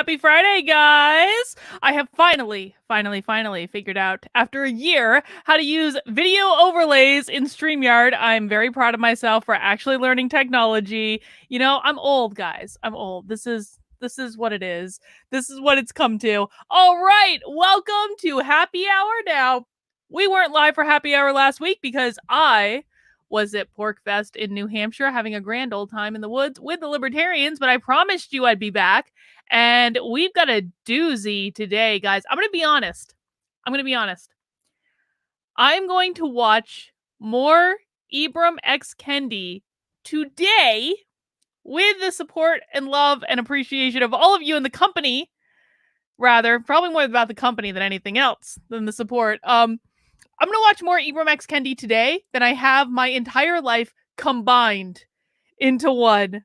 Happy Friday, guys! I have finally figured out, after a year, how to use video overlays in StreamYard. I'm very proud of myself for actually learning technology. You know, I'm old, guys. I'm old. This is what it is. This is what it's come to. All right, welcome to Happy Hour. Now, we weren't live for Happy Hour last week because I was at PorcFest in New Hampshire having a grand old time in the woods with the Libertarians, but I promised you I'd be back. And we've got a doozy today, guys. I'm going to be honest. I'm going to watch more Ibram x Kendi today with the support and love and appreciation of all of you in the company. Rather, probably more about the company than anything else, than the support. I'm going to watch more Ibram x Kendi today than I have my entire life combined into one.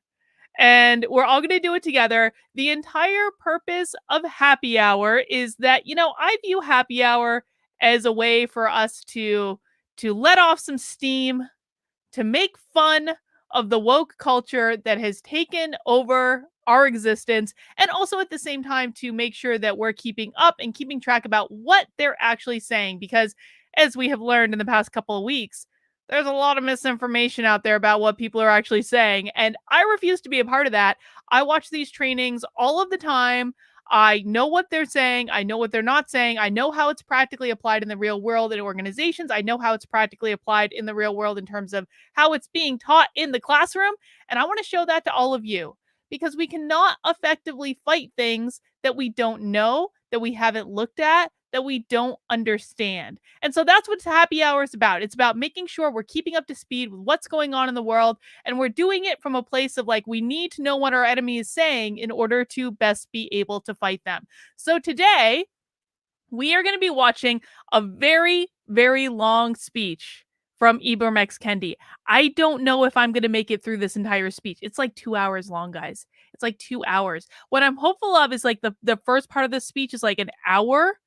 And we're all going to do it together. The entire purpose of Happy Hour is that, I view Happy Hour as a way for us to let off some steam, to make fun of the woke culture that has taken over our existence, and also at the same time to make sure that we're keeping up and keeping track about what they're actually saying. Because as we have learned in the past couple of weeks, there's a lot of misinformation out there about what people are actually saying, and I refuse to be a part of that. I watch these trainings all of the time. I know what they're saying. I know what they're not saying. I know how it's practically applied in the real world in organizations. I know how it's practically applied in the real world in terms of how it's being taught in the classroom. And I want to show that to all of you, because we cannot effectively fight things that we don't know, that we haven't looked at, that we don't understand. And so that's what Happy Hour is about. It's about making sure we're keeping up to speed with what's going on in the world. And we're doing it from a place of we need to know what our enemy is saying in order to best be able to fight them. So today, we are going to be watching a very, very long speech from Ibram x Kendi. I don't know if I'm going to make it through this entire speech. It's 2 hours long, guys. It's 2 hours. What I'm hopeful of is the first part of the speech is an hour,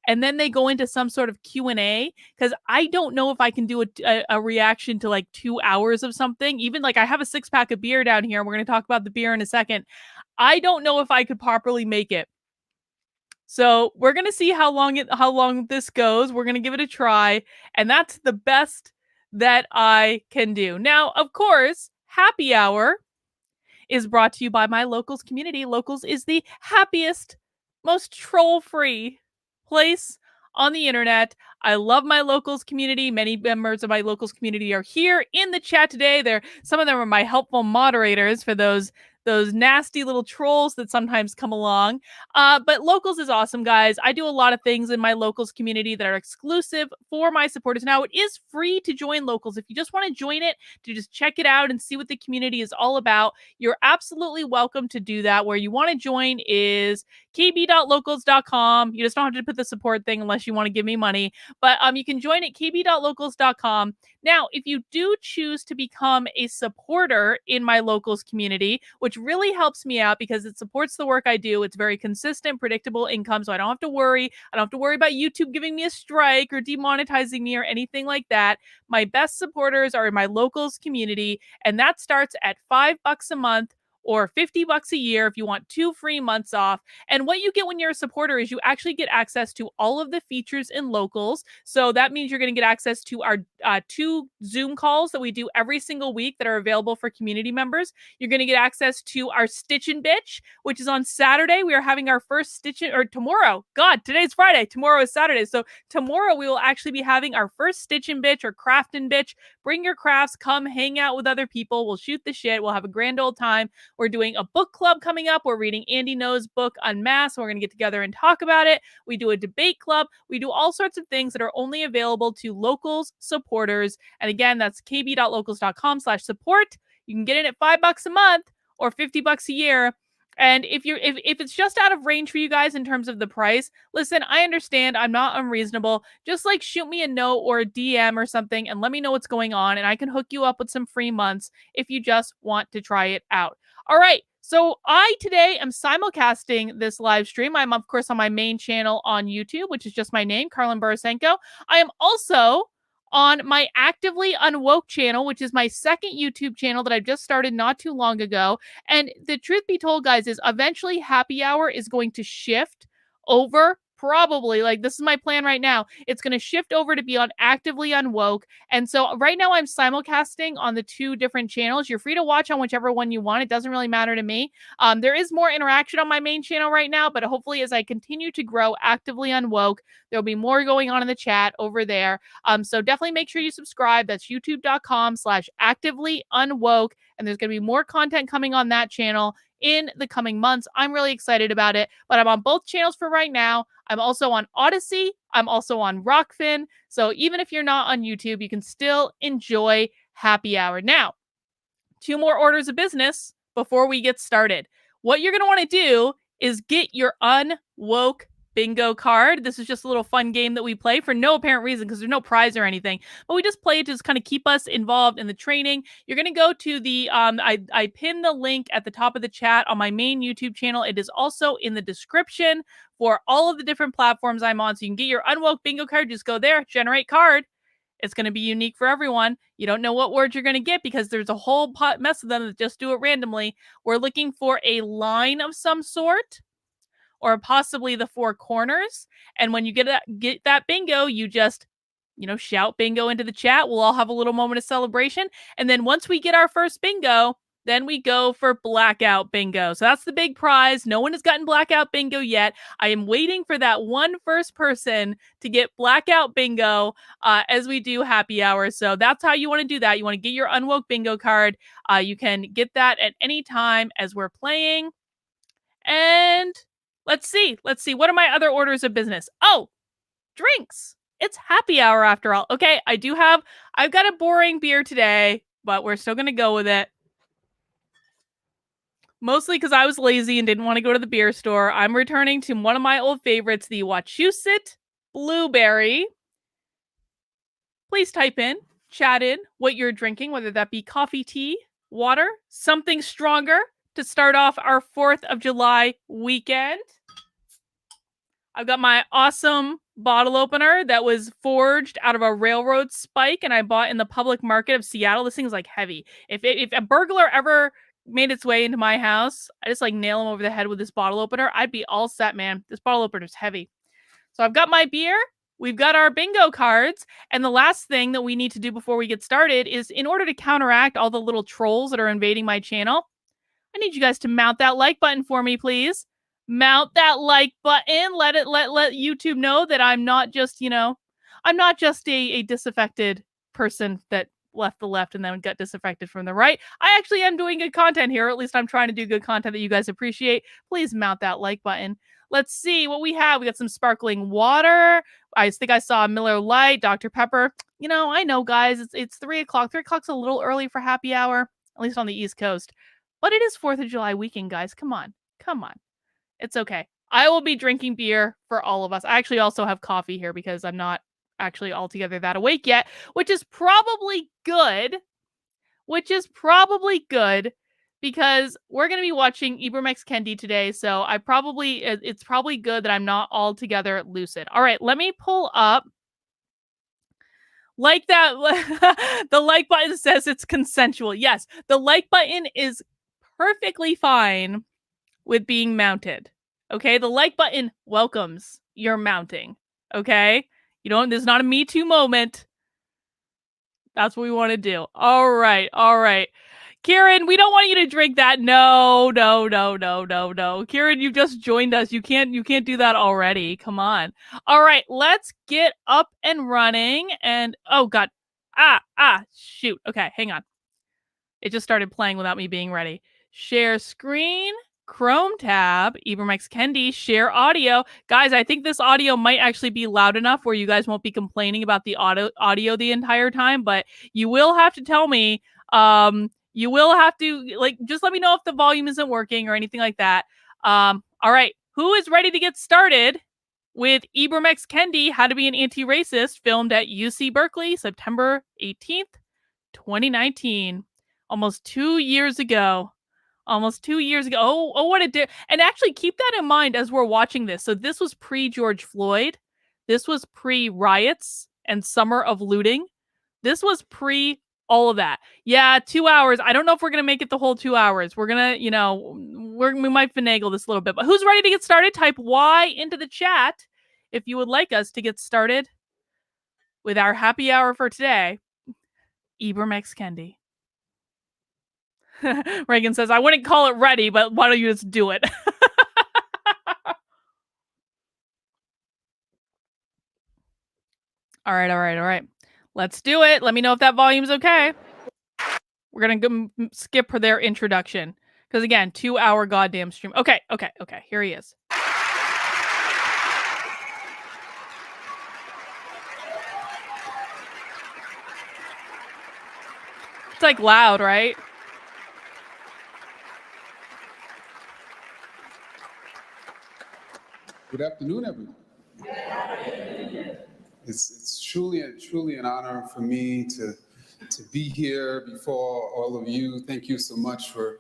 and then they go into some sort of Q&A, because I don't know if I can do a reaction to 2 hours of something. Even I have a 6-pack of beer down here, and we're going to talk about the beer in a second. I don't know if I could properly make it. So we're going to see how long this goes. We're going to give it a try, and that's the best that I can do. Now, of course, Happy Hour is brought to you by my Locals community. Locals is the happiest, most troll-free place on the internet. I love my Locals community. Many members of my Locals community are here in the chat today. Some of them are my helpful moderators for those nasty little trolls that sometimes come along. But Locals is awesome, guys. I do a lot of things in my Locals community that are exclusive for my supporters. Now, it is free to join Locals. If you just want to join it, to just check it out and see what the community is all about, you're absolutely welcome to do that. Where you want to join is kb.locals.com. You just don't have to put the support thing unless you want to give me money. But you can join at kb.locals.com. Now, if you do choose to become a supporter in my Locals community, which really helps me out because it supports the work I do, it's very consistent, predictable income, so I don't have to worry. I don't have to worry about YouTube giving me a strike or demonetizing me or anything like that. My best supporters are in my Locals community, and that starts at $5 a month or $50 a year if you want 2 free months off. And what you get when you're a supporter is you actually get access to all of the features in Locals. So that means you're going to get access to our 2 Zoom calls that we do every single week that are available for community members. You're going to get access to our Stitch and Bitch, which is on Saturday. We are having our first Stitch or tomorrow. God, today's Friday. Tomorrow is Saturday. So tomorrow we will actually be having our first Stitch and Bitch or Craft and Bitch. Bring your crafts, come hang out with other people. We'll shoot the shit. We'll have a grand old time. We're doing a book club coming up. We're reading Andy No's book Unmasked. So we're going to get together and talk about it. We do a debate club. We do all sorts of things that are only available to Locals supporters. And again, that's kb.locals.com/support. You can get in at $5 a month or $50 a year. And if it's just out of range for you guys in terms of the price, listen, I understand. I'm not unreasonable. Just shoot me a note or a DM or something and let me know what's going on, and I can hook you up with some free months if you just want to try it out. All right. So I today am simulcasting this live stream. I'm, of course, on my main channel on YouTube, which is just my name, Carlin Borisenko. I am also on my Actively Unwoke channel, which is my second YouTube channel that I just started not too long ago. And the truth be told, guys, is eventually Happy Hour is going to shift over. Probably, like, this is my plan right now. It's going to shift over to be on Actively Unwoke. And so right now I'm simulcasting on the two different channels. You're free to watch on whichever one you want. It doesn't really matter to me. There is more interaction on my main channel right now, but hopefully as I continue to grow Actively Unwoke, there'll be more going on in the chat over there. So definitely make sure you subscribe. That's youtube.com/actively unwoke. And there's going to be more content coming on that channel in the coming months. I'm really excited about it, but I'm on both channels for right now. I'm also on Odyssey. I'm also on Rockfin. So even if you're not on YouTube, you can still enjoy Happy Hour. Now, 2 more orders of business before we get started. What you're going to want to do is get your Unwoke bingo card. This is just a little fun game that we play for no apparent reason because there's no prize or anything, but we just play it to just kind of keep us involved in the training. You're going to go to the, I pinned the link at the top of the chat on my main YouTube channel. It is also in the description for all of the different platforms I'm on. So you can get your Unwoke bingo card. Just go there, generate card. It's going to be unique for everyone. You don't know what words you're going to get because there's a whole mess of them that just do it randomly. We're looking for a line of some sort, or possibly the 4 corners. And when you get that bingo, you just, shout bingo into the chat. We'll all have a little moment of celebration. And then once we get our first bingo, then we go for blackout bingo. So that's the big prize. No one has gotten blackout bingo yet. I am waiting for that one first person to get blackout bingo as we do Happy Hour. So that's how you want to do that. You want to get your Unwoke bingo card. You can get that at any time as we're playing. And let's see. What are my other orders of business? Oh, drinks. It's Happy Hour after all. Okay, I've got a boring beer today, but we're still going to go with it. Mostly because I was lazy and didn't want to go to the beer store. I'm returning to one of my old favorites, the Wachusett Blueberry. Please type in, chat in what you're drinking, whether that be coffee, tea, water, something stronger to start off our 4th of July weekend. I've got my awesome bottle opener that was forged out of a railroad spike and I bought in the public market of Seattle. This thing is like heavy. If a burglar ever made its way into my house, I just like nail him over the head with this bottle opener. I'd be all set, man. This bottle opener is heavy. So I've got my beer. We've got our bingo cards. And the last thing that we need to do before we get started is, in order to counteract all the little trolls that are invading my channel, I need you guys to mount that like button for me, please. Mount that like button. Let YouTube know that I'm not just, I'm not just a disaffected person that left the left and then got disaffected from the right. I actually am doing good content here. Or at least I'm trying to do good content that you guys appreciate. Please mount that like button. Let's see what we have. We got some sparkling water. I think I saw Miller Lite, Dr. Pepper. I know, guys, it's 3 o'clock. 3 o'clock's a little early for Happy Hour, at least on the East Coast. But it is 4th of July weekend, guys. Come on. It's okay. I will be drinking beer for all of us. I actually also have coffee here because I'm not actually altogether that awake yet, which is probably good. Because we're going to be watching Ibram x Kendi today. So it's probably good that I'm not altogether lucid. All right, let me pull up. Like that, the like button says it's consensual. Yes, the like button is perfectly fine with being mounted. Okay, the like button welcomes your mounting. Okay, there's not a Me Too moment. That's what we want to do. All right. Kieran, we don't want you to drink that. No. Kieran, you just joined us. You can't do that already. Come on. All right, let's get up and running. And oh god. Shoot. Okay, hang on. It just started playing without me being ready. Share screen, Chrome tab, Ibram x Kendi, share audio. Guys, I think this audio might actually be loud enough where you guys won't be complaining about the audio the entire time, but you will have to tell me, you will have to, just let me know if the volume isn't working or anything like that. All right, who is ready to get started with Ibram x Kendi, How to Be an Anti-Racist, filmed at UC Berkeley, September 18th, 2019. Almost 2 years ago. Oh, what a day. And actually keep that in mind as we're watching this. So this was pre-George Floyd. This was pre-riots and summer of looting. This was pre all of that. Yeah, 2 hours. I don't know if we're going to make it the whole 2 hours. We're going to, we might finagle this a little bit. But who's ready to get started? Type Y into the chat if you would like us to get started with our happy hour for today. Ibram X Kendi. Reagan says, I wouldn't call it ready, but why don't you just do it? All right. Let's do it. Let me know if that volume's okay. We're going to skip their introduction. Because again, 2 hour goddamn stream. Okay. Here he is. It's like loud, right? Good afternoon, everyone. It's truly an honor for me to be here before all of you. Thank you so much for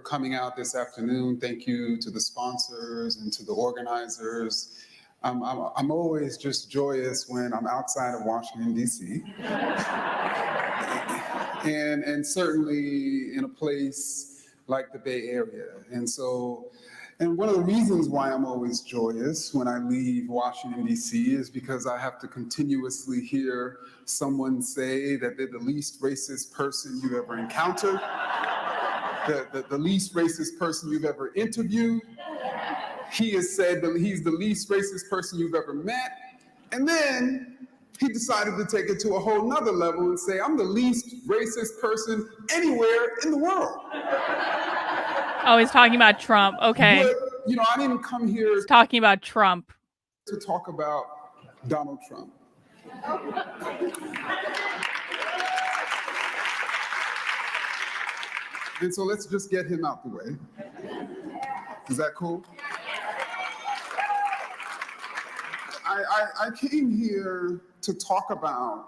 coming out this afternoon. Thank you to the sponsors and to the organizers. I'm always just joyous when I'm outside of Washington, D.C. and certainly in a place like the Bay Area. And one of the reasons why I'm always joyous when I leave Washington, D.C. is because I have to continuously hear someone say that they're the least racist person you've ever encountered, the least racist person you've ever interviewed. He has said that he's the least racist person you've ever met. And then he decided to take it to a whole nother level and say, I'm the least racist person anywhere in the world. Oh, he's talking about Trump. Okay. But, I didn't come here. He's talking about Trump. To talk about Donald Trump. And so let's just get him out the way. Is that cool? I came here to talk about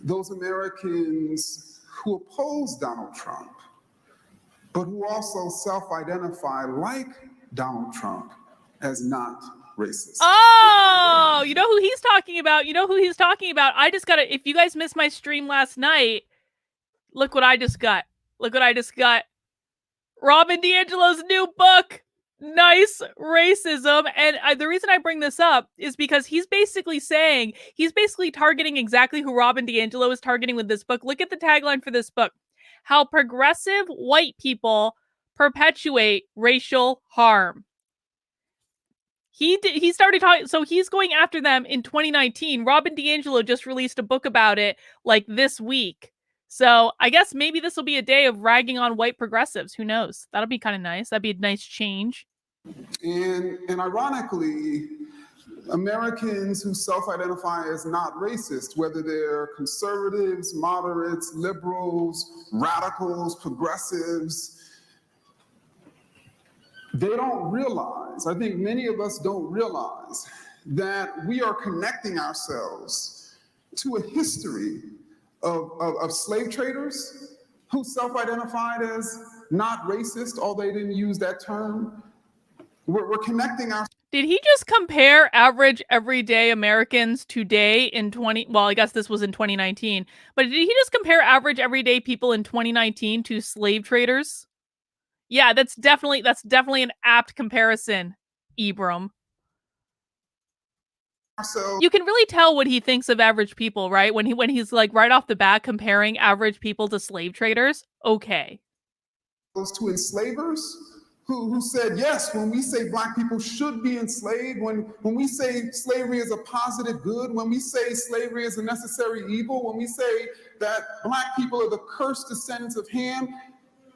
those Americans who oppose Donald Trump, but who also self-identify like Donald Trump as not racist. Oh, you know who he's talking about? I just got to, if you guys missed my stream last night, look what I just got. Robin DiAngelo's new book, Nice Racism. And the reason I bring this up is because he's basically targeting exactly who Robin DiAngelo is targeting with this book. Look at the tagline for this book. How progressive white people perpetuate racial harm. He started talking, so he's going after them in 2019. Robin DiAngelo just released a book about it like this week. So I guess maybe this will be a day of ragging on white progressives. Who knows? That'll be kind of nice. That'd be a nice change. And ironically, Americans who self-identify as not racist, whether they're conservatives, moderates, liberals, radicals, progressives, they don't realize, I think many of us don't realize, that we are connecting ourselves to a history of slave traders who self-identified as not racist, although they didn't use that term. We're connecting our. Did he just compare average everyday Americans today in well, I guess this was in 2019, but did he just compare average everyday people in 2019 to slave traders? Yeah, that's definitely an apt comparison, Ibram. So, you can really tell what he thinks of average people, right? When he's like right off the bat comparing average people to slave traders. Okay. Those two enslavers who said, yes, when we say Black people should be enslaved, when we say slavery is a positive good, when we say slavery is a necessary evil, when we say that Black people are the cursed descendants of Ham,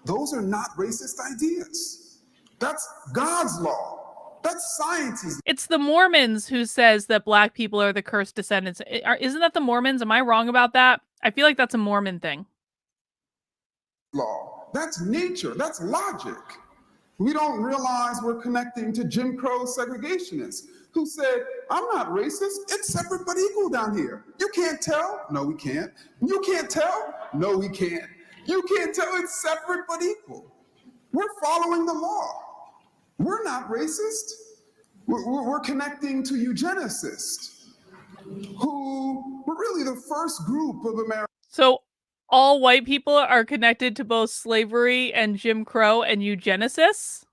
those are not racist ideas. That's God's law. That's science. It's the Mormons who says that Black people are the cursed descendants. Isn't that the Mormons? Am I wrong about that? I feel like that's a Mormon thing. Law. That's nature. That's logic. We don't realize we're connecting to Jim Crow segregationists who said, I'm not racist. It's separate but equal down here. You can't tell? No, we can't. You can't tell? No, we can't. You can't tell it's separate but equal. We're following the law. We're not racist. We're connecting to eugenicists who were really the first group of Americans. So all white people are connected to both slavery and Jim Crow and eugenicists?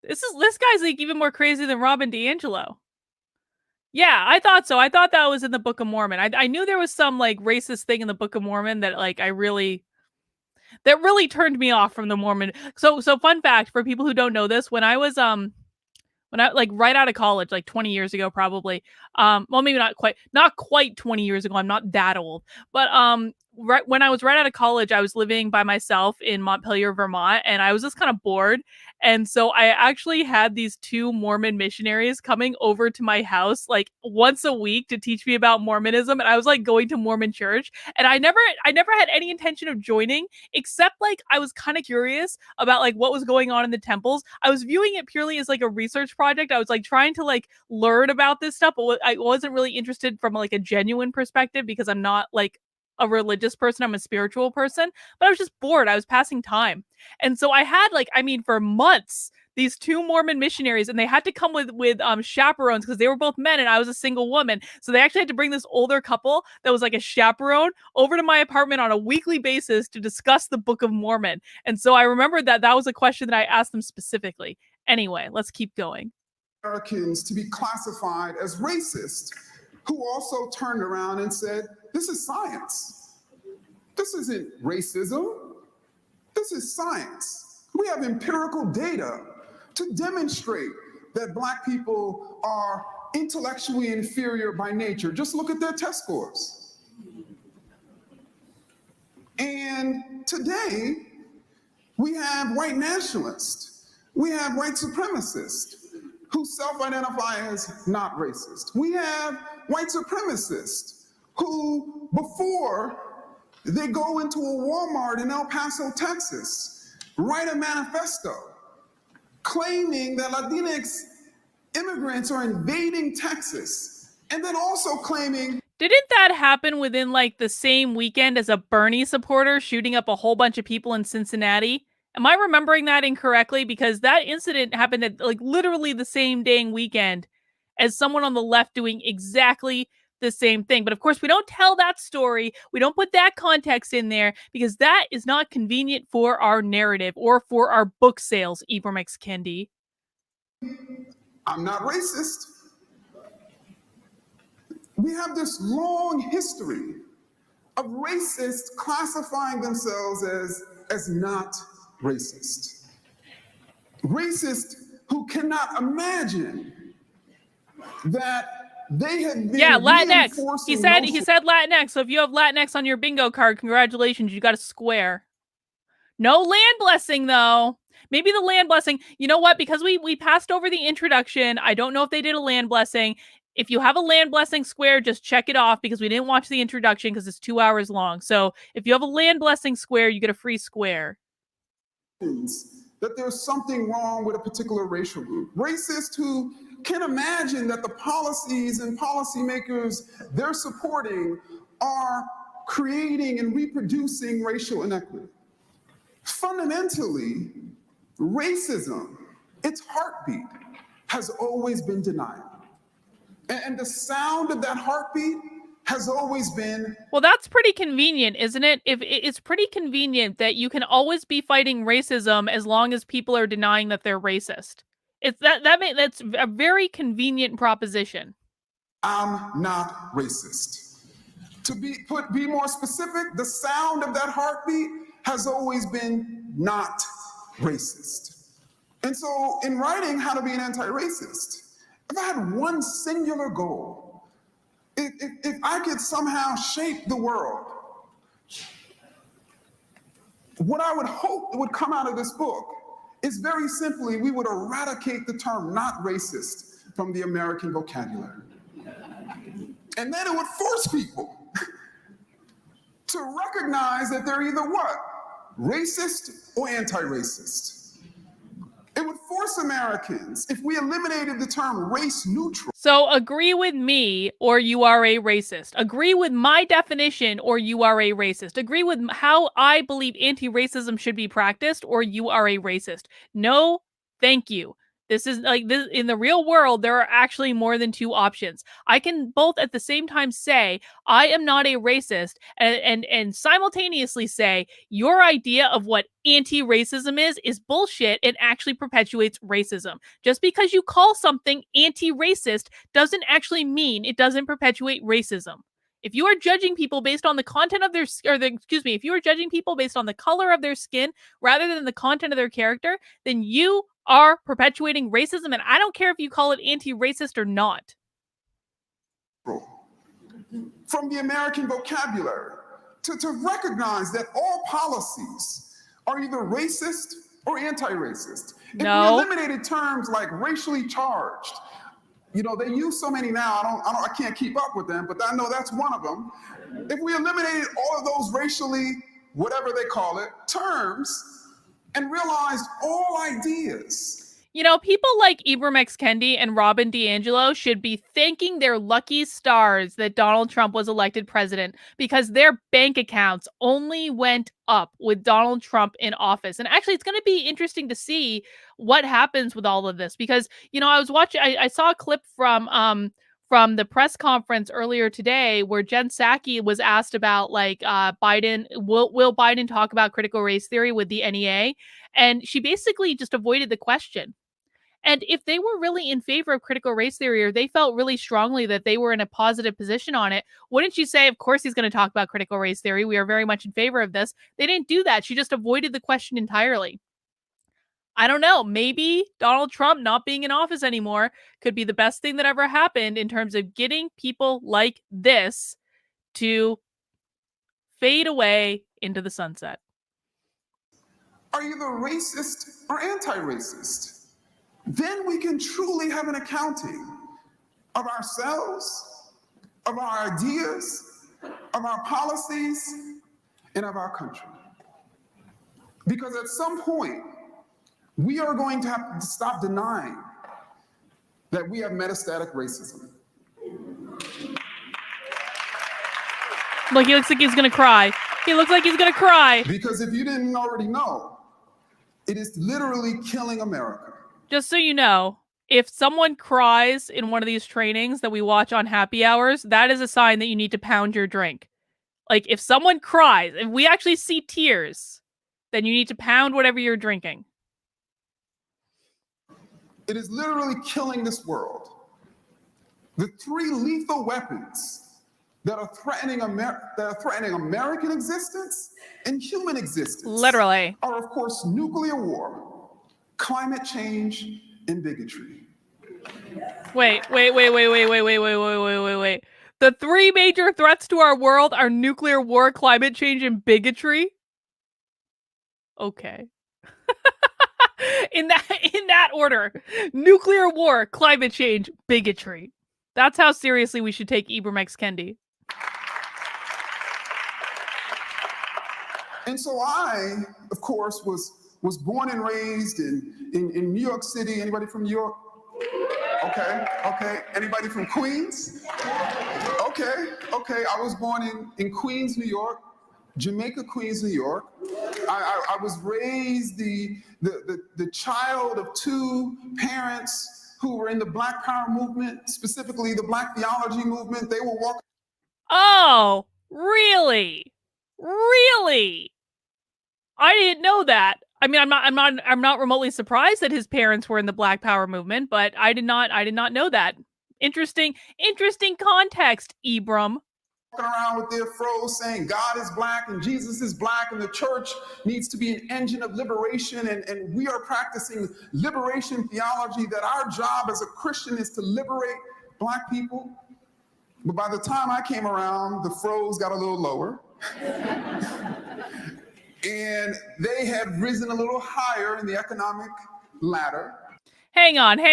This guy's like even more crazy than Robin DiAngelo. Yeah, I thought so. I thought that was in the Book of Mormon. I knew there was some like racist thing in the Book of Mormon that like that really turned me off from the Mormon. So fun fact for people who don't know this, when I was when I like right out of college, like 20 years ago, probably. Well, maybe not quite 20 years ago. I'm not that old, but right when I was right out of college, I was living by myself in Montpelier, Vermont, and I was just kind of bored. And so I actually had these two Mormon missionaries coming over to my house like once a week to teach me about Mormonism. And I was like going to Mormon church, and I never had any intention of joining, except like I was kind of curious about like what was going on in the temples. I was viewing it purely as like a research project. I was like trying to like learn about this stuff, but I wasn't really interested from like a genuine perspective because I'm not like a religious person. I'm a spiritual person, but I was just bored. I was passing time. And so I had like, I mean, for months, these two Mormon missionaries, and they had to come with chaperones because they were both men and I was a single woman. So they actually had to bring this older couple that was like a chaperone over to my apartment on a weekly basis to discuss the Book of Mormon. And so I remember that was a question that I asked them specifically. Anyway, let's keep going. Americans to be classified as racist, who also turned around and said, this is science. This isn't racism. This is science. We have empirical data to demonstrate that Black people are intellectually inferior by nature. Just look at their test scores. And today, we have white nationalists. We have white supremacists who self-identify as not racist. We have white supremacists who, before they go into a Walmart in El Paso, Texas, write a manifesto claiming that Latinx immigrants are invading Texas, and then also claiming... Didn't that happen within like the same weekend as a Bernie supporter shooting up a whole bunch of people in Cincinnati? Am I remembering that incorrectly? Because that incident happened at like literally the same dang weekend as someone on the left doing exactly the same thing. But of course, we don't tell that story. We don't put that context in there because that is not convenient for our narrative or for our book sales, Ibram X. Kendi. I'm not racist. We have this long history of racists classifying themselves as not racist. Racists who cannot imagine that they have been Latinx. He said Latinx. So if you have Latinx on your bingo card, congratulations, you got a square. No land blessing though. Maybe the land blessing. You know what? Because we passed over the introduction. I don't know if they did a land blessing. If you have a land blessing square, just check it off because we didn't watch the introduction because it's 2 hours long. So if you have a land blessing square, you get a free square. That there's something wrong with a particular racial group. Racists who can imagine that the policies and policymakers they're supporting are creating and reproducing racial inequity. Fundamentally, racism, its heartbeat, has always been denial. And the sound of that heartbeat has always been... Well, that's pretty convenient, isn't it? If it's pretty convenient that you can always be fighting racism as long as people are denying that they're racist. It's that's a very convenient proposition. I'm not racist. To be more specific, the sound of that heartbeat has always been not racist. And so in writing How to Be an Anti-Racist, if I had one singular goal, if I could somehow shape the world, what I would hope would come out of this book is very simply, we would eradicate the term not racist from the American vocabulary. And then it would force people to recognize that they're either what? Racist or anti-racist. It would force Americans, if we eliminated the term race neutral. So agree with me or you are a racist. Agree with my definition or you are a racist. Agree with how I believe anti-racism should be practiced or you are a racist. No, thank you. This is like this in the real world, there are actually more than two options. I can both at the same time say I am not a racist and simultaneously say your idea of what anti-racism is bullshit and actually perpetuates racism. Just because you call something anti-racist doesn't actually mean it doesn't perpetuate racism. If you are judging people based on the content of their, if you are judging people based on the color of their skin rather than the content of their character, then you are perpetuating racism, and I don't care if you call it anti-racist or not. From the American vocabulary to recognize that all policies are either racist or anti-racist. No. If we eliminated terms like racially charged, they use so many now, I can't keep up with them, but I know that's one of them. If we eliminated all of those racially, whatever they call it, terms, and realized all ideas. People like Ibram X. Kendi and Robin DiAngelo should be thanking their lucky stars that Donald Trump was elected president because their bank accounts only went up with Donald Trump in office. And actually, it's going to be interesting to see what happens with all of this because, I was watching, I saw a clip from the press conference earlier today where Jen Psaki was asked about Biden, will Biden talk about critical race theory with the NEA? And she basically just avoided the question. And if they were really in favor of critical race theory or they felt really strongly that they were in a positive position on it, wouldn't you say, of course, he's going to talk about critical race theory. We are very much in favor of this. They didn't do that. She just avoided the question entirely. I don't know. Maybe Donald Trump not being in office anymore could be the best thing that ever happened in terms of getting people like this to fade away into the sunset. Are you the racist or anti-racist? Then we can truly have an accounting of ourselves, of our ideas, of our policies, and of our country. Because at some point, we are going to have to stop denying that we have metastatic racism. Look, he looks like he's going to cry. He looks like he's going to cry. Because if you didn't already know, it is literally killing America. Just so you know, if someone cries in one of these trainings that we watch on happy hours, that is a sign that you need to pound your drink. Like, if someone cries, if we actually see tears, then you need to pound whatever you're drinking. It is literally killing this world. The three lethal weapons that are threatening American existence and human existence literally are, of course, nuclear war, climate change, and bigotry. Wait. The three major threats to our world are nuclear war, climate change, and bigotry? Okay. in that order. Nuclear war, climate change, bigotry. That's how seriously we should take Ibram X. Kendi. And so I, of course, was born and raised in New York City. Anybody from New York? Okay. Anybody from Queens? Okay. I was born in Queens, New York, Jamaica, Queens, New York. I was raised the child of two parents who were in the Black Power movement, specifically the Black theology movement. They were walking. Oh, really? Really? I didn't know that. I mean, I'm not remotely surprised that his parents were in the Black Power movement, but I did not know that. Interesting context, Ibram. Walking around with their froze saying God is black and Jesus is black and the church needs to be an engine of liberation and we are practicing liberation theology, that our job as a Christian is to liberate black people. But by the time I came around, the froze got a little lower. And they had risen a little higher in the economic ladder. Hang on. You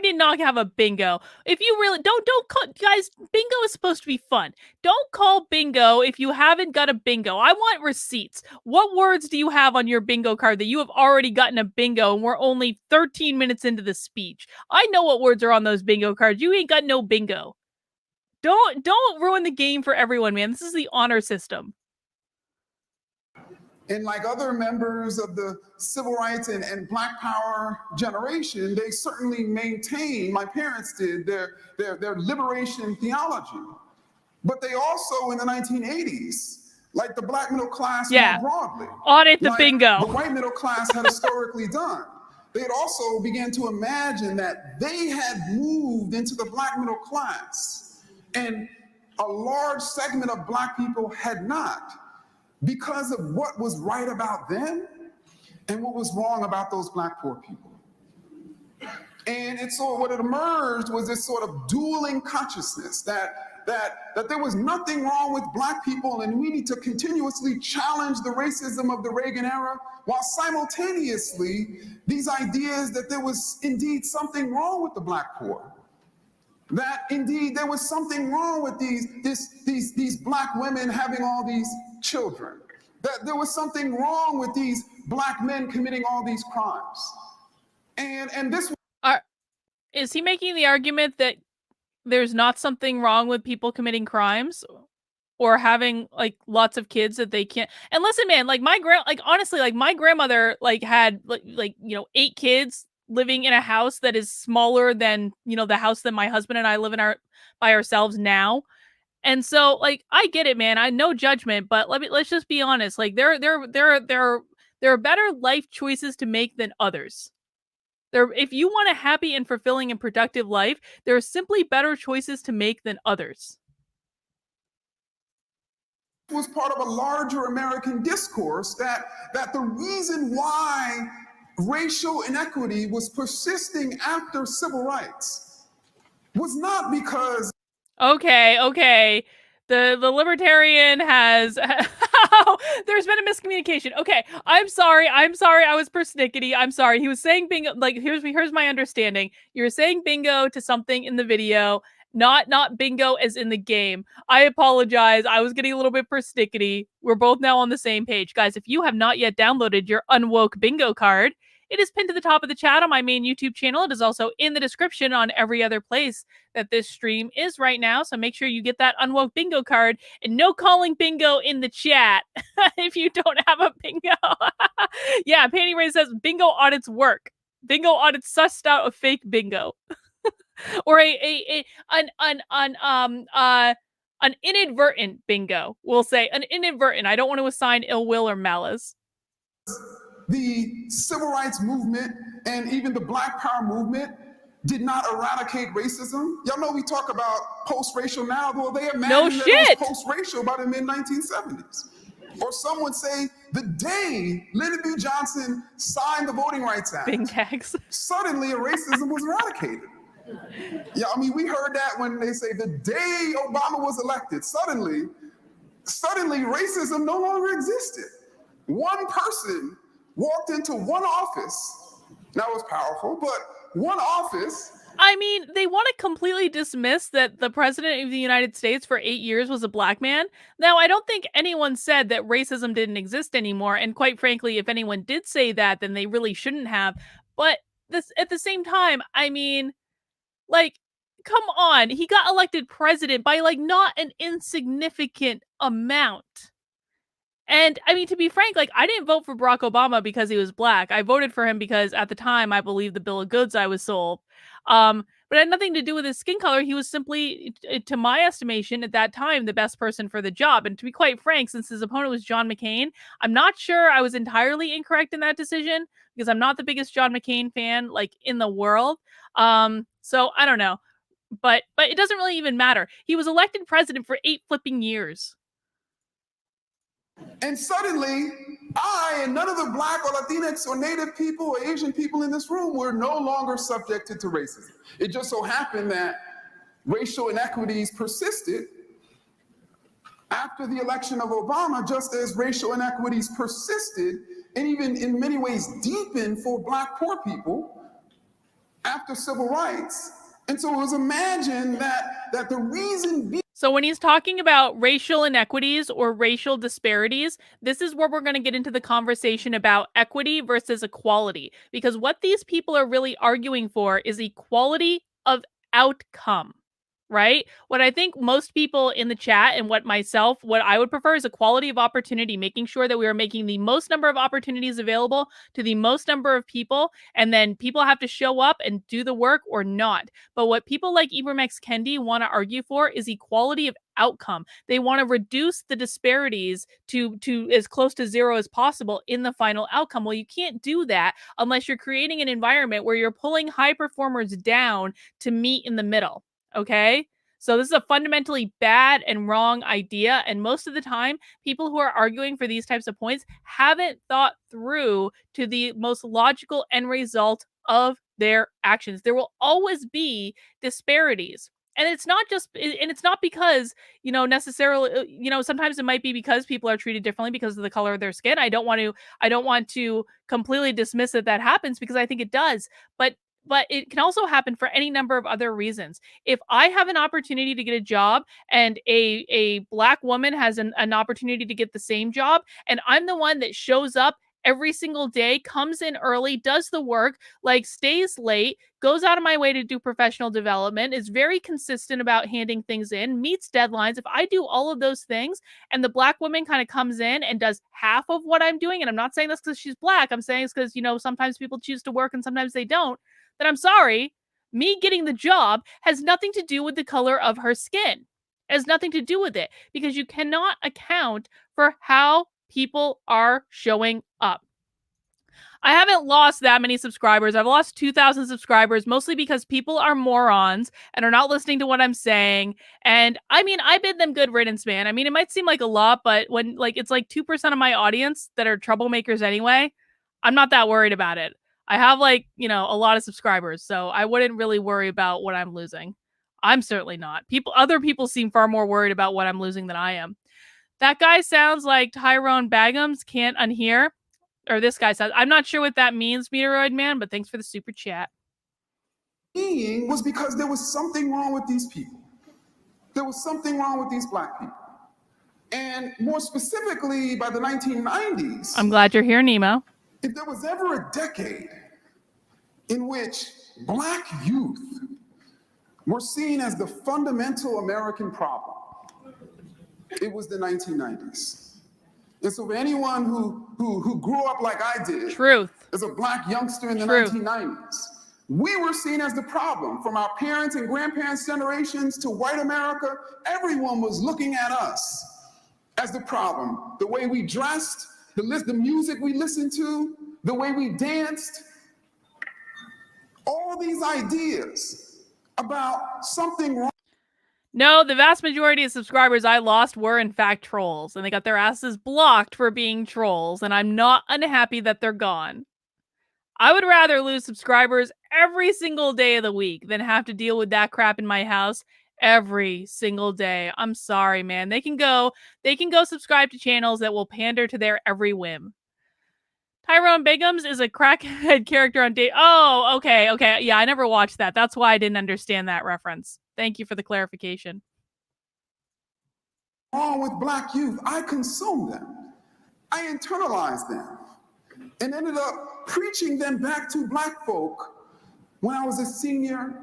did not have a bingo. If you really don't call, guys, bingo is supposed to be fun. Don't call bingo if you haven't got a bingo. I want receipts. What words do you have on your bingo card that you have already gotten a bingo and we're only 13 minutes into the speech? I know what words are on those bingo cards. You ain't got no bingo. Don't ruin the game for everyone, man. This is the honor system. And like other members of the civil rights and Black Power generation, they certainly maintained, my parents did, their liberation theology. But they also, in the 1980s, like the Black middle class more broadly, audit the like bingo, the white middle class had historically done, they had also began to imagine that they had moved into the Black middle class, and a large segment of Black people had not, because of what was right about them and what was wrong about those Black poor people. And it's so what it emerged was this sort of dueling consciousness that there was nothing wrong with Black people, and we need to continuously challenge the racism of the Reagan era, while simultaneously these ideas that there was indeed something wrong with the Black poor, that indeed there was something wrong with these Black women having all these children, that there was something wrong with these Black men committing all these crimes. And this is he making the argument that there's not something wrong with people committing crimes or having like lots of kids that they can't? And listen, man, like honestly, like my grandmother had 8 kids living in a house that is smaller than, the house that my husband and I live in by ourselves now. And so, like, I get it, man. I no judgment, but let's just be honest. Like, there are better life choices to make than others. If you want a happy and fulfilling and productive life, there are simply better choices to make than others. Was part of a larger American discourse that the reason why racial inequity was persisting after civil rights was not because... Okay. The libertarian has... There's been a miscommunication. Okay, I'm sorry. I was persnickety. I'm sorry. He was saying bingo. Like, here's my understanding. You were saying bingo to something in the video, not bingo as in the game. I apologize. I was getting a little bit persnickety. We're both now on the same page. Guys, if you have not yet downloaded your Unwoke bingo card, it is pinned to the top of the chat on my main YouTube channel. It is also in the description on every other place that this stream is right now. So make sure you get that Unwoke bingo card, and no calling bingo in the chat if you don't have a bingo. Yeah, Panty Ray says bingo audits work. Bingo audits sussed out a fake bingo. Or an inadvertent bingo. We'll say an inadvertent. I don't want to assign ill will or malice. The civil rights movement and even the Black Power movement did not eradicate racism. Y'all know we talk about post-racial now, though they imagined that it was post-racial by the mid-1970s. Or some would say the day Lyndon B. Johnson signed the Voting Rights Act, suddenly racism was eradicated. Yeah, I mean, we heard that when they say the day Obama was elected, suddenly racism no longer existed. One person walked into one office. That was powerful, but one office. I mean, they want to completely dismiss that the president of the United States for 8 years was a Black man. Now, I don't think anyone said that racism didn't exist anymore. And quite frankly, if anyone did say that, then they really shouldn't have. But at the same time, I mean, like, come on. He got elected president by not an insignificant amount. And I mean, to be frank, I didn't vote for Barack Obama because he was Black. I voted for him because at the time I believed the bill of goods I was sold. But it had nothing to do with his skin color. He was simply, to my estimation, at that time, the best person for the job. And to be quite frank, since his opponent was John McCain, I'm not sure I was entirely incorrect in that decision, because I'm not the biggest John McCain fan in the world. So I don't know. But it doesn't really even matter. He was elected president for 8 flipping years. And suddenly, I and none of the Black or Latinx or Native people or Asian people in this room were no longer subjected to racism. It just so happened that racial inequities persisted after the election of Obama, just as racial inequities persisted and even in many ways deepened for Black poor people after civil rights. And so it was imagined that the reason... So when he's talking about racial inequities or racial disparities, this is where we're going to get into the conversation about equity versus equality. Because what these people are really arguing for is equality of outcome. right? What I think most people in the chat and what I would prefer is equality of opportunity, making sure that we are making the most number of opportunities available to the most number of people, and then people have to show up and do the work or not. But what people like Ibram X. Kendi want to argue for is equality of outcome. They want to reduce the disparities to as close to zero as possible in the final outcome. Well, you can't do that unless you're creating an environment where you're pulling high performers down to meet in the middle. Okay? So this is a fundamentally bad and wrong idea. And most of the time, people who are arguing for these types of points haven't thought through to the most logical end result of their actions. There will always be disparities. And it's not because, necessarily, sometimes it might be because people are treated differently because of the color of their skin. I don't want to completely dismiss that happens, because I think it does. But it can also happen for any number of other reasons. If I have an opportunity to get a job and a black woman has an opportunity to get the same job, and I'm the one that shows up every single day, comes in early, does the work, like stays late, goes out of my way to do professional development, is very consistent about handing things in, meets deadlines. If I do all of those things and the black woman kind of comes in and does half of what I'm doing, and I'm not saying this because she's black, I'm saying it's because, sometimes people choose to work and sometimes they don't, then I'm sorry, me getting the job has nothing to do with the color of her skin. It has nothing to do with it, because you cannot account for how people are showing up. I haven't lost that many subscribers. I've lost 2,000 subscribers, mostly because people are morons and are not listening to what I'm saying. And I mean, I bid them good riddance, man. I mean, it might seem like a lot, but when it's like 2% of my audience that are troublemakers anyway, I'm not that worried about it. I have a lot of subscribers, so I wouldn't really worry about what I'm losing. I'm certainly not. Other people seem far more worried about what I'm losing than I am. That guy sounds like Tyrone Bagums can't unhear. Or this guy says, I'm not sure what that means, Meteoroid Man, but thanks for the super chat. Was because there was something wrong with these people. There was something wrong with these black people. And more specifically, by the 1990s. I'm glad you're here, Nemo. If there was ever a decade in which black youth were seen as the fundamental American problem, it was the 1990s. And so for anyone who grew up like I did, as a black youngster in the 1990s, we were seen as the problem. From our parents' and grandparents' generations to white America, everyone was looking at us as the problem. The way we dressed, the music we listened to, the way we danced, all these ideas about something wrong. No, the vast majority of subscribers I lost were in fact trolls, and they got their asses blocked for being trolls, and I'm not unhappy that they're gone. I would rather lose subscribers every single day of the week than have to deal with that crap in my house every single day. I'm sorry, man. They can go subscribe to channels that will pander to their every whim. Tyrone Bigums is a crackhead character on Oh, okay. Yeah, I never watched that. That's why I didn't understand that reference. Thank you for the clarification. Wrong with black youth, I consumed them. I internalized them and ended up preaching them back to black folk when I was a senior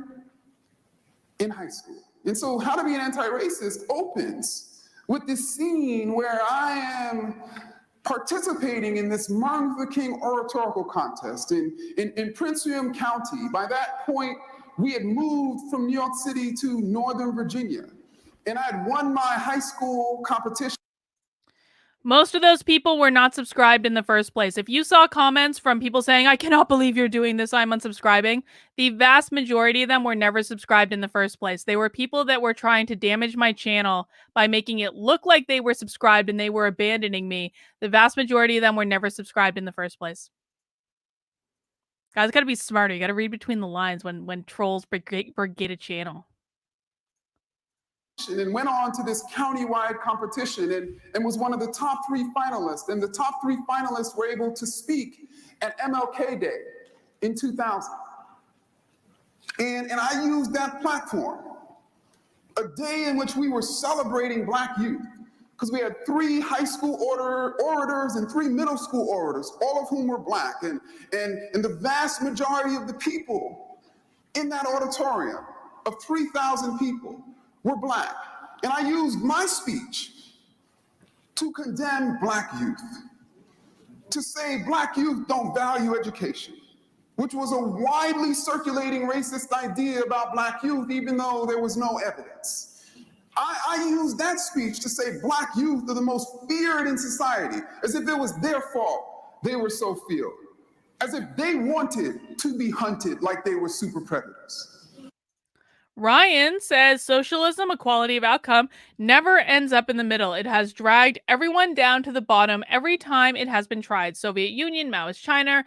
in high school. And so How to Be an Anti-Racist opens with this scene where I am participating in this Martin Luther King oratorical contest in Prince William County. By that point, we had moved from New York City to Northern Virginia, and I had won my high school competition. Most of those people were not subscribed in the first place. If you saw comments from people saying, I cannot believe you're doing this, I'm unsubscribing, the vast majority of them were never subscribed in the first place. They were people that were trying to damage my channel by making it look like they were subscribed and they were abandoning me. The vast majority of them were never subscribed in the first place. Guys, gotta be smarter. You gotta read between the lines when trolls brigade a channel. And went on to this countywide competition and was one of the top 3 finalists. And the top 3 finalists were able to speak at MLK Day in 2000. And I used that platform, a day in which we were celebrating black youth, because we had 3 high school orators and 3 middle school orators, all of whom were black. And the vast majority of the people in that auditorium of 3,000 people were Black. And I used my speech to condemn Black youth, to say Black youth don't value education, which was a widely circulating racist idea about Black youth, even though there was no evidence. I used that speech to say Black youth are the most feared in society, as if it was their fault they were so feared, as if they wanted to be hunted like they were super predators. Ryan says socialism, equality of outcome, never ends up in the middle. It has dragged everyone down to the bottom every time it has been tried. Soviet Union, Maoist China,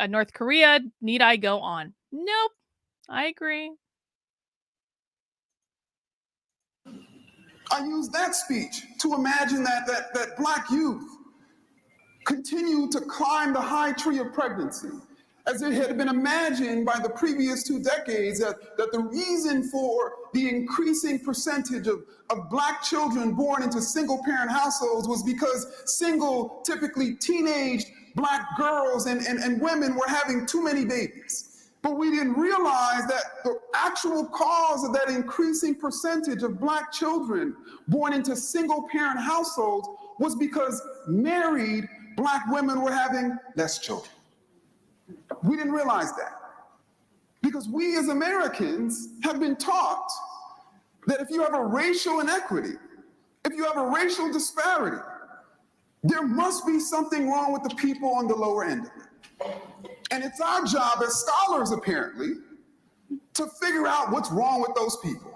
North Korea, need I go on? Nope, I agree. I used that speech to imagine that Black youth continue to climb the high tree of pregnancy, as it had been imagined by the previous 2 decades that the reason for the increasing percentage of Black children born into single-parent households was because single, typically teenage Black girls and women were having too many babies. But we didn't realize that the actual cause of that increasing percentage of Black children born into single-parent households was because married Black women were having less children. We didn't realize that because we as Americans have been taught that if you have a racial inequity, if you have a racial disparity, there must be something wrong with the people on the lower end of it. And it's our job as scholars, apparently, to figure out what's wrong with those people.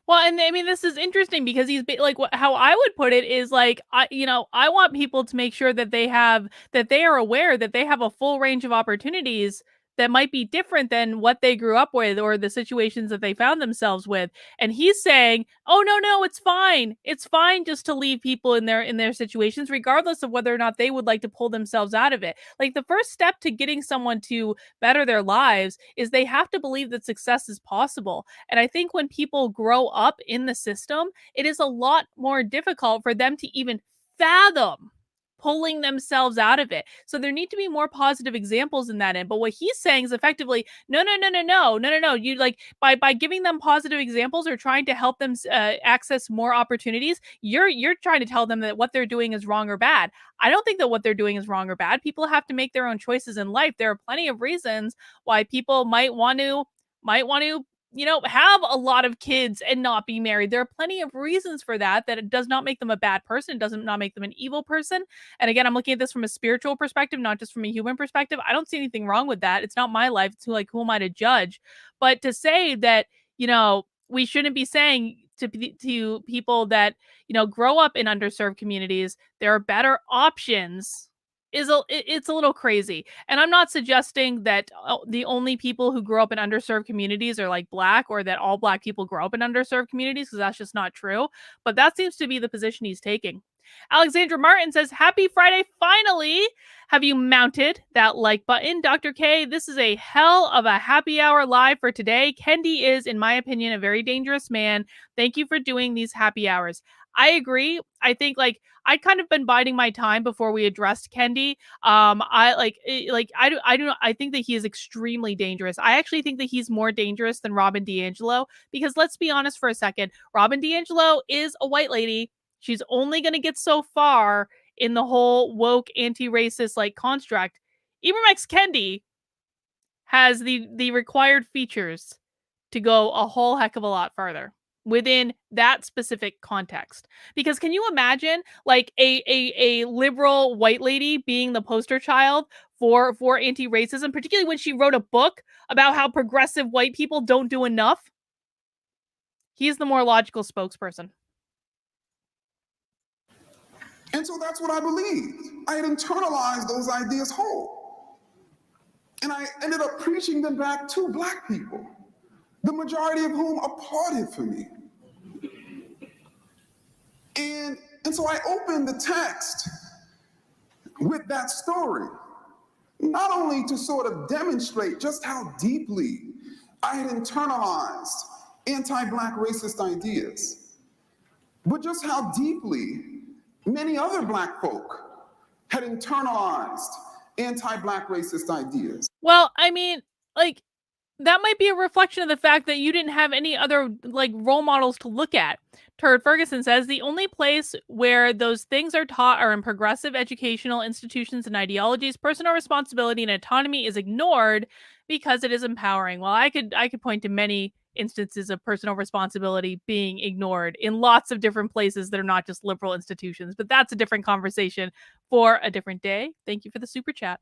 Well, and I mean, this is interesting because he's like, how I would put it is like, I want people to make sure that they are aware that they have a full range of opportunities that might be different than what they grew up with or the situations that they found themselves with. And he's saying, "Oh no, it's fine. It's fine just to leave people in their situations regardless of whether or not they would like to pull themselves out of it." Like the first step to getting someone to better their lives is they have to believe that success is possible. And I think when people grow up in the system, it is a lot more difficult for them to even fathom pulling themselves out of it. So there need to be more positive examples in that end. But what he's saying is effectively, no. You like by giving them positive examples or trying to help them access more opportunities, you're trying to tell them that what they're doing is wrong or bad. I don't think that what they're doing is wrong or bad. People have to make their own choices in life. There are plenty of reasons why people might want to have a lot of kids and not be married. There are plenty of reasons for that it does not make them a bad person. It doesn't not make them an evil person. And again, I'm looking at this from a spiritual perspective, not just from a human perspective. I don't see anything wrong with that. It's not my life. It's like, who am I to judge? But to say that, we shouldn't be saying to people that, grow up in underserved communities, there are better options it's a little crazy. And I'm not suggesting that the only people who grow up in underserved communities are like Black or that all Black people grow up in underserved communities because that's just not true. But that seems to be the position he's taking. Alexandra Martin says, "Happy Friday, finally. Have you mounted that like button?" Dr. K, this is a hell of a happy hour live for today. Kendi is, in my opinion, a very dangerous man. Thank you for doing these happy hours. I agree. I think I'd kind of been biding my time before we addressed Kendi. I think that he is extremely dangerous. I actually think that he's more dangerous than Robin DiAngelo because let's be honest for a second. Robin DiAngelo is a white lady. She's only going to get so far in the whole woke anti-racist construct. Ibram X. Kendi has the required features to go a whole heck of a lot farther within that specific context. Because can you imagine a liberal white lady being the poster child for anti-racism, particularly when she wrote a book about how progressive white people don't do enough? He's the more logical spokesperson. And so that's what I believed. I had internalized those ideas whole. And I ended up preaching them back to Black people, the majority of whom applauded for me. And so I opened the text with that story, not only to sort of demonstrate just how deeply I had internalized anti-Black racist ideas, but just how deeply many other Black folk had internalized anti-Black racist ideas. Well, I mean, that might be a reflection of the fact that you didn't have any other like role models to look at. Turd Ferguson says the only place where those things are taught are in progressive educational institutions and ideologies. Personal responsibility and autonomy is ignored because it is empowering. Well, I could point to many instances of personal responsibility being ignored in lots of different places that are not just liberal institutions, but that's a different conversation for a different day. Thank you for the super chat.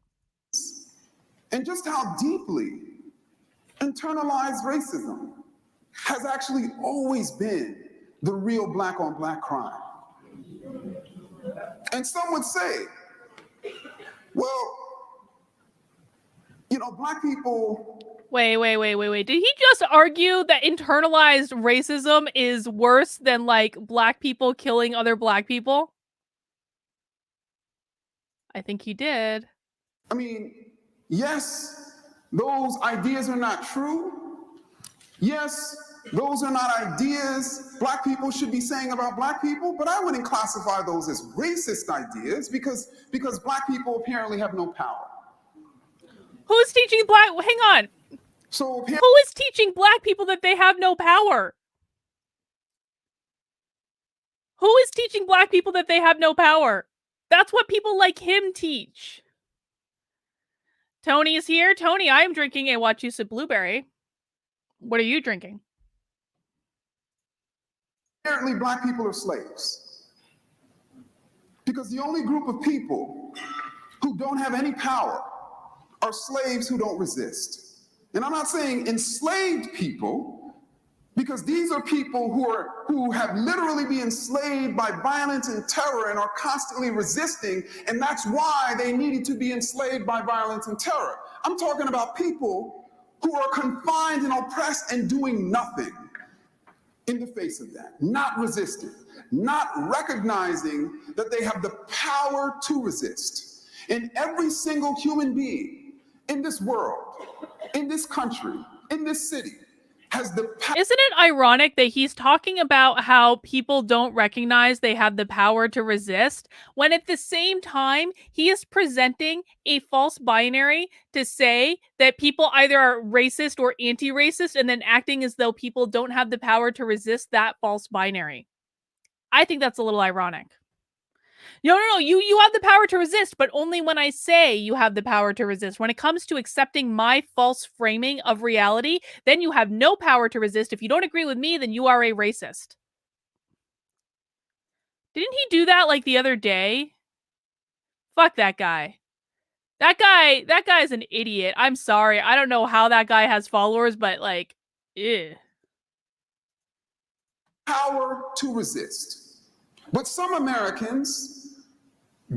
And just how deeply internalized racism has actually always been the real black on black crime. And some would say, well, you know, black people. Wait. Did he just argue that internalized racism is worse than like black people killing other black people? I think he did. I mean, yes, those ideas are not true. Yes, those are not ideas black people should be saying about black people, but I wouldn't classify those as racist ideas because black people apparently have no power. Who's teaching black? Hang on. So who is teaching black people that they have no power? Who is teaching black people that they have no power? That's what people like him teach. Tony is here. Tony, I am drinking a Wachusett blueberry. What are you drinking? Apparently, black people are slaves. Because the only group of people who don't have any power are slaves who don't resist. And I'm not saying enslaved people, because these are people who have literally been enslaved by violence and terror and are constantly resisting, and that's why they needed to be enslaved by violence and terror. I'm talking about people who are confined and oppressed and doing nothing in the face of that, not resisting, not recognizing that they have the power to resist. And every single human being in this world, in this country, in this city, has the power. Isn't it ironic that he's talking about how people don't recognize they have the power to resist, when at the same time he is presenting a false binary to say that people either are racist or anti-racist, and then acting as though people don't have the power to resist that false binary? I think that's a little ironic. No, you have the power to resist, but only when I say you have the power to resist. When it comes to accepting my false framing of reality, then you have no power to resist. If you don't agree with me, then you are a racist. Didn't he do that like the other day? Fuck that guy. That guy's an idiot. I'm sorry. I don't know how that guy has followers, but like, ew. Power to resist. But some Americans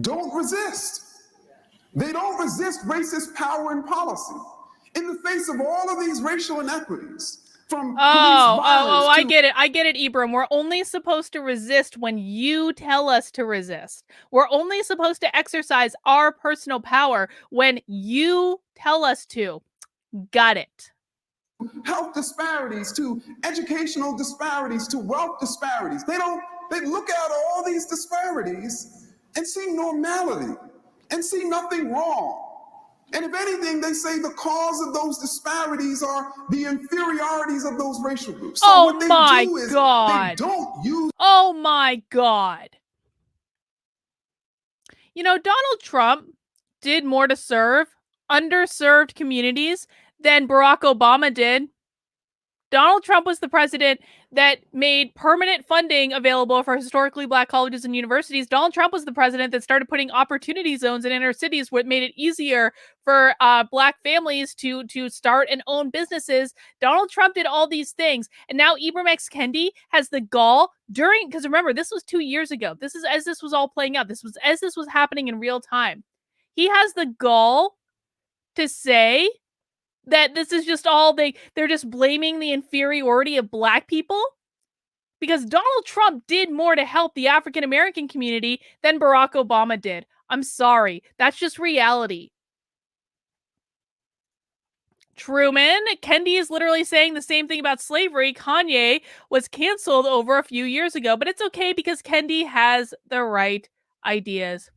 don't resist. They don't resist racist power and policy. In the face of all of these racial inequities, from I get it, Ibram. We're only supposed to resist when you tell us to resist. We're only supposed to exercise our personal power when you tell us to. Got it. Health disparities, to educational disparities, to wealth disparities. They look at all these disparities and see normality and see nothing wrong. And if anything, they say the cause of those disparities are the inferiorities of those racial groups. So what they do is they don't use. Oh my God. You know, Donald Trump did more to serve underserved communities than Barack Obama did. Donald Trump was the president that made permanent funding available for historically black colleges and universities. Donald Trump was the president that started putting opportunity zones in inner cities, what made it easier for black families to start and own businesses. Donald Trump did all these things. And now Ibram X. Kendi has the gall because remember, this was 2 years ago. This is as this was all playing out. This was happening in real time. He has the gall to say that this is just all they're just blaming the inferiority of black people, because Donald Trump did more to help the African American community than Barack Obama did. I'm sorry. That's just reality. Truman, Kendi is literally saying the same thing about slavery. Kanye was canceled over a few years ago, but it's okay because Kendi has the right ideas.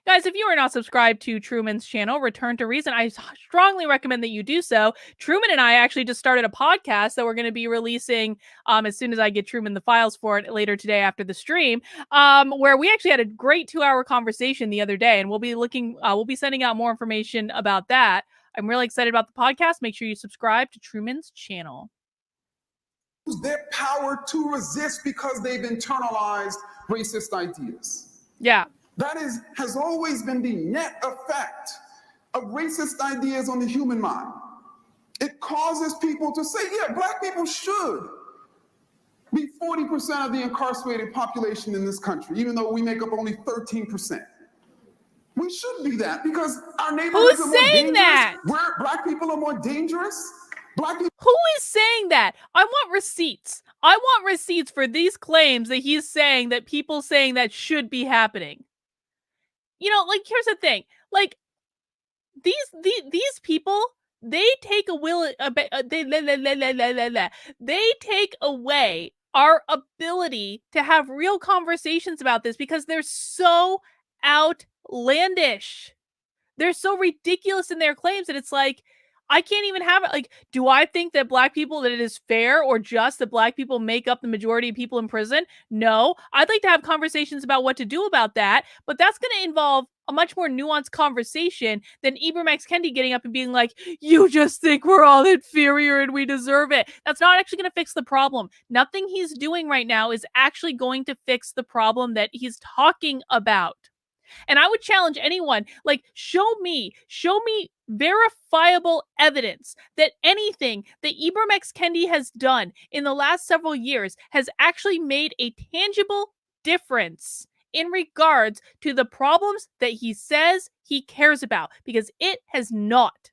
Guys, if you are not subscribed to Truman's channel, Return to Reason, I strongly recommend that you do so. Truman and I actually just started a podcast that we're going to be releasing as soon as I get Truman the files for it later today after the stream, where we actually had a great 2-hour conversation the other day, and we'll be sending out more information about that. I'm really excited about the podcast. Make sure you subscribe to Truman's channel. Their power to resist because they've internalized racist ideas. Yeah. That has always been the net effect of racist ideas on the human mind. It causes people to say, yeah, black people should be 40% of the incarcerated population in this country, even though we make up only 13%. We should be that because our neighborhoods are more dangerous. That? Where black people are more dangerous. Black people. Who is saying that? I want receipts. I want receipts for these claims that he's saying that people saying that should be happening. You know, like, here's the thing. Like, these people, they take they take away our ability to have real conversations about this because they're so outlandish. They're so ridiculous in their claims that it's like, I can't even have it. Like, do I think that black people, that it is fair or just that black people make up the majority of people in prison? No. I'd like to have conversations about what to do about that, but that's going to involve a much more nuanced conversation than Ibram X. Kendi getting up and being like, you just think we're all inferior and we deserve it. That's not actually going to fix the problem. Nothing he's doing right now is actually going to fix the problem that he's talking about. And I would challenge anyone, like, show me verifiable evidence that anything that Ibram X. Kendi has done in the last several years has actually made a tangible difference in regards to the problems that he says he cares about, because it has not.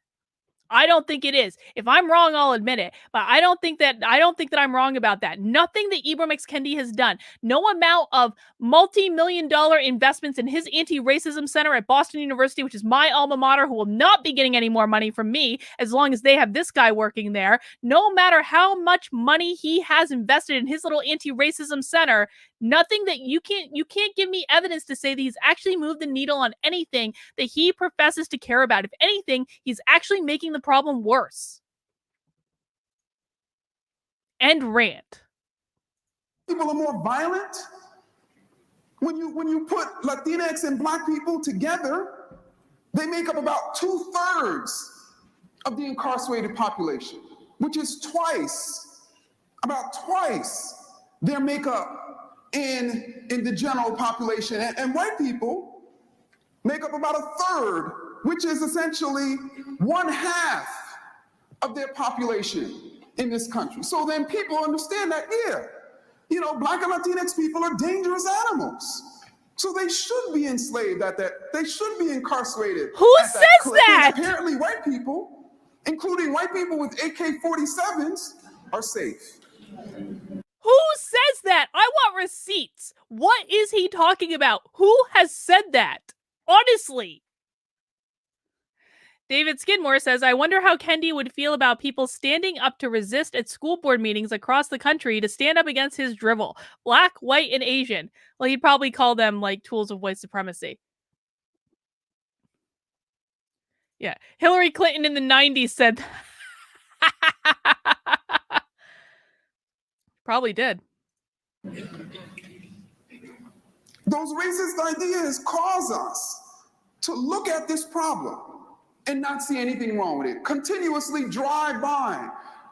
I don't think it is. If I'm wrong, I'll admit it. But I don't think that I'm wrong about that. Nothing that Ibram X. Kendi has done, no amount of multi-million-dollar investments in his anti-racism center at Boston University, which is my alma mater, who will not be getting any more money from me as long as they have this guy working there. No matter how much money he has invested in his little anti-racism center, nothing that you can't give me evidence to say that he's actually moved the needle on anything that he professes to care about. If anything, he's actually making the problem worse. End rant. People are more violent. When you put Latinx and black people together, they make up about 2/3 of the incarcerated population, which is about twice their makeup in the general population. And white people make up about 1/3, which is essentially 1/2 of their population in this country. So then people understand that, yeah, you know, black and Latinx people are dangerous animals. So they should be enslaved they should be incarcerated. Who says that? And apparently white people, including white people with AK-47s, are safe. Who says that? I want receipts. What is he talking about? Who has said that? Honestly. David Skidmore says, I wonder how Kendi would feel about people standing up to resist at school board meetings across the country to stand up against his drivel. Black, white, and Asian. Well, he'd probably call them like tools of white supremacy. Yeah. Hillary Clinton in the 90s said probably did. Those racist ideas cause us to look at this problem and not see anything wrong with it. Continuously drive by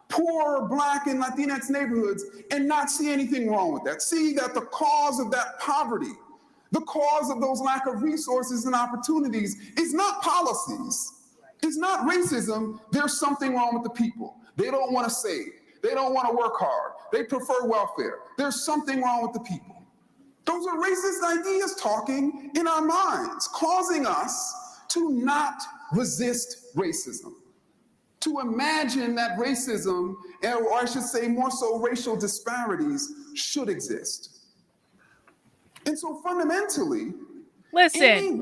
poor black and Latinx neighborhoods and not see anything wrong with that. See that the cause of that poverty, the cause of those lack of resources and opportunities is not policies. It's not racism. There's something wrong with the people. They don't want to save. They don't want to work hard. They prefer welfare. There's something wrong with the people. Those are racist ideas talking in our minds, causing us to not resist racism, to imagine that racism, or I should say more so racial disparities, should exist. And so fundamentally, Listen.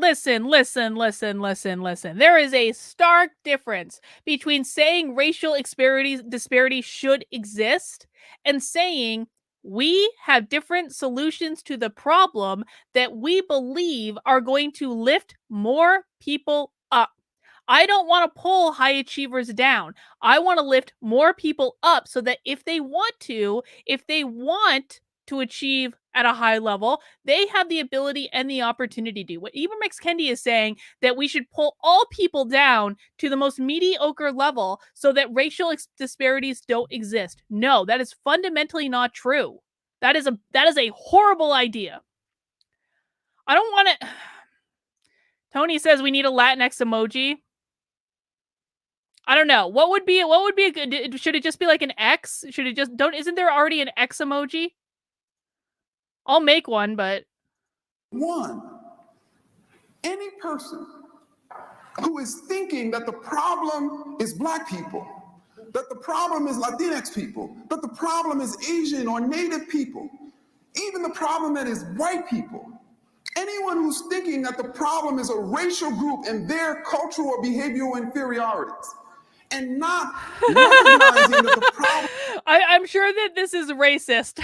There is a stark difference between saying racial disparities should exist and saying We have different solutions to the problem that we believe are going to lift more people up. I don't want to pull high achievers down. I want to lift more people up so that if they want to achieve at a high level, they have the ability and the opportunity to. What Ibram X. Kendi is saying that we should pull all people down to the most mediocre level so that racial disparities don't exist. No, that is fundamentally not true. That is a horrible idea. I don't want to. Tony says we need a Latinx emoji. I don't know. What would be a good, should it just be like an X? Should it just isn't there already an X emoji? I'll make one, but any person who is thinking that the problem is Black people, that the problem is Latinx people, that the problem is Asian or Native people, even the problem that is white people. Anyone who's thinking that the problem is a racial group and their cultural or behavioral inferiorities, and not recognizing that the problem... I'm sure that this is racist.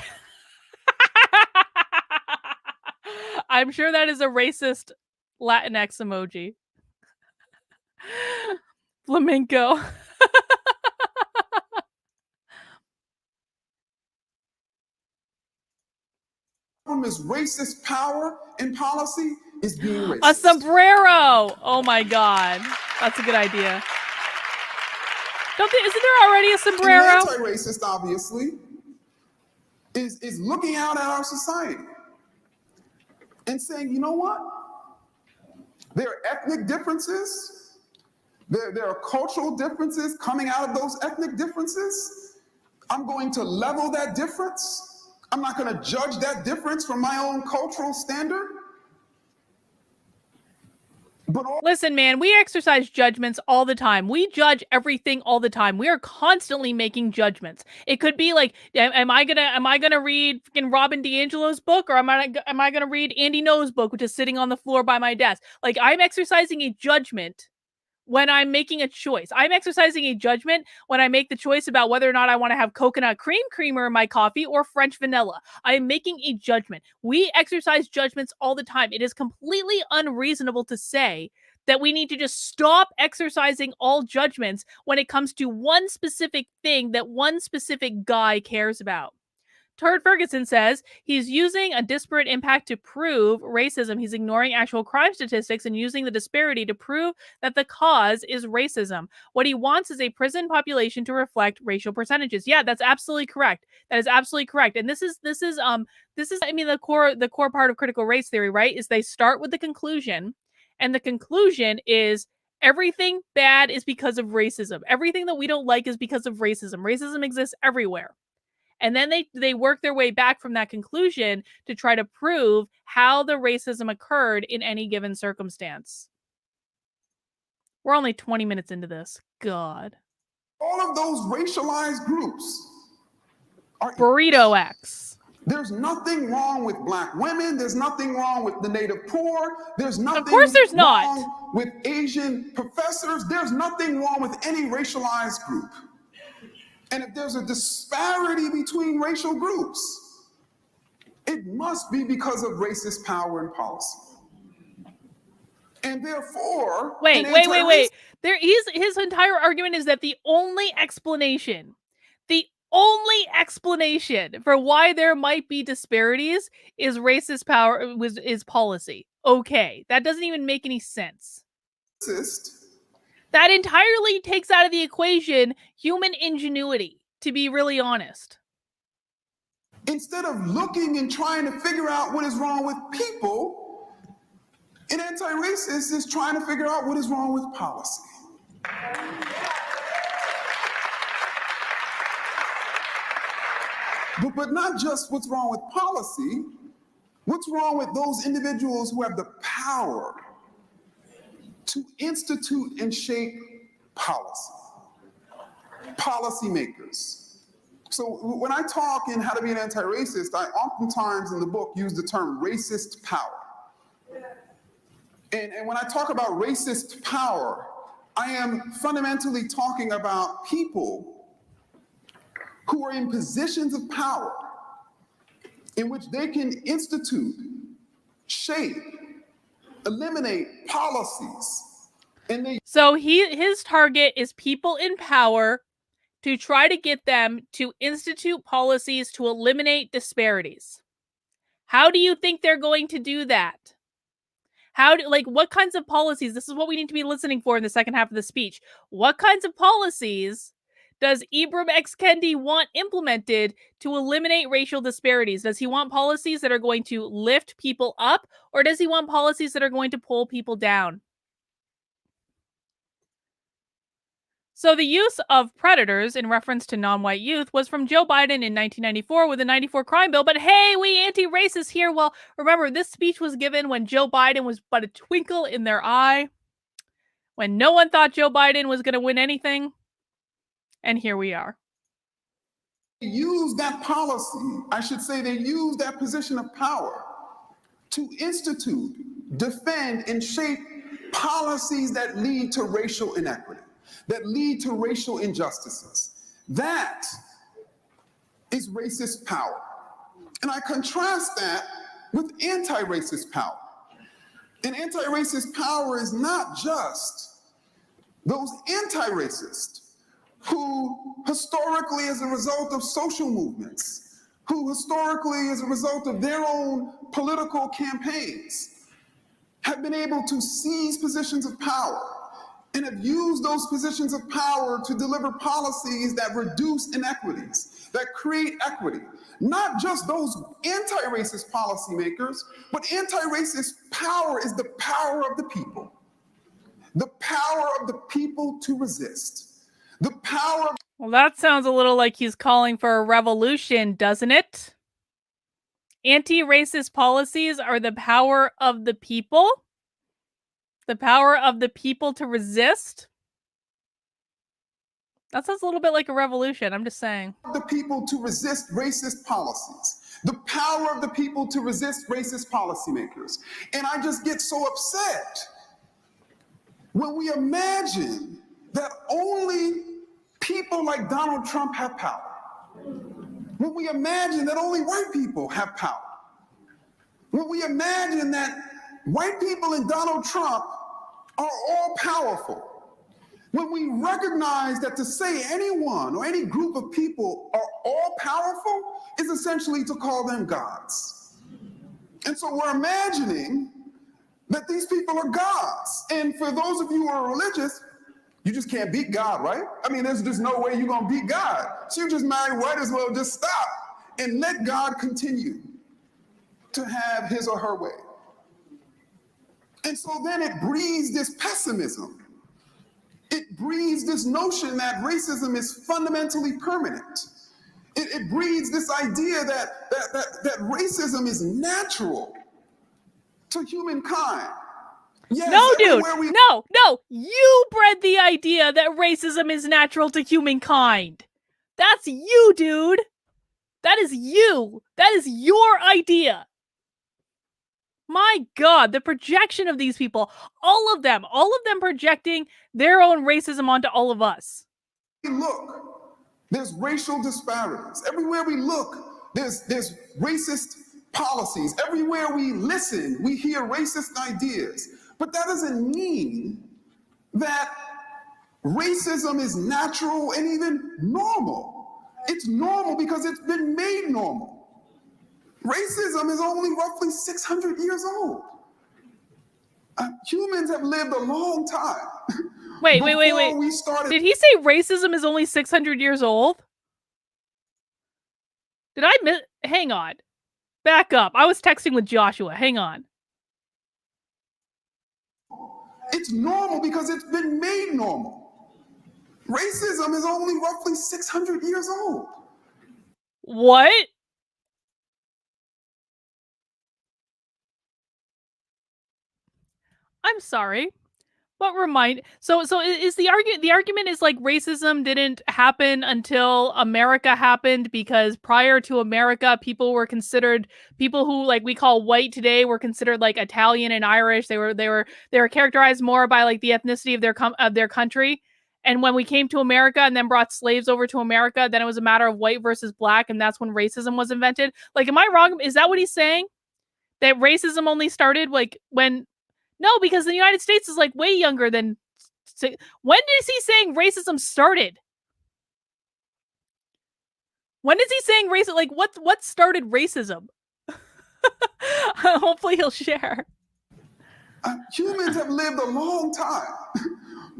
I'm sure that is a racist Latinx emoji. Flamenco. Is racist power in policy is being racist. A sombrero. Oh my God. That's a good idea. Isn't there already a sombrero? And anti-racist, obviously, is looking out at our society and saying, you know what? There are ethnic differences. There are cultural differences coming out of those ethnic differences. I'm going to level that difference. I'm not going to judge that difference from my own cultural standard. Listen, man, we exercise judgments all the time. We judge everything all the time. We are constantly making judgments. It could be like, am I gonna read fucking Robin DiAngelo's book, or am I gonna read Andy No's book, which is sitting on the floor by my desk? Like, I'm exercising a judgment when I'm making a choice. I'm exercising a judgment when I make the choice about whether or not I want to have coconut creamer in my coffee or French vanilla. I am making a judgment. We exercise judgments all the time. It is completely unreasonable to say that we need to just stop exercising all judgments when it comes to one specific thing that one specific guy cares about. Turd Ferguson says he's using a disparate impact to prove racism. He's ignoring actual crime statistics and using the disparity to prove that the cause is racism. What he wants is a prison population to reflect racial percentages. Yeah, that's absolutely correct. That is absolutely correct. And this is I mean the core part of critical race theory, right? Is they start with the conclusion, and the conclusion is everything bad is because of racism. Everything that we don't like is because of racism. Racism exists everywhere. And then they work their way back from that conclusion to try to prove how the racism occurred in any given circumstance. We're only 20 minutes into this. God. All of those racialized groups are Burrito X. There's nothing wrong with Black women. There's nothing wrong with the Native poor. There's nothing of course there's wrong not. with Asian professors. There's nothing wrong with any racialized group. And if there's a disparity between racial groups, it must be because of racist power and policy. And therefore... Wait. His entire argument is that the only explanation for why there might be disparities is racist power, is policy. Okay, that doesn't even make any sense. That entirely takes out of the equation human ingenuity, to be really honest. Instead of looking and trying to figure out what is wrong with people, an anti-racist is trying to figure out what is wrong with policy. But not just what's wrong with policy, what's wrong with those individuals who have the power to institute and shape policy, policymakers. So when I talk in How to Be an Anti-Racist, I oftentimes in the book use the term racist power. And when I talk about racist power, I am fundamentally talking about people who are in positions of power in which they can institute, shape, eliminate policies. So his target is people in power to try to get them to institute policies to eliminate disparities. How do you think they're going to do that? What kinds of policies? This is what we need to be listening for in the second half of the speech. What kinds of policies does Ibram X. Kendi want implemented to eliminate racial disparities? Does he want policies that are going to lift people up, or does he want policies that are going to pull people down? So the use of predators in reference to non-white youth was from Joe Biden in 1994 with the 94 crime bill. But hey, we anti-racists here. Well, remember, this speech was given when Joe Biden was but a twinkle in their eye, when no one thought Joe Biden was going to win anything. And here we are. They use that policy, I should say, they use that position of power to institute, defend, and shape policies that lead to racial inequity, that lead to racial injustices. That is racist power. And I contrast that with anti-racist power. And anti-racist power is not just those anti-racists who historically, as a result of social movements, who historically, as a result of their own political campaigns, have been able to seize positions of power and have used those positions of power to deliver policies that reduce inequities, that create equity. Not just those anti-racist policymakers, but anti-racist power is the power of the people. The power of the people to resist. The power. Well, that sounds a little like he's calling for a revolution, doesn't it? Anti-racist policies are the power of the people? The power of the people to resist? That sounds a little bit like a revolution, I'm just saying. The people to resist racist policies. The power of the people to resist racist policymakers. And I just get so upset when we imagine that only people like Donald Trump have power. When we imagine that only white people have power. When we imagine that white people and Donald Trump are all powerful. When we recognize that to say anyone or any group of people are all powerful is essentially to call them gods. And so we're imagining that these people are gods. And for those of you who are religious, you just can't beat God, right? I mean, there's just no way you're gonna beat God. So you just might as well just stop and let God continue to have his or her way. And so then it breeds this pessimism. It breeds this notion that racism is fundamentally permanent. It breeds this idea that racism is natural to humankind. Yes, no, dude. No. You bred the idea that racism is natural to humankind. That's you, dude. That is you. That is your idea. My God, the projection of these people, all of them projecting their own racism onto all of us. Look, there's racial disparities. Everywhere we look, there's racist policies. Everywhere we listen, we hear racist ideas. But that doesn't mean that racism is natural and even normal. It's normal because it's been made normal. Racism is only roughly 600 years old. Humans have lived a long time. Wait. Did he say racism is only 600 years old? Did I miss? Hang on. Back up. I was texting with Joshua. Hang on. It's normal because it's been made normal. Racism is only roughly 600 years old. What? I'm sorry, but so is the argument is like racism didn't happen until America happened, because prior to America, people who like we call white today were considered like Italian and Irish. They were characterized more by like the ethnicity of their country, And when we came to America and then brought slaves over to America, then it was a matter of white versus black, and that's when racism was invented. Like, am I wrong? Is that what he's saying? That racism only started like when? No, because the United States is like way younger than. When is he saying racism started? When is he saying racism? Like, what started racism? Hopefully he'll share. Humans have lived a long time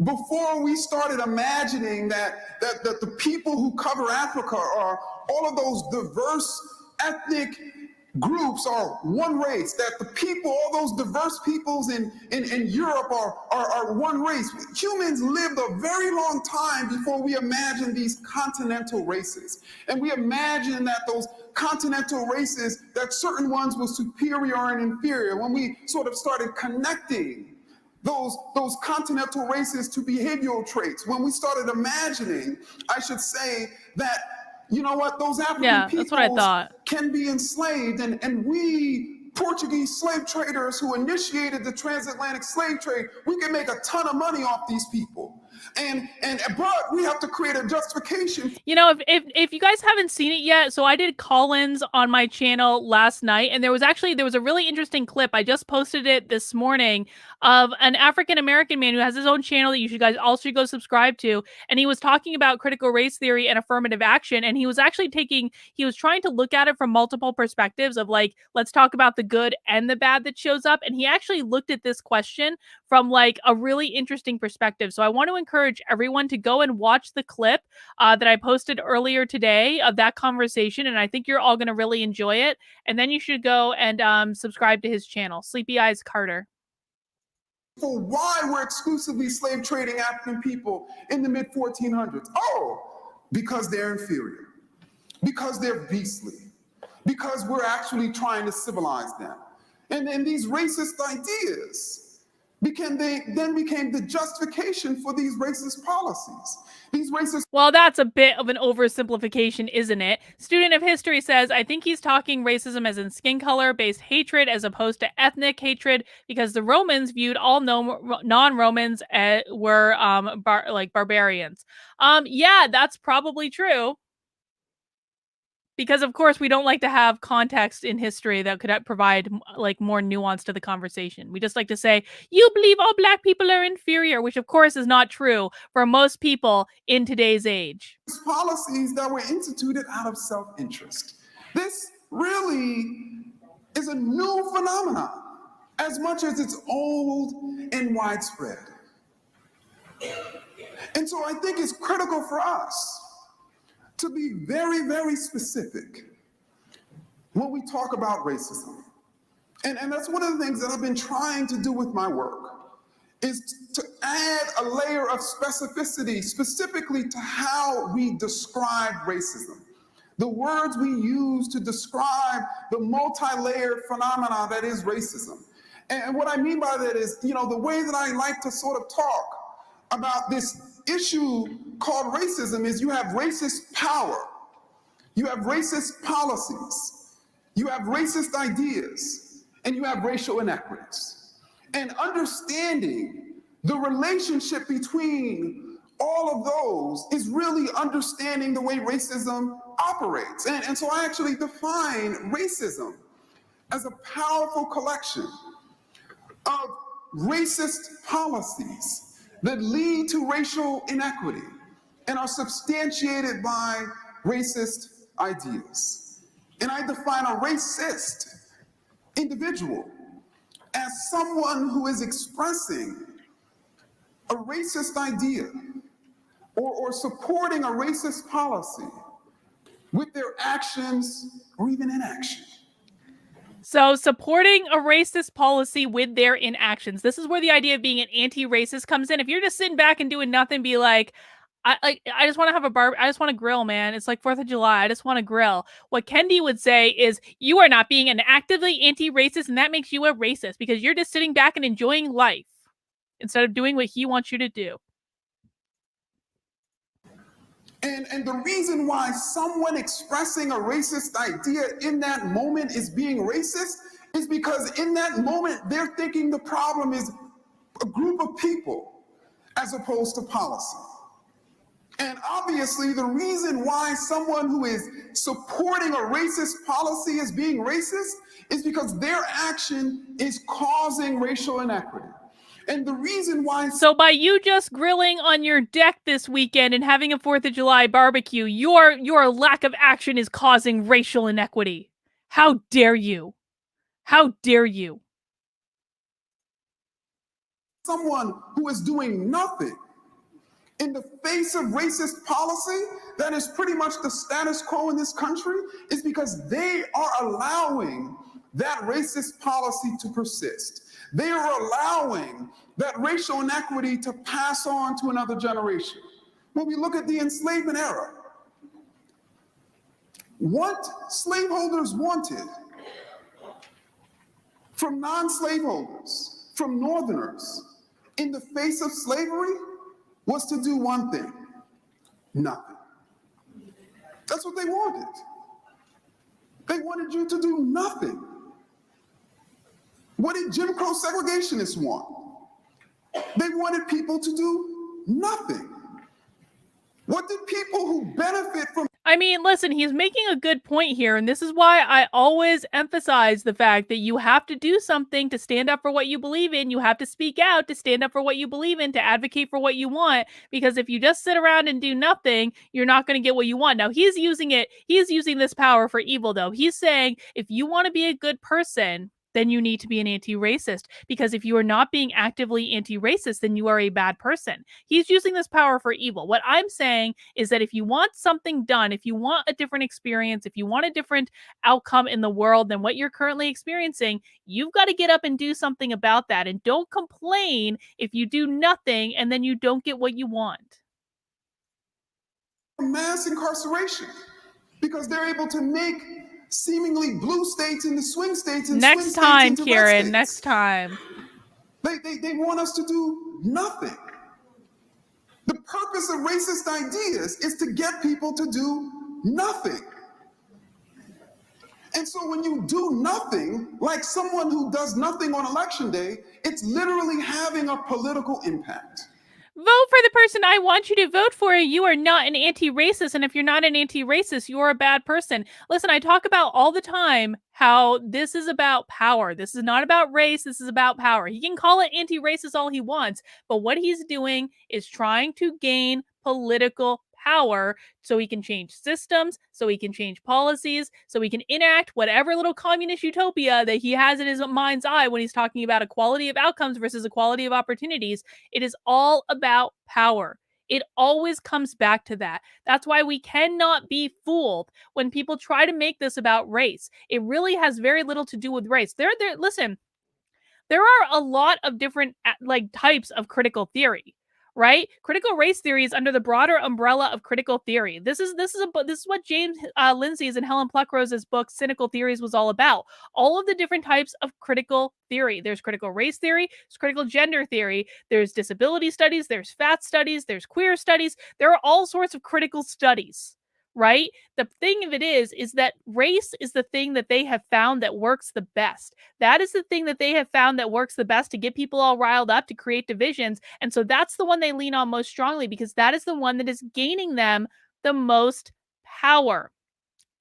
before we started imagining that the people who cover Africa are all of those diverse ethnic groups are one race, that the people, all those diverse peoples in Europe are one race. Humans lived a very long time before we imagined these continental races. And we imagined that those continental races, that certain ones were superior and inferior. When we sort of started connecting those continental races to behavioral traits, when we started imagining, I should say, that you know what, those African peoples can be enslaved, and we Portuguese slave traders who initiated the transatlantic slave trade, we can make a ton of money off these people. But we have to create a justification. You know, if you guys haven't seen it yet, so I did call-ins on my channel last night, and there was a really interesting clip. I just posted it this morning of an African-American man who has his own channel that you guys all should go subscribe to. And he was talking about critical race theory and affirmative action. And he was actually trying to look at it from multiple perspectives of like, let's talk about the good and the bad that shows up. And he actually looked at this question from like a really interesting perspective. So I want to encourage everyone to go and watch the clip that I posted earlier today of that conversation. And I think you're all going to really enjoy it. And then you should go and subscribe to his channel, Sleepy Eyes Carter. For why we're exclusively slave trading African people in the mid 1400s? Oh, because they're inferior, because they're beastly, because we're actually trying to civilize them. And these racist ideas became the justification for these racist policies. Well, that's a bit of an oversimplification, isn't it? Student of history says, I think he's talking racism as in skin color-based hatred as opposed to ethnic hatred, because the Romans viewed all non-Romans were barbarians. Yeah, that's probably true. Because, of course, we don't like to have context in history that could provide like more nuance to the conversation. We just like to say, you believe all black people are inferior, which, of course, is not true for most people in today's age. Policies that were instituted out of self-interest. This really is a new phenomenon, as much as it's old and widespread. And so I think it's critical for us to be very, very specific when we talk about racism. And that's one of the things that I've been trying to do with my work, is to add a layer of specificity specifically to how we describe racism. The words we use to describe the multi-layered phenomena that is racism. And what I mean by that is, you know, the way that I like to sort of talk about this issue called racism is you have racist power, you have racist policies, you have racist ideas, and you have racial inequities. And understanding the relationship between all of those is really understanding the way racism operates. And so I actually define racism as a powerful collection of racist policies that lead to racial inequity and are substantiated by racist ideas. And I define a racist individual as someone who is expressing a racist idea or supporting a racist policy with their actions or even inaction. So supporting a racist policy with their inactions. This is where the idea of being an anti-racist comes in. If you're just sitting back and doing nothing, be like, I just want to have I just want to grill, man. It's like 4th of July. I just want to grill. What Kendi would say is, you are not being an actively anti-racist, and that makes you a racist because you're just sitting back and enjoying life instead of doing what he wants you to do. And the reason why someone expressing a racist idea in that moment is being racist is because in that moment, they're thinking the problem is a group of people as opposed to policy. And obviously, the reason why someone who is supporting a racist policy is being racist is because their action is causing racial inequity. And the reason why. So by you just grilling on your deck this weekend and having a 4th of July barbecue, your lack of action is causing racial inequity. How dare you? How dare you? Someone who is doing nothing in the face of racist policy that is pretty much the status quo in this country is because they are allowing that racist policy to persist. They are allowing that racial inequity to pass on to another generation. When we look at the enslavement era, what slaveholders wanted from non-slaveholders, from Northerners, in the face of slavery was to do one thing: nothing. That's what they wanted. They wanted you to do nothing. What did Jim Crow segregationists want? They wanted people to do nothing. What did people who benefit from... I mean, listen, he's making a good point here, and this is why I always emphasize the fact that you have to do something to stand up for what you believe in. You have to speak out to stand up for what you believe in, to advocate for what you want, because if you just sit around and do nothing, you're not going to get what you want. Now, he's using this power for evil, though. He's saying, if you want to be a good person, then you need to be an anti-racist, because if you are not being actively anti-racist, then you are a bad person. He's using this power for evil. What I'm saying is that if you want something done, if you want a different experience, if you want a different outcome in the world than what you're currently experiencing, you've got to get up and do something about that. And don't complain if you do nothing and then you don't get what you want. Mass incarceration, because they're able to make seemingly blue states into swing states and next swing time, states into Kieran, red states. next time. They want us to do nothing. The purpose of racist ideas is to get people to do nothing. And so when you do nothing, like someone who does nothing on election day, it's literally having a political impact. Vote for the person I want you to vote for. You are not an anti-racist, and if you're not an anti-racist, you're a bad person. Listen, I talk about all the time how this is about power. This is not about race. This is about power. He can call it anti-racist all he wants, but what he's doing is trying to gain political power so he can change systems, so he can change policies, so he can enact whatever little communist utopia that he has in his mind's eye when he's talking about equality of outcomes versus equality of opportunities. It is all about power. It always comes back to that. That's why we cannot be fooled when people try to make this about race. It really has very little to do with race. Listen, there are a lot of different types of critical theory, right? Critical race theory is under the broader umbrella of critical theory. This is what James Lindsay's and Helen Pluckrose's book Cynical Theories was all about. All of the different types of critical theory. There's critical race theory, there's critical gender theory, there's disability studies, there's fat studies, there's queer studies. There are all sorts of critical studies. Right? The thing of it is that race is the thing that they have found that works the best. That is the thing that they have found that works the best to get people all riled up, to create divisions. And so that's the one they lean on most strongly, because that is the one that is gaining them the most power.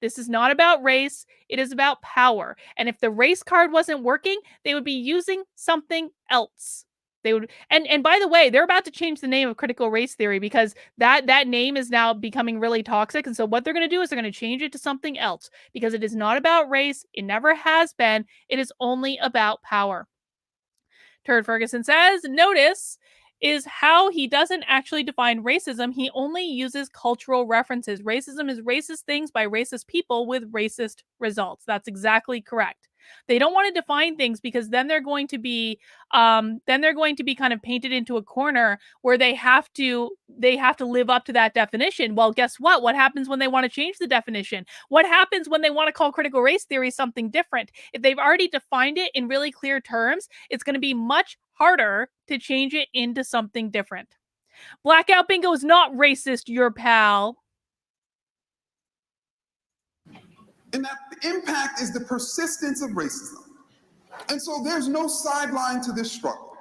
This is not about race. It is about power. And if the race card wasn't working, they would be using something else. They would, and by the way, they're about to change the name of critical race theory, because that name is now becoming really toxic. And so what they're going to do is they're going to change it to something else, because it is not about race. It never has been. It is only about power. Turd Ferguson says, notice is how he doesn't actually define racism. He only uses cultural references. Racism is racist things by racist people with racist results. That's exactly correct. They don't want to define things, because then they're going to be kind of painted into a corner where they have to live up to that definition. Well, guess what? What happens when they want to change the definition? What happens when they want to call critical race theory something different? If they've already defined it in really clear terms, it's going to be much harder to change it into something different. Blackout bingo is not racist, your pal. And that impact is the persistence of racism. And so there's no sideline to this struggle.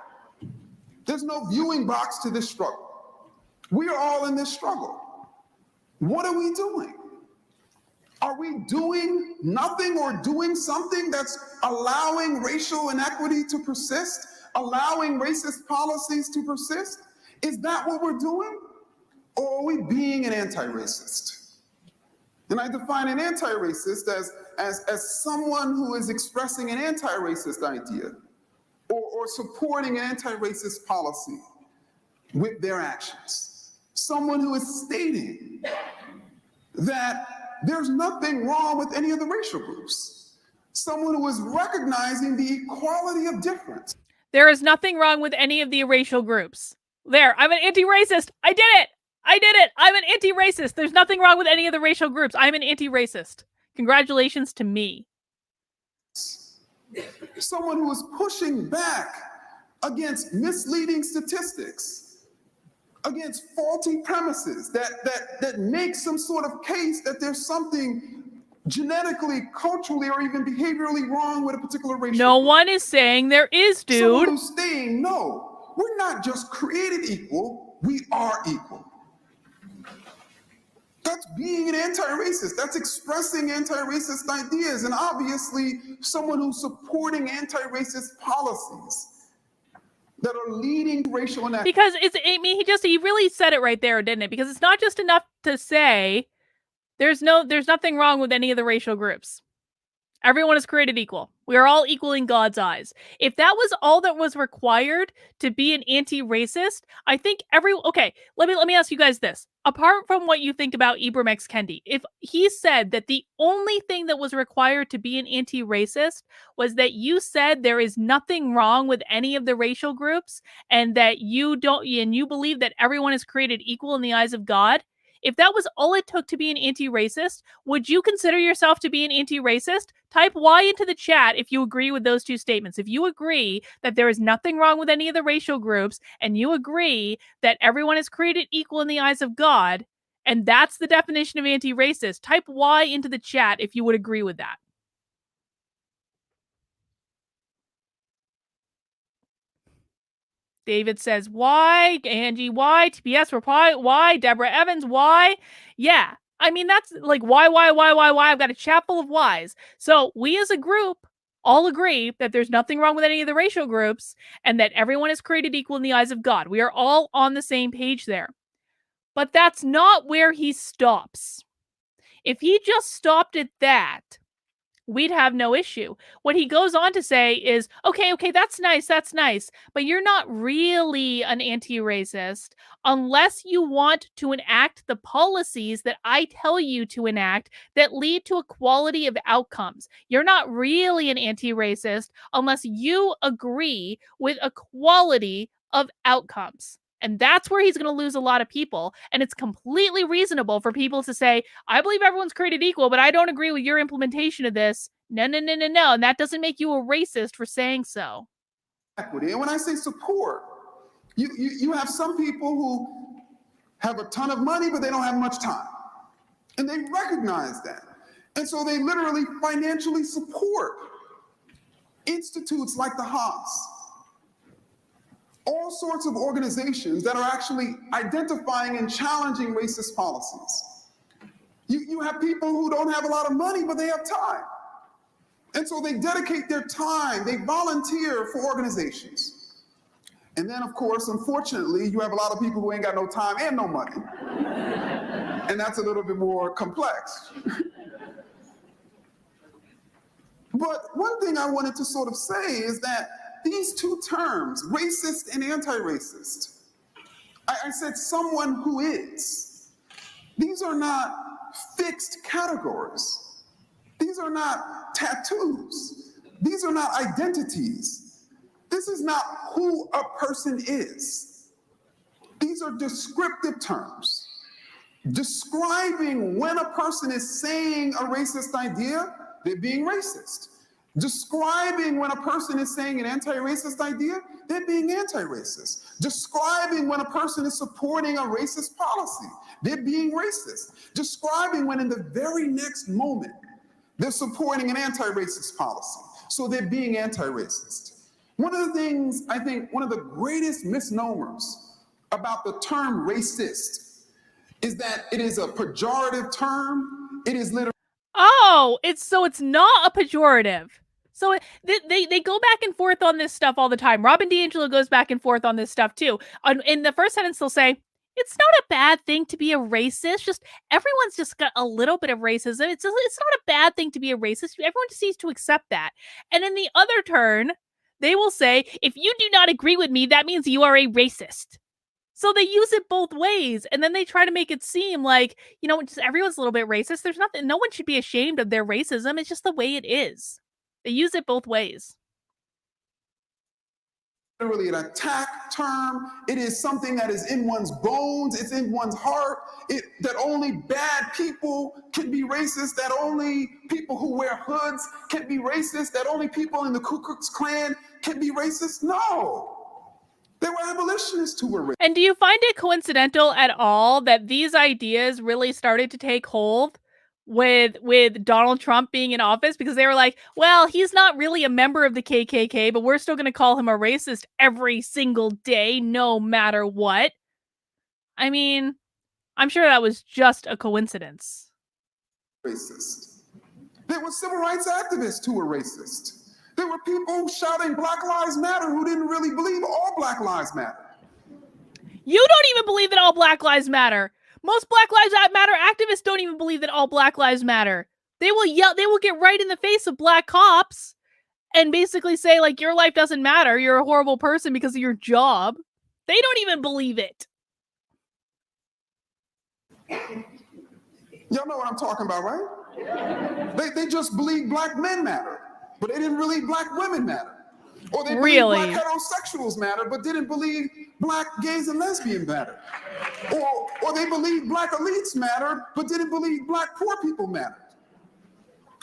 There's no viewing box to this struggle. We are all in this struggle. What are we doing? Are we doing nothing or doing something that's allowing racial inequity to persist, allowing racist policies to persist? Is that what we're doing? Or are we being an anti-racist? And I define an anti-racist as someone who is expressing an anti-racist idea or supporting an anti-racist policy with their actions. Someone who is stating that there's nothing wrong with any of the racial groups. Someone who is recognizing the equality of difference. There is nothing wrong with any of the racial groups. There, I'm an anti-racist. I did it. I'm an anti-racist. There's nothing wrong with any of the racial groups. I'm an anti-racist. Congratulations to me. Someone who is pushing back against misleading statistics, against faulty premises that make some sort of case that there's something genetically, culturally, or even behaviorally wrong with a particular racial No group. one is saying there is, dude. Someone who's saying, no, we're not just created equal, we are equal. That's being an anti-racist. That's expressing anti-racist ideas. And obviously, someone who's supporting anti-racist policies that are leading to racial inequity. Because he really said it right there, didn't it? Because it's not just enough to say there's nothing wrong with any of the racial groups. Everyone is created equal. We are all equal in God's eyes. If that was all that was required to be an anti-racist, I think okay, let me ask you guys this. Apart from what you think about Ibram X. Kendi, if he said that the only thing that was required to be an anti-racist was that you said there is nothing wrong with any of the racial groups and that you believe that everyone is created equal in the eyes of God, if that was all it took to be an anti-racist, would you consider yourself to be an anti-racist? Type Y into the chat if you agree with those two statements. If you agree that there is nothing wrong with any of the racial groups, and you agree that everyone is created equal in the eyes of God, and that's the definition of anti-racist, type Y into the chat if you would agree with that. David says, why? Angie, why? TPS reply, why? Deborah Evans, why? Yeah. I mean, that's like, why? I've got a chat full of whys. So we as a group all agree that there's nothing wrong with any of the racial groups and that everyone is created equal in the eyes of God. We are all on the same page there. But that's not where he stops. If he just stopped at that, we'd have no issue. What he goes on to say is, okay, that's nice, but you're not really an anti-racist unless you want to enact the policies that I tell you to enact that lead to equality of outcomes. You're not really an anti-racist unless you agree with equality of outcomes. And that's where he's going to lose a lot of people. And it's completely reasonable for people to say, I believe everyone's created equal, but I don't agree with your implementation of this. No. And that doesn't make you a racist for saying so. Equity. And when I say support, you have some people who have a ton of money, but they don't have much time. And they recognize that. And so they literally financially support institutes like the Haas, all sorts of organizations that are actually identifying and challenging racist policies. You have people who don't have a lot of money, but they have time. And so they dedicate their time, they volunteer for organizations. And then, of course, unfortunately, you have a lot of people who ain't got no time and no money. And that's a little bit more complex. But one thing I wanted to sort of say is that these two terms, racist and anti-racist, I said someone who is. These are not fixed categories. These are not tattoos. These are not identities. This is not who a person is. These are descriptive terms, describing when a person is saying a racist idea, they're being racist. Describing when a person is saying an anti-racist idea, they're being anti-racist. Describing when a person is supporting a racist policy, they're being racist. Describing when in the very next moment, they're supporting an anti-racist policy, so they're being anti-racist. One of the things, I think, one of the greatest misnomers about the term racist is that it is a pejorative term. It is literally. Oh, it's not a pejorative. So they go back and forth on this stuff all the time. Robin DiAngelo goes back and forth on this stuff too. In the first sentence, they'll say, it's not a bad thing to be a racist. Just everyone's just got a little bit of racism. It's not a bad thing to be a racist. Everyone just needs to accept that. And in the other turn, they will say, if you do not agree with me, that means you are a racist. So they use it both ways, and then they try to make it seem like, just everyone's a little bit racist. There's nothing, no one should be ashamed of their racism. It's just the way it is. They use it both ways. Literally an attack term. It is something that is in one's bones. It's in one's heart. That only bad people can be racist. That only people who wear hoods can be racist. That only people in the Ku Klux Klan can be racist. No. There were abolitionists who were racist. And do you find it coincidental at all that these ideas really started to take hold with Donald Trump being in office? Because they were like, well, he's not really a member of the KKK, but we're still going to call him a racist every single day, no matter what. I mean, I'm sure that was just a coincidence. Racist. There were civil rights activists who were racist. There were people shouting Black Lives Matter who didn't really believe all Black Lives Matter. You don't even believe that all Black Lives Matter. Most Black Lives Matter activists don't even believe that all Black Lives matter. They will yell, they will get right in the face of black cops and basically say, like, your life doesn't matter. You're a horrible person because of your job. They don't even believe it. Y'all know what I'm talking about, right? They just believe black men matter, but they didn't believe black women matter. Or they believe black heterosexuals matter, but didn't believe black gays and lesbians matter. Or they believe black elites matter, but didn't believe black poor people matter.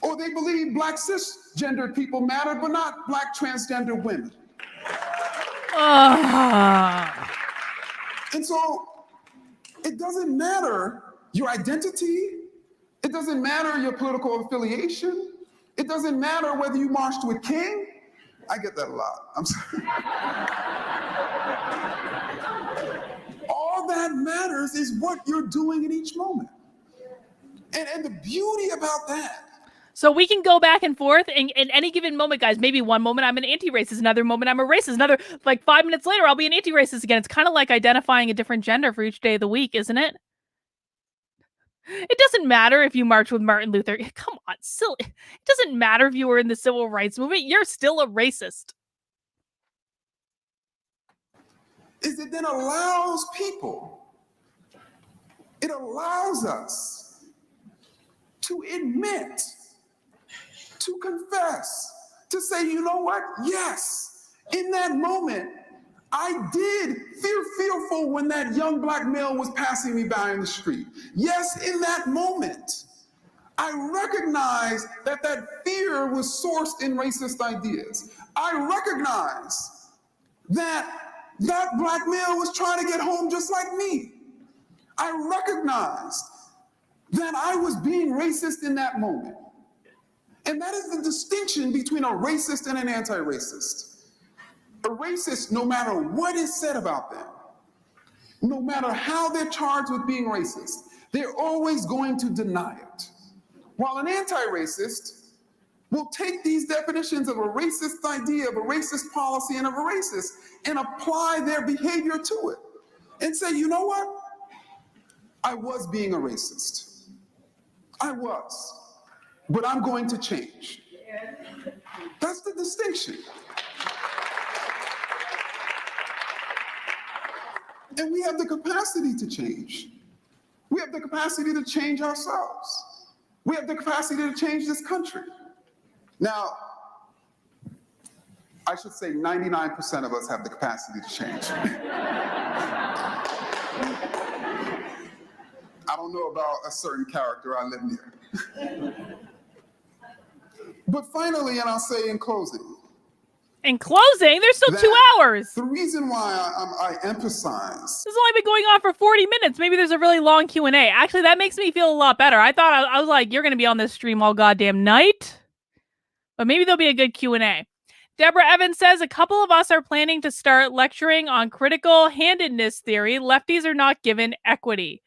Or they believe black cisgendered people matter, but not black transgender women. And so it doesn't matter your identity. It doesn't matter your political affiliation. It doesn't matter whether you marched with King. I get that a lot. I'm sorry. All that matters is what you're doing in each moment. And the beauty about that. So we can go back and forth, and in any given moment, guys, maybe one moment I'm an anti-racist, another moment I'm a racist, another, like 5 minutes later, I'll be an anti-racist again. It's kind of like identifying a different gender for each day of the week, isn't it? It doesn't matter if you march with Martin Luther. Come on, silly. It doesn't matter if you were in the civil rights movement. You're still a racist. Is it then allows people, it allows us to admit, to confess, to say, you know what? Yes, in that moment, I did feel fearful when that young black male was passing me by in the street. Yes, in that moment, I recognized that that fear was sourced in racist ideas. I recognized that that black male was trying to get home just like me. I recognized that I was being racist in that moment. And that is the distinction between a racist and an anti-racist. A racist, no matter what is said about them, no matter how they're charged with being racist, they're always going to deny it. While an anti-racist will take these definitions of a racist idea, of a racist policy, and of a racist, and apply their behavior to it. And say, you know what? I was being a racist. I was. But I'm going to change. That's the distinction. And we have the capacity to change. We have the capacity to change ourselves. We have the capacity to change this country. Now, I should say 99% of us have the capacity to change. I don't know about a certain character I live near. But finally, and I'll say in closing. In closing? There's still 2 hours. The reason why I emphasize. This has only been going on for 40 minutes. Maybe there's a really long Q&A. Actually, that makes me feel a lot better. I thought, I was like, you're going to be on this stream all goddamn night. But maybe there'll be a good Q&A. Deborah Evans says, a couple of us are planning to start lecturing on critical handedness theory. Lefties are not given equity.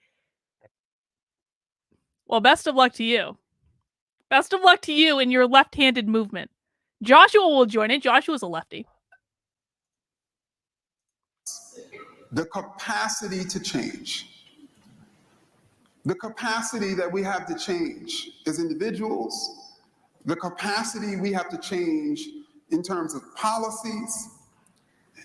Well, best of luck to you. Best of luck to you in your left-handed movement. Joshua will join it. Joshua's a lefty. The capacity to change. The capacity that we have to change as individuals, the capacity we have to change in terms of policies,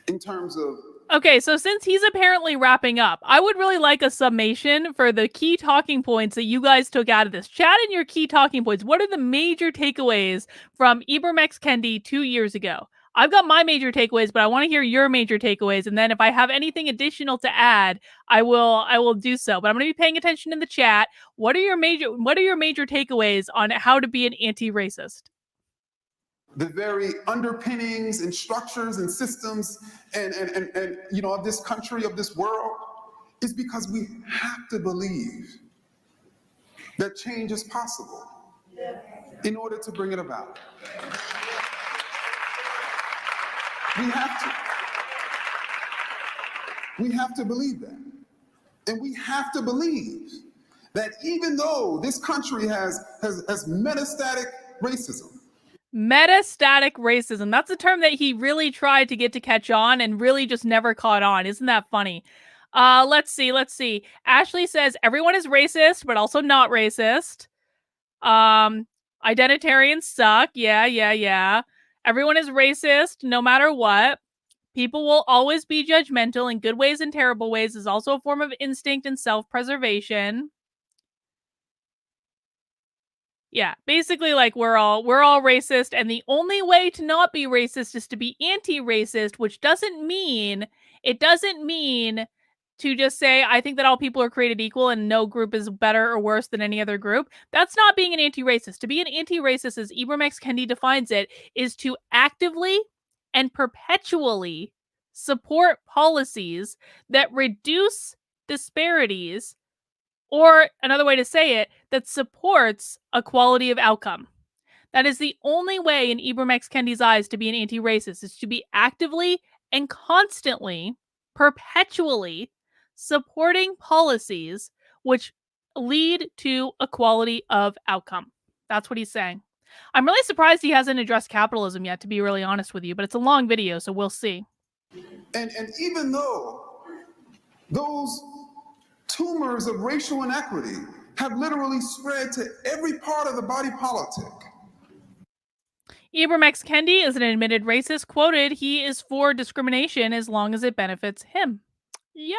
in terms of... Okay, so since he's apparently wrapping up, I would really like a summation for the key talking points that you guys took out of this. Chat in your key talking points. What are the major takeaways from Ibram X. Kendi 2 years ago? I've got my major takeaways, but I want to hear your major takeaways. And then if I have anything additional to add, I will do so. But I'm going to be paying attention in the chat. What are your major takeaways on how to be an anti-racist? The very underpinnings and structures and systems and of this country, of this world, is because we have to believe that change is possible in order to bring it about. We have to believe that. And we have to believe that even though this country has metastatic racism. Metastatic racism. That's a term that he really tried to get to catch on and really just never caught on. Isn't that funny? Let's see. Ashley says everyone is racist, but also not racist. Identitarians suck. Yeah. Everyone is racist, no matter what. People will always be judgmental in good ways and terrible ways is also a form of instinct and self-preservation. Yeah, basically like we're all racist, and the only way to not be racist is to be anti-racist, which doesn't mean to just say I think that all people are created equal and no group is better or worse than any other group. That's not being an anti-racist. To be an anti-racist, as Ibram X. Kendi defines it, is to actively and perpetually support policies that reduce disparities, or another way to say it, that supports equality of outcome. That is the only way in Ibram X. Kendi's eyes to be an anti-racist, is to be actively and constantly, perpetually supporting policies which lead to equality of outcome. That's what he's saying. I'm really surprised he hasn't addressed capitalism yet, to be really honest with you, but it's a long video, so we'll see. And even though those tumors of racial inequity have literally spread to every part of the body politic. Ibram X. Kendi is an admitted racist. Quoted, he is for discrimination as long as it benefits him. Yep.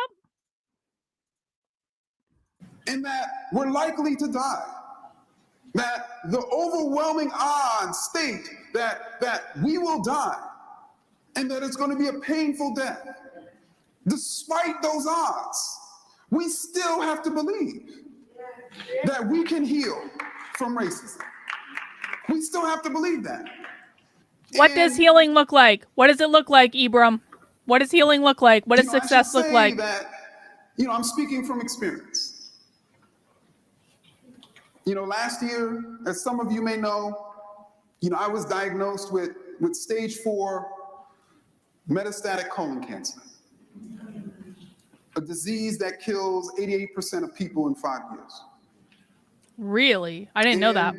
And that we're likely to die. That the overwhelming odds state that we will die and that it's going to be a painful death. Despite those odds, we still have to believe that we can heal from racism. We still have to believe that. What does healing look like? What does it look like, Ibram? What does healing look like? What does success look like? That, I'm speaking from experience. Last year, as some of you may know, I was diagnosed with stage 4 metastatic colon cancer, a disease that kills 88% of people in 5 years. Really? I didn't know that.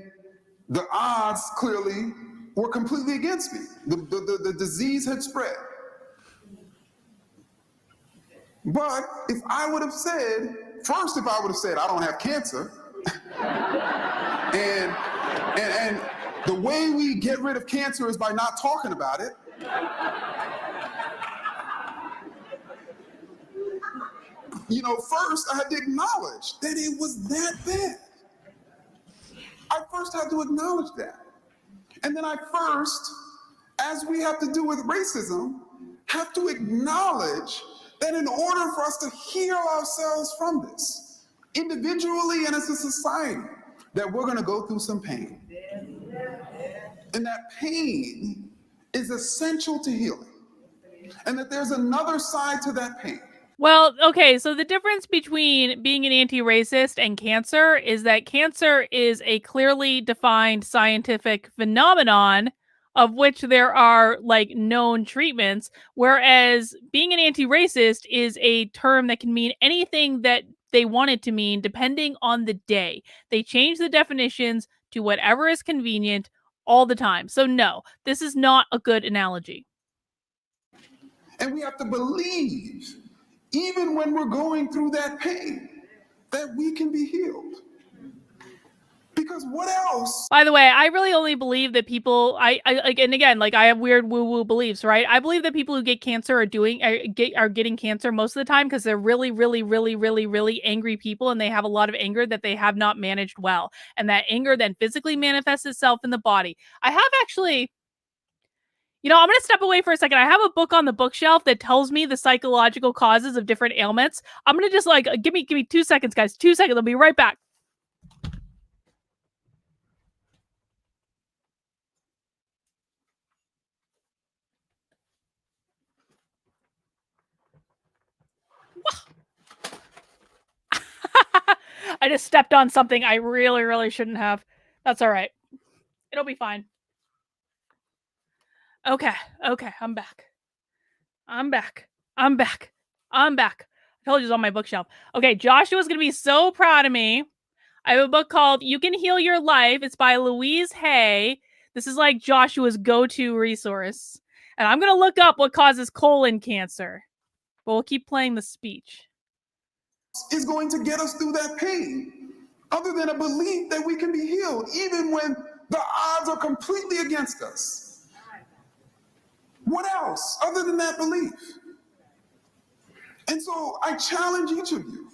The odds clearly were completely against me. The disease had spread. But if I would have said I don't have cancer, and the way we get rid of cancer is by not talking about it. First I had to acknowledge that it was that bad. I first had to acknowledge that. And then I first, as we have to do with racism, have to acknowledge that in order for us to heal ourselves from this, individually and as a society, that we're going to go through some pain. And that pain is essential to healing. And that there's another side to that pain. Well, okay, so the difference between being an anti-racist and cancer is that cancer is a clearly defined scientific phenomenon of which there are known treatments, whereas being an anti-racist is a term that can mean anything that they want it to mean depending on the day. They change the definitions to whatever is convenient all the time. So no, this is not a good analogy. And we have to believe, even when we're going through that pain, that we can be healed. Because what else? By the way, I really only believe that people, I like, and again, like I have weird woo-woo beliefs, right? I believe that people who get cancer are getting cancer most of the time because they're really, really, really, really, really angry people, and they have a lot of anger that they have not managed well, and that anger then physically manifests itself in the body. I have actually, I'm going to step away for a second. I have a book on the bookshelf that tells me the psychological causes of different ailments. I'm going to just like give me 2 seconds, guys. 2 seconds. I'll be right back. I just stepped on something I really, really shouldn't have. That's all right. It'll be fine. Okay. I'm back. I told you it's on my bookshelf. Okay, Joshua's going to be so proud of me. I have a book called You Can Heal Your Life. It's by Louise Hay. This is like Joshua's go-to resource. And I'm going to look up what causes colon cancer. But we'll keep playing the speech. Is going to get us through that pain, other than a belief that we can be healed, even when the odds are completely against us. What else other than that belief? And so I challenge each of you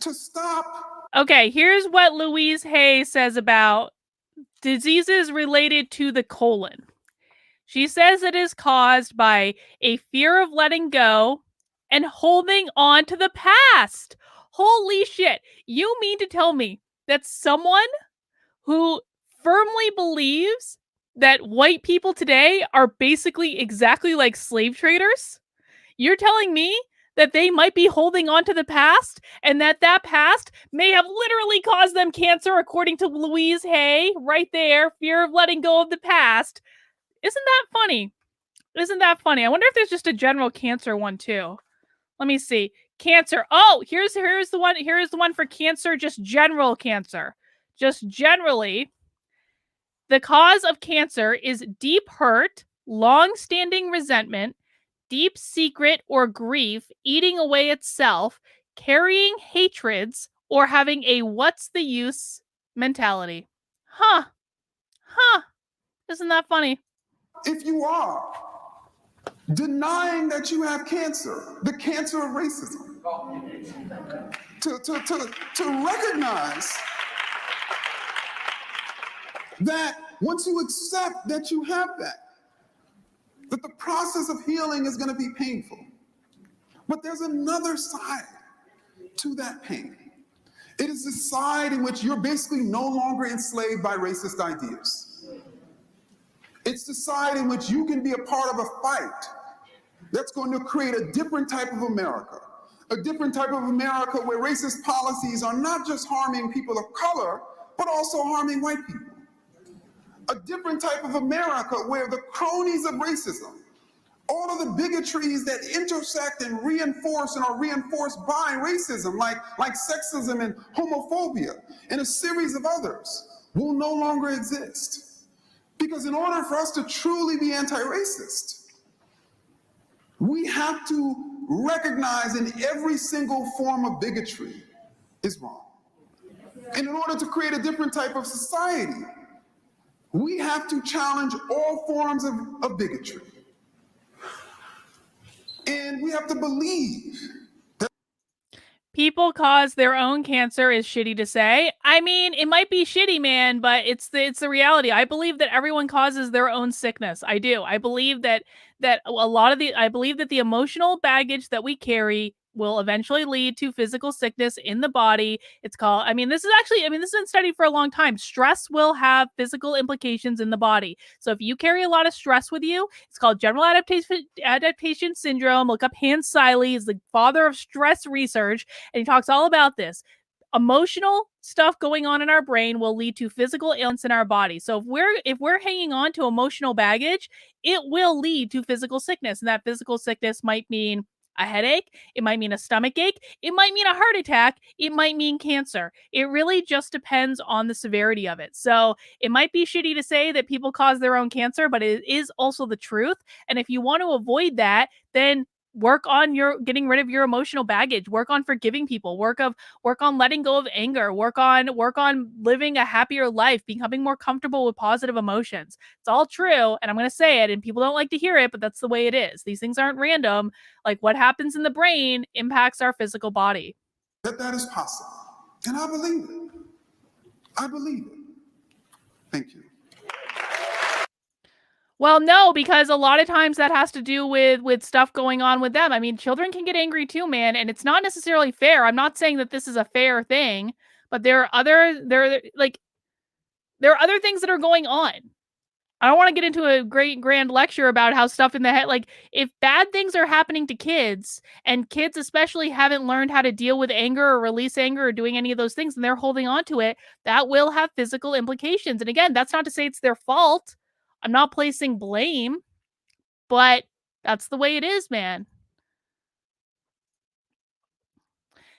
to stop. Okay, here's what Louise Hay says about diseases related to the colon. She says it is caused by a fear of letting go and holding on to the past. Holy shit. You mean to tell me that someone who firmly believes that white people today are basically exactly like slave traders, you're telling me that they might be holding on to the past and that past may have literally caused them cancer, according to Louise Hay, right there, fear of letting go of the past. Isn't that funny? I wonder if there's just a general cancer one too. Let me see. Cancer. Oh, here's the one. Here's the one for cancer, just general cancer. Just generally, the cause of cancer is deep hurt, long-standing resentment, deep secret or grief eating away itself, carrying hatreds, or having a what's the use mentality. Huh. Isn't that funny? If you are denying that you have cancer, the cancer of racism, to recognize that once you accept that you have that the process of healing is going to be painful. But there's another side to that pain. It is the side in which you're basically no longer enslaved by racist ideas. It's the side in which you can be a part of a fight that's going to create a different type of America. A different type of America where racist policies are not just harming people of color, but also harming white people. A different type of America where the cronies of racism, all of the bigotries that intersect and reinforce and are reinforced by racism, like sexism and homophobia, and a series of others, will no longer exist. Because in order for us to truly be anti-racist, we have to recognize in every single form of bigotry is wrong. And in order to create a different type of society, we have to challenge all forms of bigotry. And we have to believe that people cause their own cancer is shitty to say. I mean, it might be shitty, man, but it's the reality. I believe that everyone causes their own sickness. I do. I believe that I believe that the emotional baggage that we carry will eventually lead to physical sickness in the body. It's called, this has been studied for a long time. Stress will have physical implications in the body. So if you carry a lot of stress with you, it's called general adaptation syndrome. Look up Hans Siley, he's the father of stress research, and he talks all about this. Emotional stuff going on in our brain will lead to physical illness in our body. So if we're hanging on to emotional baggage, it will lead to physical sickness. And that physical sickness might mean a headache. It might mean a stomach ache. It might mean a heart attack. It might mean cancer. It really just depends on the severity of it. So it might be shitty to say that people cause their own cancer, but it is also the truth. And if you want to avoid that, then work on your getting rid of your emotional baggage, work on forgiving people, work on letting go of anger, work on living a happier life, becoming more comfortable with positive emotions. It's all true, and I'm going to say it, and people don't like to hear it, but that's the way it is. These things aren't random. Like, what happens in the brain impacts our physical body. That is possible, and I believe it. I believe it. Thank you. Well, no, because a lot of times that has to do with stuff going on with them. I mean, children can get angry too, man, and it's not necessarily fair. I'm not saying that this is a fair thing, but there are other things that are going on. I don't want to get into a great grand lecture about how stuff in the head, like, if bad things are happening to kids, and kids especially haven't learned how to deal with anger or release anger or doing any of those things, and they're holding on to it, that will have physical implications. And again, that's not to say it's their fault. I'm not placing blame, but that's the way it is, man.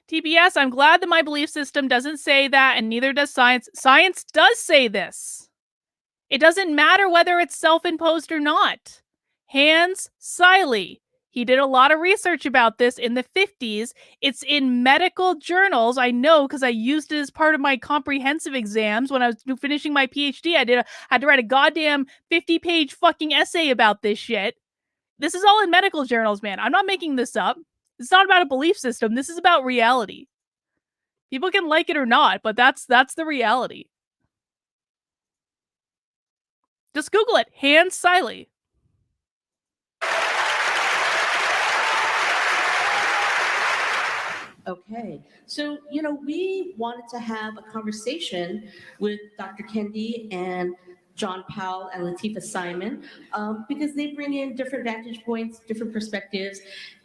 TBS, I'm glad that my belief system doesn't say that, and neither does science. Science does say this. It doesn't matter whether it's self-imposed or not. Hans Seiley, he did a lot of research about this in the 50s. It's in medical journals. I know because I used it as part of my comprehensive exams when I was finishing my PhD. I had to write a goddamn 50-page fucking essay about this shit. This is all in medical journals, man. I'm not making this up. It's not about a belief system. This is about reality. People can like it or not, but that's the reality. Just Google it. Hans Seiley. Okay, so, we wanted to have a conversation with Dr. Kendi and John Powell and Latifah Simon because they bring in different vantage points, different perspectives.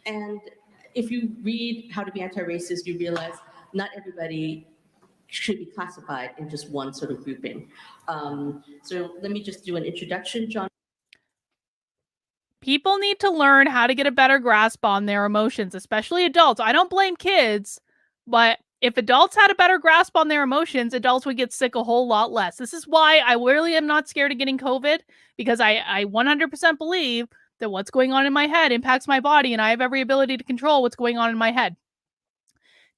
And if you read How to Be Anti-Racist, you realize not everybody should be classified in just one sort of grouping. So let me just do an introduction. John. People need to learn how to get a better grasp on their emotions, especially adults. I don't blame kids, but if adults had a better grasp on their emotions, adults would get sick a whole lot less. This is why I really am not scared of getting COVID, because I 100% believe that what's going on in my head impacts my body, and I have every ability to control what's going on in my head.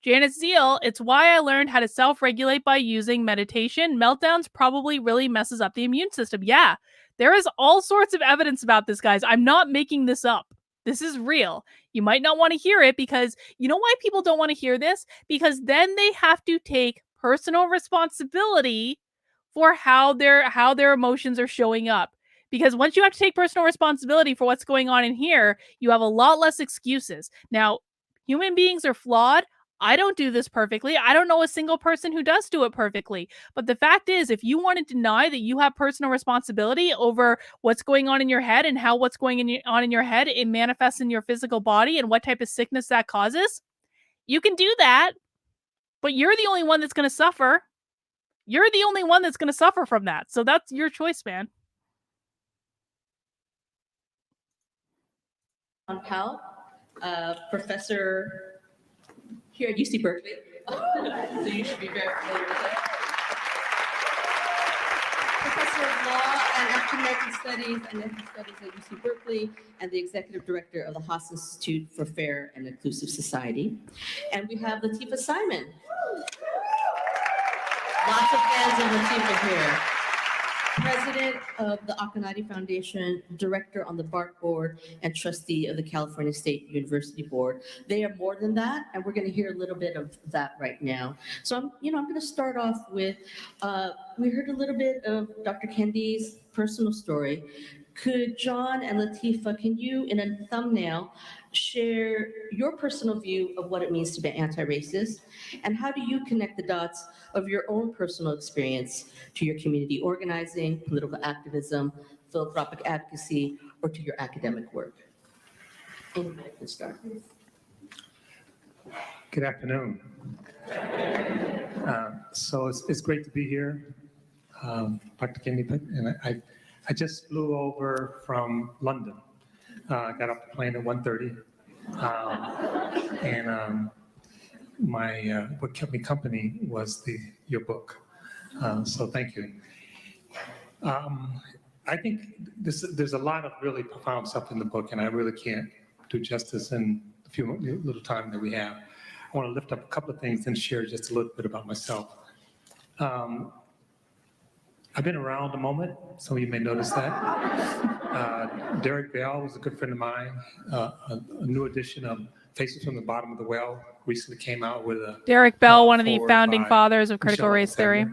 Janice Zeal, it's why I learned how to self-regulate by using meditation. Meltdowns probably really messes up the immune system. Yeah, there is all sorts of evidence about this, guys. I'm not making this up. This is real. You might not want to hear it because you know why people don't want to hear this? Because then they have to take personal responsibility for how their emotions are showing up. Because once you have to take personal responsibility for what's going on in here, you have a lot less excuses. Now, human beings are flawed. I don't do this perfectly. I don't know a single person who does do it perfectly. But the fact is, if you want to deny that you have personal responsibility over what's going on in your head and how what's going on in your head, it manifests in your physical body and what type of sickness that causes, you can do that. But you're the only one that's going to suffer. You're the only one that's going to suffer from that. So that's your choice, man. John Powell, professor here at UC Berkeley. So you should be very familiar with that. Professor of Law and African American Studies and Ethnic Studies at UC Berkeley, and the Executive Director of the Haas Institute for Fair and Inclusive Society. And we have Latifah Simon. Lots of fans of Latifah here. President of the Akanadi Foundation, Director on the BART Board, and Trustee of the California State University Board. They are more than that, and we're going to hear a little bit of that right now. So I'm going to start off with, we heard a little bit of Dr. Kendi's personal story. Could John and Latifah, can you, in a thumbnail, share your personal view of what it means to be anti-racist, and how do you connect the dots of your own personal experience to your community organizing, political activism, philanthropic advocacy, or to your academic work? Anybody can start. Good afternoon. So it's great to be here, Dr. Kendi, and I just flew over from London. Got off the plane at 1:30, What kept me company was your book. So thank you. I think there's a lot of really profound stuff in the book, and I really can't do justice in the few little time that we have. I want to lift up a couple of things and share just a little bit about myself. I've been around a moment. Some of you may notice that. Derek Bell was a good friend of mine. A new edition of Faces from the Bottom of the Well recently came out with a Derek Bell, one of the foreword founding by fathers of critical Michelle race theory.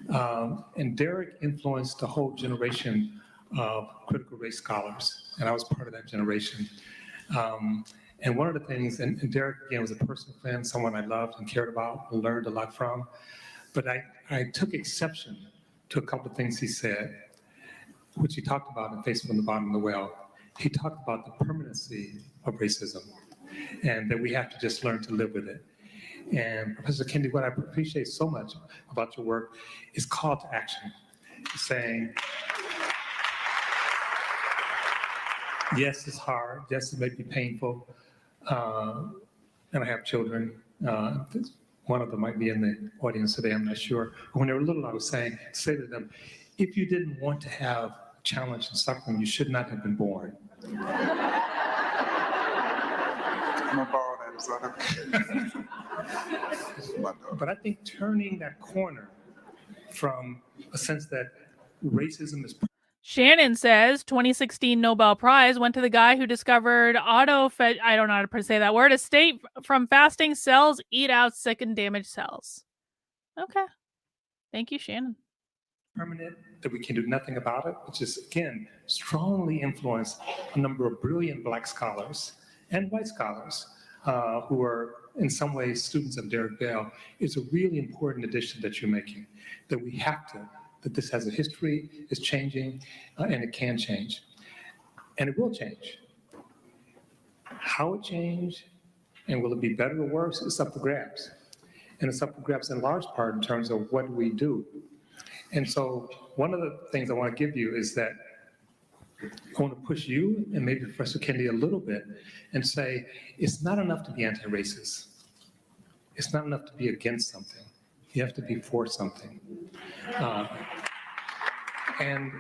Alexander. And Derek influenced a whole generation of critical race scholars, and I was part of that generation. And one of the things, and Derek, again, was a personal friend, someone I loved and cared about and learned a lot from, but I took exception to a couple of things he said, which he talked about in Faces from the Bottom of the Well. He talked about the permanency of racism and that we have to just learn to live with it. And Professor Kendi, what I appreciate so much about your work is call to action, saying, yes, it's hard, yes, it may be painful, and I have children. One of them might be in the audience today, I'm not sure. But when they were little, I was saying, say to them, if you didn't want to have challenge and suffering, you should not have been born. I'm gonna borrow that. Is that okay? But I think turning that corner from a sense that racism is Shannon says 2016 Nobel Prize went to the guy who discovered I don't know how to say that word, escape from fasting cells, eat out sick and damaged cells. Okay. Thank you, Shannon. Permanent, that we can do nothing about it, which is, again, strongly influenced a number of brilliant Black scholars and white scholars who are in some ways students of Derek Bell, is a really important addition that you're making, that we have to, that this has a history, is changing, and it can change. And it will change. How it change, and will it be better or worse, it's up for grabs. And it's up for grabs in large part in terms of what we do. And so one of the things I want to give you is that I want to push you and maybe Professor Kendi a little bit and say, it's not enough to be anti-racist. It's not enough to be against something. You have to be for something. And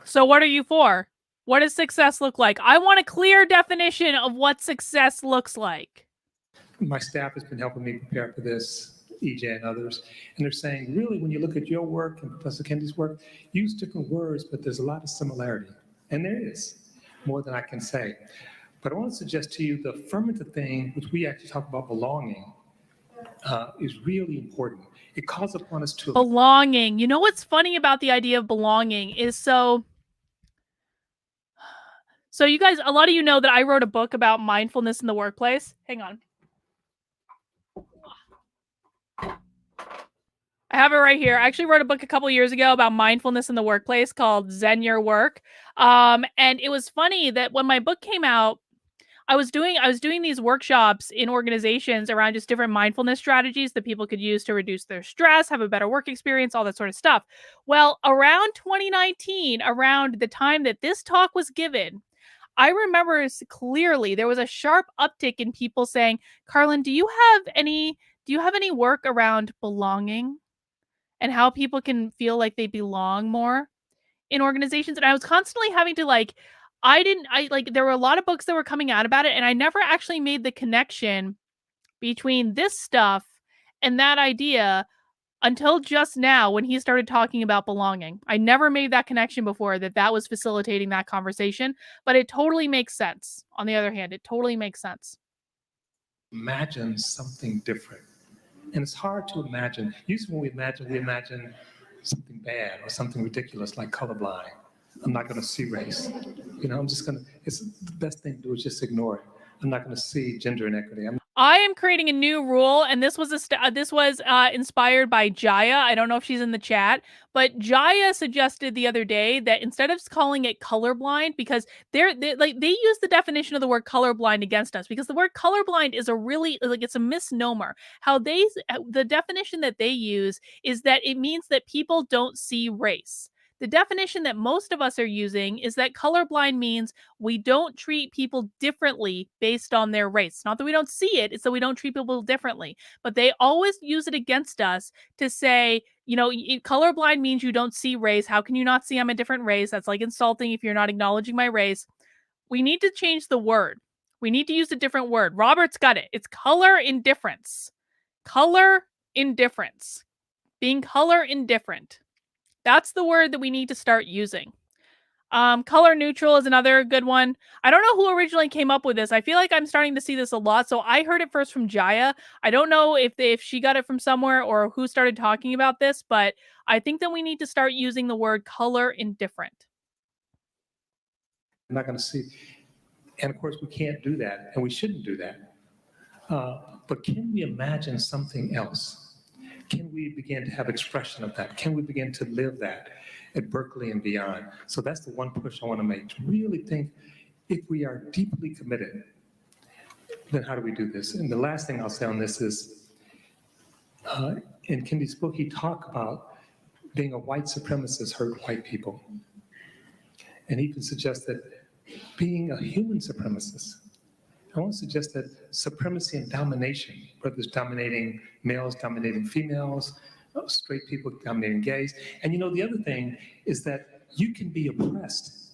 so what are you for? What does success look like? I want a clear definition of what success looks like. My staff has been helping me prepare for this, EJ and others, and they're saying, really, when you look at your work and Professor Kendi's work, use different words, but there's a lot of similarity. And there is, more than I can say. But I want to suggest to you the affirmative thing, which we actually talk about belonging, is really important. It calls upon us to belonging. You know what's funny about the idea of belonging is so you guys, a lot of you know that I wrote a book about mindfulness in the workplace. Hang on. I have it right here. I actually wrote a book a couple years ago about mindfulness in the workplace called Zen Your Work. And it was funny that when my book came out, I was doing these workshops in organizations around just different mindfulness strategies that people could use to reduce their stress, have a better work experience, all that sort of stuff. Well, around 2019, around the time that this talk was given, I remember clearly there was a sharp uptick in people saying, Carlin, do you have any work around belonging and how people can feel like they belong more in organizations? And I was constantly having to there were a lot of books that were coming out about it, and I never actually made the connection between this stuff and that idea until just now when he started talking about belonging. I never made that connection before, that was facilitating that conversation, but it totally makes sense. On the other hand, it totally makes sense. Imagine something different. And it's hard to imagine. Usually when we imagine something bad or something ridiculous like colorblind. I'm not going to see race. It's the best thing to do is just ignore it. I'm not going to see gender inequity. I am creating a new rule, and this was inspired by Jaya. I don't know if she's in the chat, but Jaya suggested the other day that instead of calling it colorblind, because they use the definition of the word colorblind against us, because the word colorblind is it's a misnomer. The definition that they use is that it means that people don't see race. The definition that most of us are using is that colorblind means we don't treat people differently based on their race. Not that we don't see it, it's that we don't treat people differently. But they always use it against us to say, colorblind means you don't see race. How can you not see I'm a different race? That's like insulting if you're not acknowledging my race. We need to change the word. We need to use a different word. Robert's got it. It's color indifference. Color indifference. Being color indifferent. That's the word that we need to start using. Color neutral is another good one. I don't know who originally came up with this. I feel like I'm starting to see this a lot. So I heard it first from Jaya. I don't know if she got it from somewhere or who started talking about this, but I think that we need to start using the word color indifferent. I'm not going to see. And of course, we can't do that, and we shouldn't do that. But can we imagine something else? Can we begin to have expression of that? Can we begin to live that at Berkeley and beyond? So that's the one push I want to make, to really think, if we are deeply committed, then how do we do this? And the last thing I'll say on this is, in Kendi's book, he talked about being a white supremacist hurt white people. And he can suggest that being a human supremacist, I want to suggest that supremacy and domination, whether it's dominating males, dominating females, straight people dominating gays. And the other thing is that you can be oppressed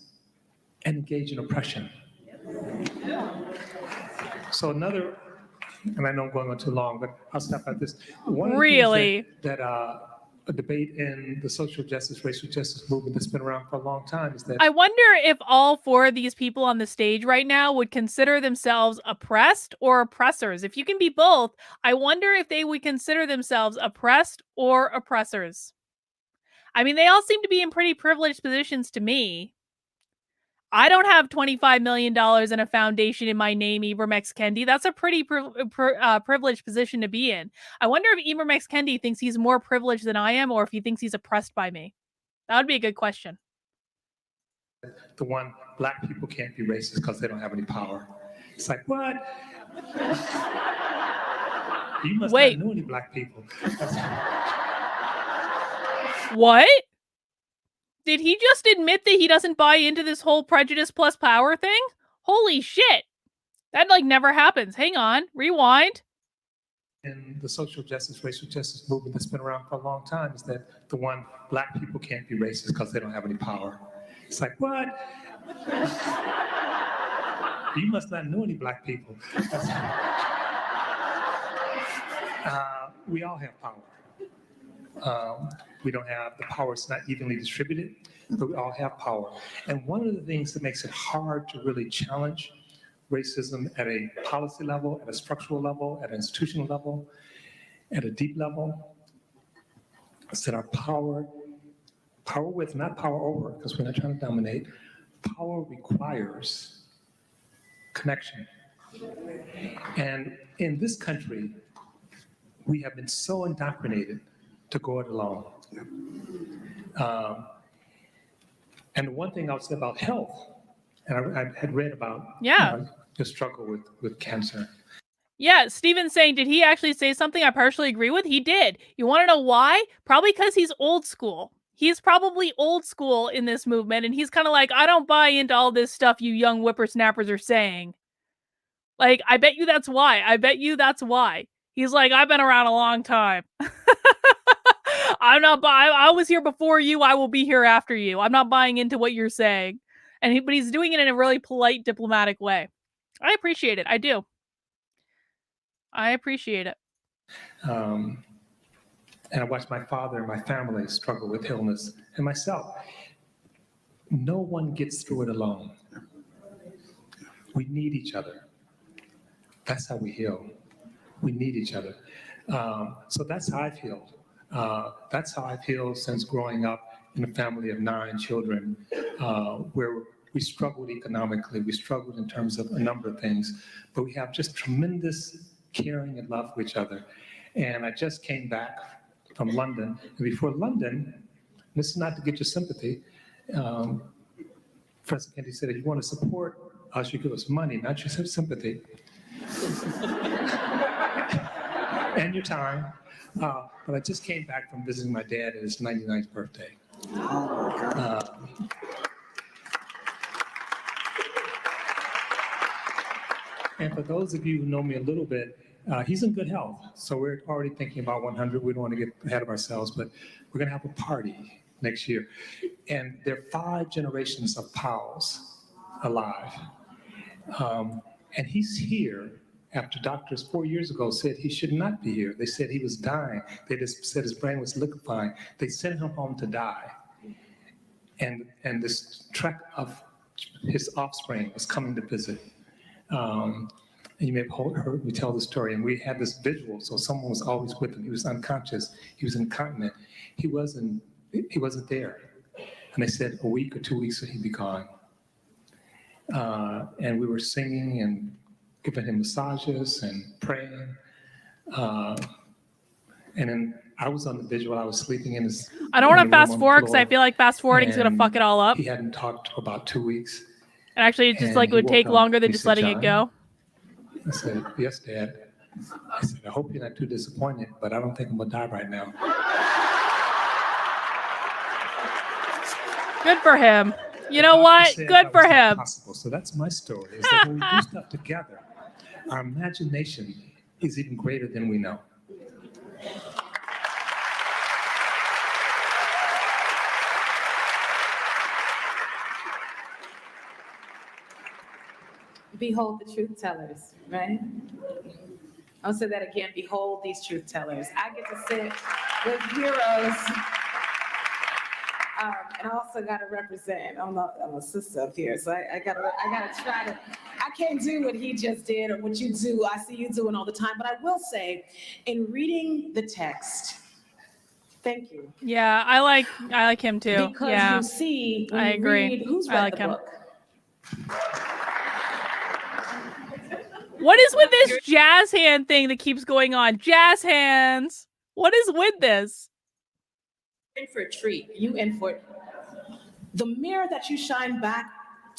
and engage in oppression. So another, and I know I'm going on too long, but I'll stop at this. One of the Really? things that a debate in the social justice, racial justice movement that's been around for a long time is that I wonder if all four of these people on the stage right now would consider themselves oppressed or oppressors. If you can be both, I wonder if they would consider themselves oppressed or oppressors. I mean, they all seem to be in pretty privileged positions to me. I don't have $25 million in a foundation in my name, Ibram X. Kendi. That's a pretty privileged position to be in. I wonder if Ibram X. Kendi thinks he's more privileged than I am, or if he thinks he's oppressed by me. That would be a good question. the one, black people can't be racist because they don't have any power. It's like, what? You must not know any black people. What? Did he just admit that he doesn't buy into this whole prejudice plus power thing? Holy shit. That never happens. Hang on. Rewind. In the social justice, racial justice movement that's been around for a long time is that the one, black people can't be racist because they don't have any power. It's like, what? You must not know any black people. We all have power. We don't have, the power is not evenly distributed, but we all have power. And one of the things that makes it hard to really challenge racism at a policy level, at a structural level, at an institutional level, at a deep level, is that our power with, not power over, because we're not trying to dominate, power requires connection. And in this country, we have been so indoctrinated to go it alone. And the one thing I would say about health, and I had read about the struggle with cancer. Yeah, Steven's saying, did he actually say something I partially agree with? He did. You want to know why? Probably because he's old school. He's probably old school in this movement, and he's kind of like, I don't buy into all this stuff you young whippersnappers are saying. Like, I bet you that's why. He's like, I've been around a long time. I was here before you. I will be here after you. I'm not buying into what you're saying. But he's doing it in a really polite, diplomatic way. I appreciate it. I do. I appreciate it. And I watched my father and my family struggle with illness, and myself. No one gets through it alone. We need each other. That's how we heal. We need each other. So that's how I feel. That's how I feel since growing up in a family of 9 children, where we struggled economically, we struggled in terms of a number of things, but we have just tremendous caring and love for each other. And I just came back from London, and before London, this is not to get your sympathy, President Kendi said, if you want to support us, you give us money, not your sympathy. And your time. But I just came back from visiting my dad at his 99th birthday. And for those of you who know me a little bit, he's in good health. So we're already thinking about 100. We don't want to get ahead of ourselves, but we're going to have a party next year. And there are 5 generations of Powells alive. And he's here after doctors 4 years ago said he should not be here. They said he was dying. They just said his brain was liquefying. They sent him home to die. And this trek of his offspring was coming to visit. And you may have heard me tell the story, and we had this visual, so someone was always with him. He was unconscious. He was incontinent. He wasn't there. And they said a week or 2 weeks he'd be gone. And we were singing and giving him massages and praying. And then I was on the visual. I was sleeping in his. I don't want to fast forward because I feel like fast forwarding is going to fuck it all up. He hadn't talked for about 2 weeks. And actually, it just like would take longer than just letting it go. I said, "Yes, Dad." I said, "I hope you're not too disappointed, but I don't think I'm gonna die right now." Good for him. You know what? Good for him. Possible. So that's my story. Is that when we do stuff together, our imagination is even greater than we know. Behold the truth tellers, right? I'll say that again. Behold these truth tellers. I get to sit with heroes. And I also got to represent. I'm a sister up here, so I gotta try to. I can't do what he just did or what you do. I see you doing all the time, but I will say, in reading the text. Thank you. Yeah, I like him too. Because yeah, you see, I agree. Who's read I like the him. book? What is with this jazz hand thing that keeps going on? Jazz hands. What is with this? In for a treat. You in for it. The mirror that you shine back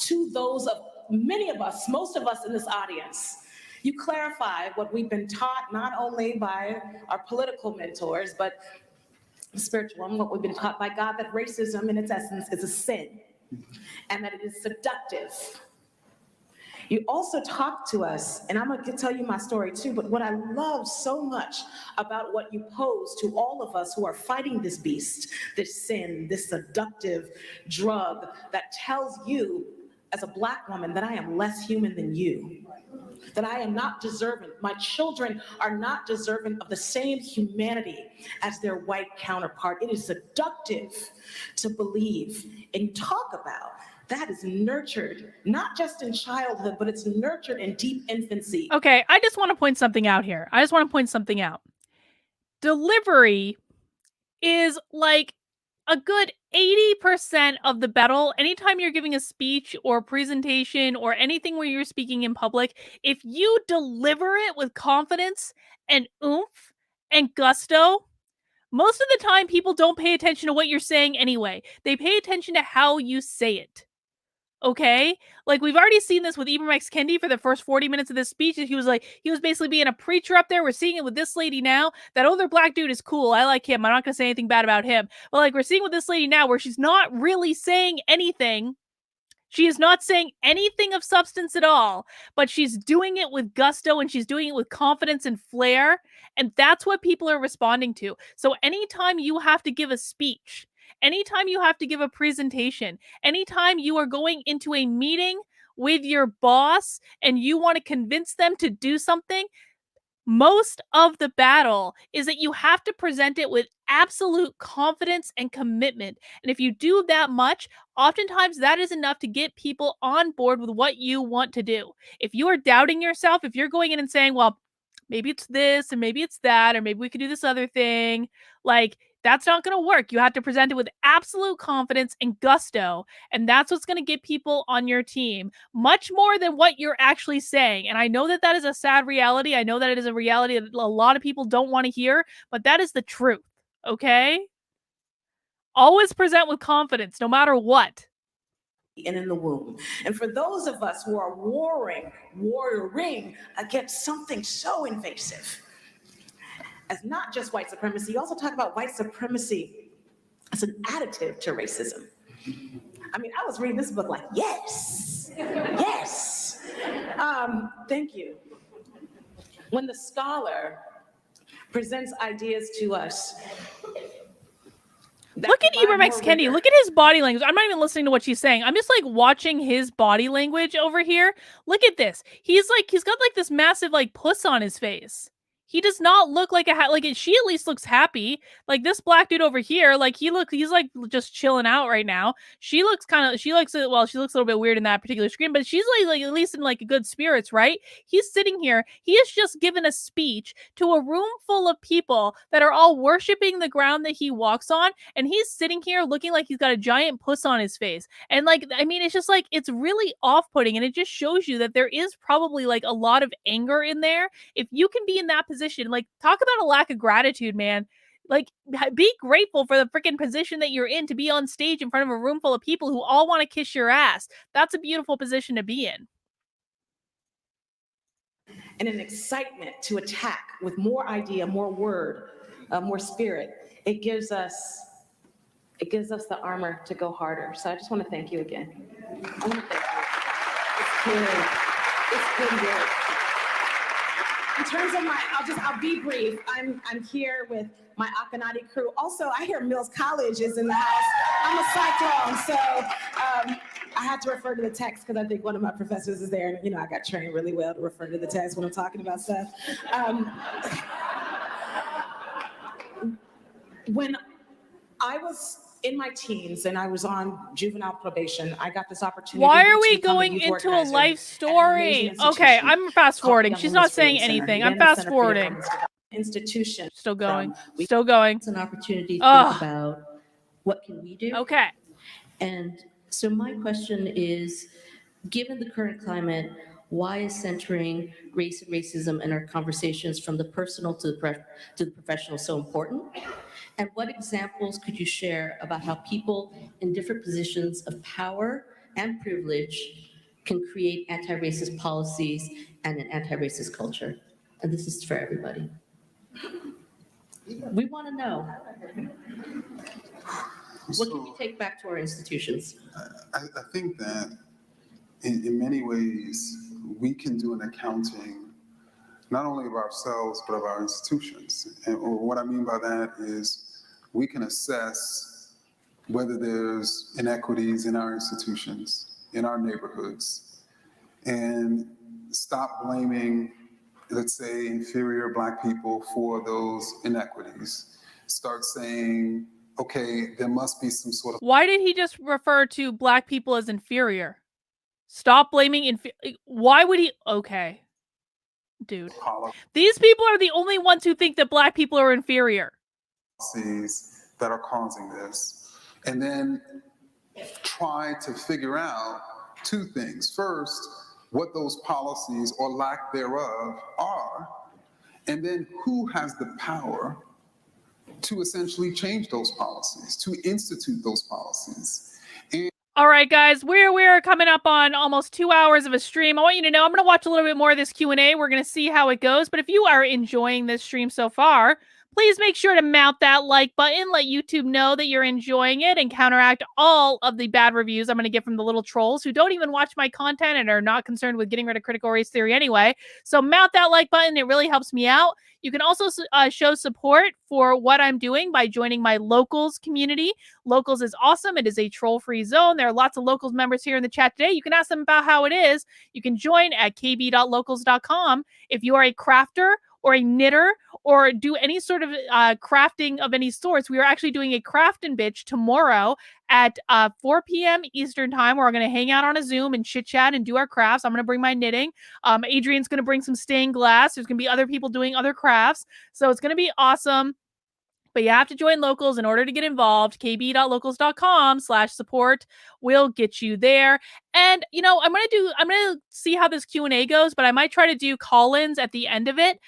to those of many of us, most of us in this audience, you clarify what we've been taught not only by our political mentors, but the spiritual one, what we've been taught by God, that racism in its essence is a sin and that it is seductive. You also talk to us, and I'm going to tell you my story too, but what I love so much about what you pose to all of us who are fighting this beast, this sin, this seductive drug that tells you as a Black woman that I am less human than you, that I am not deserving. My children are not deserving of the same humanity as their white counterpart. It is seductive to believe and talk about. That is nurtured, not just in childhood, but it's nurtured in deep infancy. Okay, I just want to point something out here. Delivery is like a good 80% of the battle. Anytime you're giving a speech or presentation or anything where you're speaking in public, if you deliver it with confidence and oomph and gusto, most of the time people don't pay attention to what you're saying anyway. They pay attention to how you say it. Okay, like we've already seen this with Ibram X. Kendi for the first 40 minutes of this speech. He was basically being a preacher up there. We're seeing it with this lady now. That other Black dude is cool. I like him. I'm not going to say anything bad about him. But like we're seeing with this lady now where she's not really saying anything. She is not saying anything of substance at all, but she's doing it with gusto and she's doing it with confidence and flair. And that's what people are responding to. So anytime you have to give a speech, anytime you have to give a presentation, anytime you are going into a meeting with your boss and you want to convince them to do something, most of the battle is that you have to present it with absolute confidence and commitment. And if you do that much, oftentimes that is enough to get people on board with what you want to do. If you are doubting yourself, if you're going in and saying, well, maybe it's this and maybe it's that, or maybe we could do this other thing, like that's not going to work. You have to present it with absolute confidence and gusto. And that's what's going to get people on your team much more than what you're actually saying. And I know that that is a sad reality. I know that it is a reality that a lot of people don't want to hear, but that is the truth. Okay? Always present with confidence, no matter what. And in the womb. And for those of us who are warring against something so invasive as not just white supremacy, you also talk about white supremacy as an additive to racism. I mean, I was reading this book like, yes, yes. Thank you. When the scholar presents ideas to us, Look at Ibram X. Kendi. Look at his body language. I'm not even listening to what she's saying. I'm just like watching his body language over here. Look at this. He's got like this massive like puss on his face. He does not look like she at least looks happy. Like this black dude over here, like he's like just chilling out right now. She looks she looks a little bit weird in that particular screen, but she's like at least in like good spirits, right? He's sitting here. He has just given a speech to a room full of people that are all worshiping the ground that he walks on, and he's sitting here looking like he's got a giant puss on his face. And like, I mean, it's just like, it's really off-putting, and it just shows you that there is probably like a lot of anger in there. If you can be in that position, like, talk about a lack of gratitude, man. Like, be grateful for the freaking position that you're in, to be on stage in front of a room full of people who all want to kiss your ass. That's a beautiful position to be in. And an excitement to attack with more idea, more word, more spirit. It gives us the armor to go harder. So I just want to thank you again. I want to thank you. It's good work. In terms of I'll be brief. I'm here with my Akanadi crew. Also, I hear Mills College is in the house. I'm a cyclone, so I had to refer to the text because I think one of my professors is there, and you know I got trained really well to refer to the text when I'm talking about stuff. When I was in my teens and I was on juvenile probation, I got this opportunity. Why are we to become going youth into a organizer life at an story? amazing Okay, institution I'm fast forwarding. called She's Young not Women's saying Freedom Center. anything. The I'm Indiana fast Center for forwarding. Women's Institution. Still going. We- Still going. It's an opportunity to Ugh. think about what can we do? Okay. And so my question is, given the current climate, why is centering race and racism in our conversations from the personal to the professional so important? And what examples could you share about how people in different positions of power and privilege can create anti-racist policies and an anti-racist culture? And this is for everybody. We want to know. What can we take back to our institutions? I think that in many ways, we can do an accounting not only of ourselves, but of our institutions. And what I mean by that is we can assess whether there's inequities in our institutions, in our neighborhoods, and stop blaming, let's say, inferior Black people for those inequities. Start saying, okay, there must be some sort of... Why did he just refer to Black people as inferior? Stop blaming why would he? Okay. Dude. These people are the only ones who think that Black people are inferior. That are causing this. And then try to figure out two things. First, what those policies or lack thereof are, and then who has the power to essentially change those policies, to institute those policies. All right, guys, we are coming up on almost 2 hours of a stream. I want you to know I'm going to watch a little bit more of this Q&A. We're going to see how it goes. But if you are enjoying this stream so far, please make sure to mount that like button. Let YouTube know that you're enjoying it and counteract all of the bad reviews I'm going to get from the little trolls who don't even watch my content and are not concerned with getting rid of critical race theory anyway. So mount that like button. It really helps me out. You can also show support for what I'm doing by joining my Locals community. Locals is awesome. It is a troll-free zone. There are lots of Locals members here in the chat today. You can ask them about how it is. You can join at kb.locals.com. If you are a crafter or a knitter or do any sort of crafting of any sorts, we are actually doing a Craft and Bitch tomorrow at 4 p.m. Eastern time, where we're going to hang out on a Zoom and chit chat and do our crafts. I'm going to bring my knitting. Adrian's going to bring some stained glass. There's going to be other people doing other crafts. So it's going to be awesome. But you have to join Locals in order to get involved. kb.locals.com/support will get you there. And, you know, I'm going to see how this Q&A goes, but I might try to do call-ins at the end of it.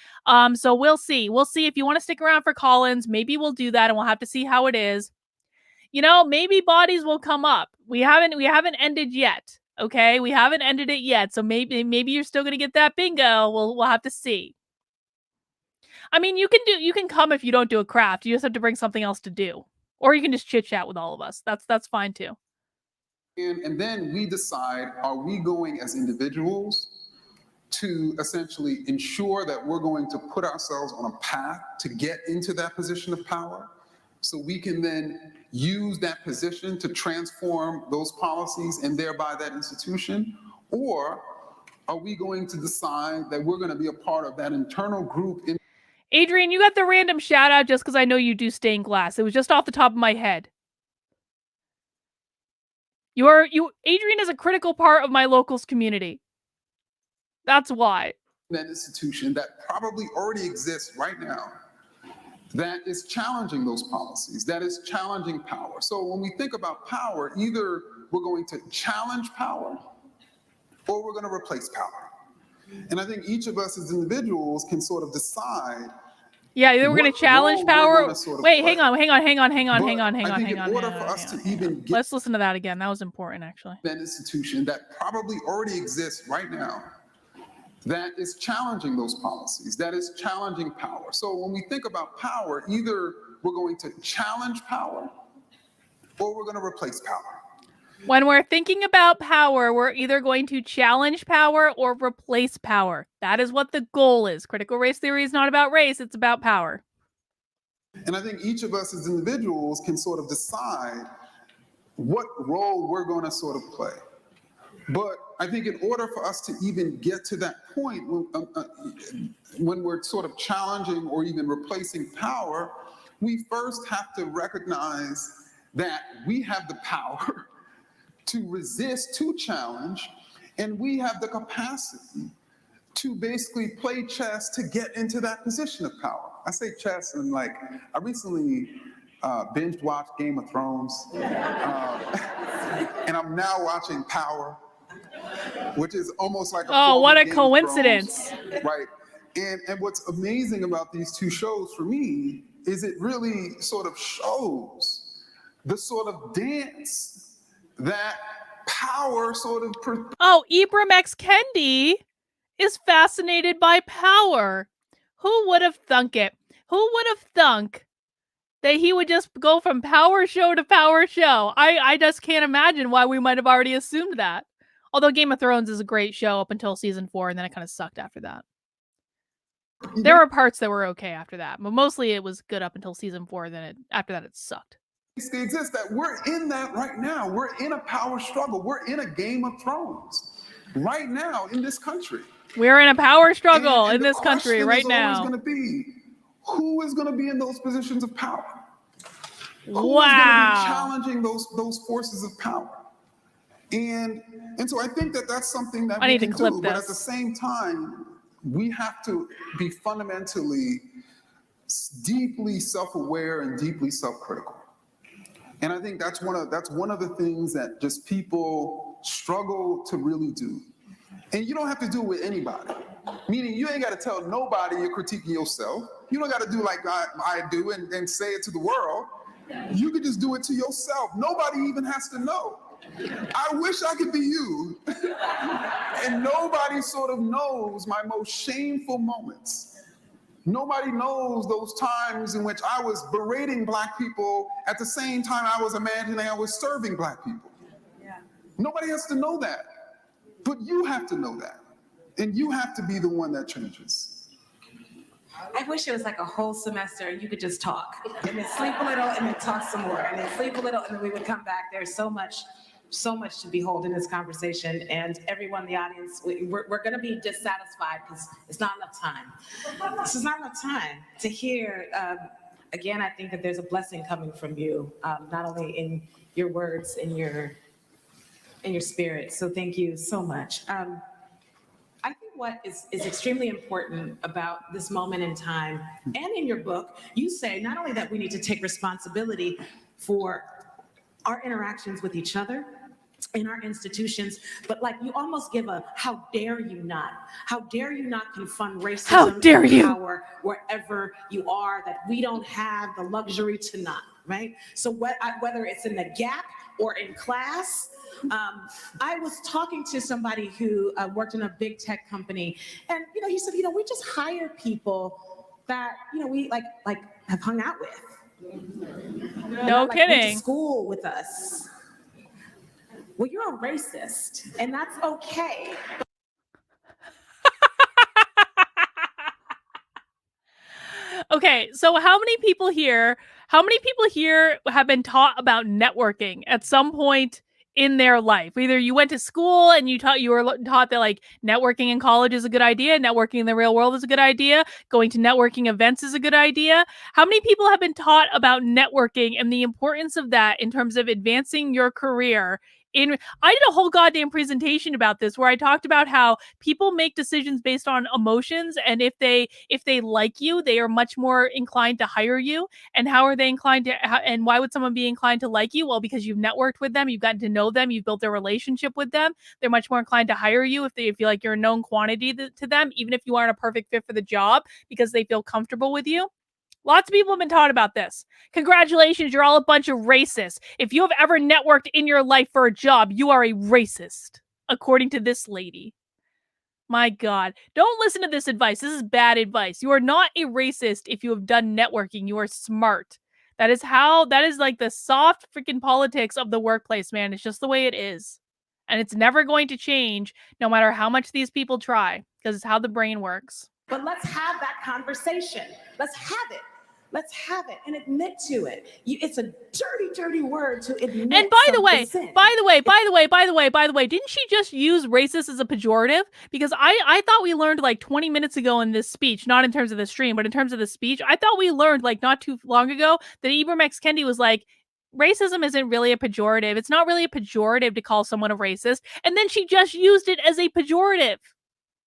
So we'll see. We'll see if you want to stick around for call-ins. Maybe we'll do that, and we'll have to see how it is. You know, maybe bodies will come up. We haven't ended yet. Okay? We haven't ended it yet. So maybe you're still going to get that bingo. We'll have to see. I mean, you can come if you don't do a craft. You just have to bring something else to do. Or you can just chit chat with all of us. That's fine too. And then we decide, are we going as individuals to essentially ensure that we're going to put ourselves on a path to get into that position of power so we can then use that position to transform those policies and thereby that institution? Or are we going to decide that we're going to be a part of that internal group? Adrian, you got the random shout out just because I know you do stained glass. It was just off the top of my head. Adrian is a critical part of my locals community. That's why. That institution that probably already exists right now that is challenging those policies, that is challenging power. So when we think about power, either we're going to challenge power or we're going to replace power. And I think each of us as individuals can sort of decide. Yeah, either we're going to challenge power. Wait, hang on. Let's listen to that again. That was important, actually. That institution that probably already exists right now that is challenging those policies, that is challenging power. So when we think about power, either we're going to challenge power or we're going to replace power. When we're thinking about power, we're either going to challenge power or replace power. That is what the goal is. Critical race theory is not about race, it's about power. And I think each of us as individuals can sort of decide what role we're going to sort of play. But I think in order for us to even get to that point, when we're sort of challenging or even replacing power, we first have to recognize that we have the power to resist, to challenge, and we have the capacity to basically play chess to get into that position of power. I say chess, and like, I recently binge watched Game of Thrones, and I'm now watching Power, which is almost like a what a Game coincidence. of Thrones, right? And what's amazing about these two shows for me is it really sort of shows the sort of dance that power sort of. Ibram X. Kendi is fascinated by power. Who would have thunk it? Who would have thunk that he would just go from power show to power show? I just can't imagine why we might have already assumed that. Although Game of Thrones is a great show up until season 4, and then it kind of sucked after that. There were parts that were okay after that, but mostly it was good up until season 4, then after that it sucked. They exist, that we're in that right now. We're in a power struggle. We're in a Game of Thrones right now in this country. We're in a power struggle in this country right now. Going to be, who is going to be in those positions of power? Who is going to be challenging those forces of power? And so I think that that's something that we can do. But at the same time, we have to be fundamentally, deeply self-aware and deeply self-critical. And I think that's one of the things that just people struggle to really do. And you don't have to do it with anybody. Meaning you ain't got to tell nobody you're critiquing yourself. You don't got to do like I do and say it to the world. You can just do it to yourself. Nobody even has to know. I wish I could be you. And nobody sort of knows my most shameful moments. Nobody knows those times in which I was berating Black people at the same time I was imagining I was serving Black people. Yeah. Nobody has to know that. But you have to know that. And you have to be the one that changes. I wish it was like a whole semester and you could just talk and then sleep a little and then talk some more and then sleep a little and then we would come back. There's so much to behold in this conversation, and everyone in the audience, we're going to be dissatisfied because it's not enough time. This is not enough time to hear. Again, I think that there's a blessing coming from you, not only in your words, in your spirit. So thank you so much. I think what is extremely important about this moment in time, and in your book, you say not only that we need to take responsibility for our interactions with each other in our institutions, but like you almost give a how dare you not confront racism and power wherever you are, that we don't have the luxury to not, right? So whether it's in the Gap or in class, I was talking to somebody who worked in a big tech company, and he said, we just hire people that we like have hung out with. No kidding. Went to school with us. Well, you're a racist, and that's okay. Okay, so how many people here have been taught about networking at some point in their life? Either you went to school and you were taught that like networking in college is a good idea, networking in the real world is a good idea, going to networking events is a good idea. How many people have been taught about networking and the importance of that in terms of advancing your career? I did a whole goddamn presentation about this where I talked about how people make decisions based on emotions, and if they like you, they are much more inclined to hire you. And how are they inclined to and why would someone be inclined to like you? Well, because you've networked with them, you've gotten to know them, you've built a relationship with them. They're much more inclined to hire you if they feel like you're a known quantity to them, even if you aren't a perfect fit for the job, because they feel comfortable with you. Lots of people have been taught about this. Congratulations, you're all a bunch of racists. If you have ever networked in your life for a job, you are a racist, according to this lady. My God. Don't listen to this advice. This is bad advice. You are not a racist if you have done networking. You are smart. That is like the soft freaking politics of the workplace, man. It's just the way it is. And it's never going to change no matter how much these people try, because it's how the brain works. But let's have that conversation. Let's have it. Let's have it and admit to it. It's a dirty, dirty word to admit. And by the way, didn't she just use racist as a pejorative? Because I thought we learned like 20 minutes ago in this speech, not in terms of the stream, but in terms of the speech, I thought we learned like not too long ago that Ibram X. Kendi was like, racism isn't really a pejorative. It's not really a pejorative to call someone a racist. And then she just used it as a pejorative.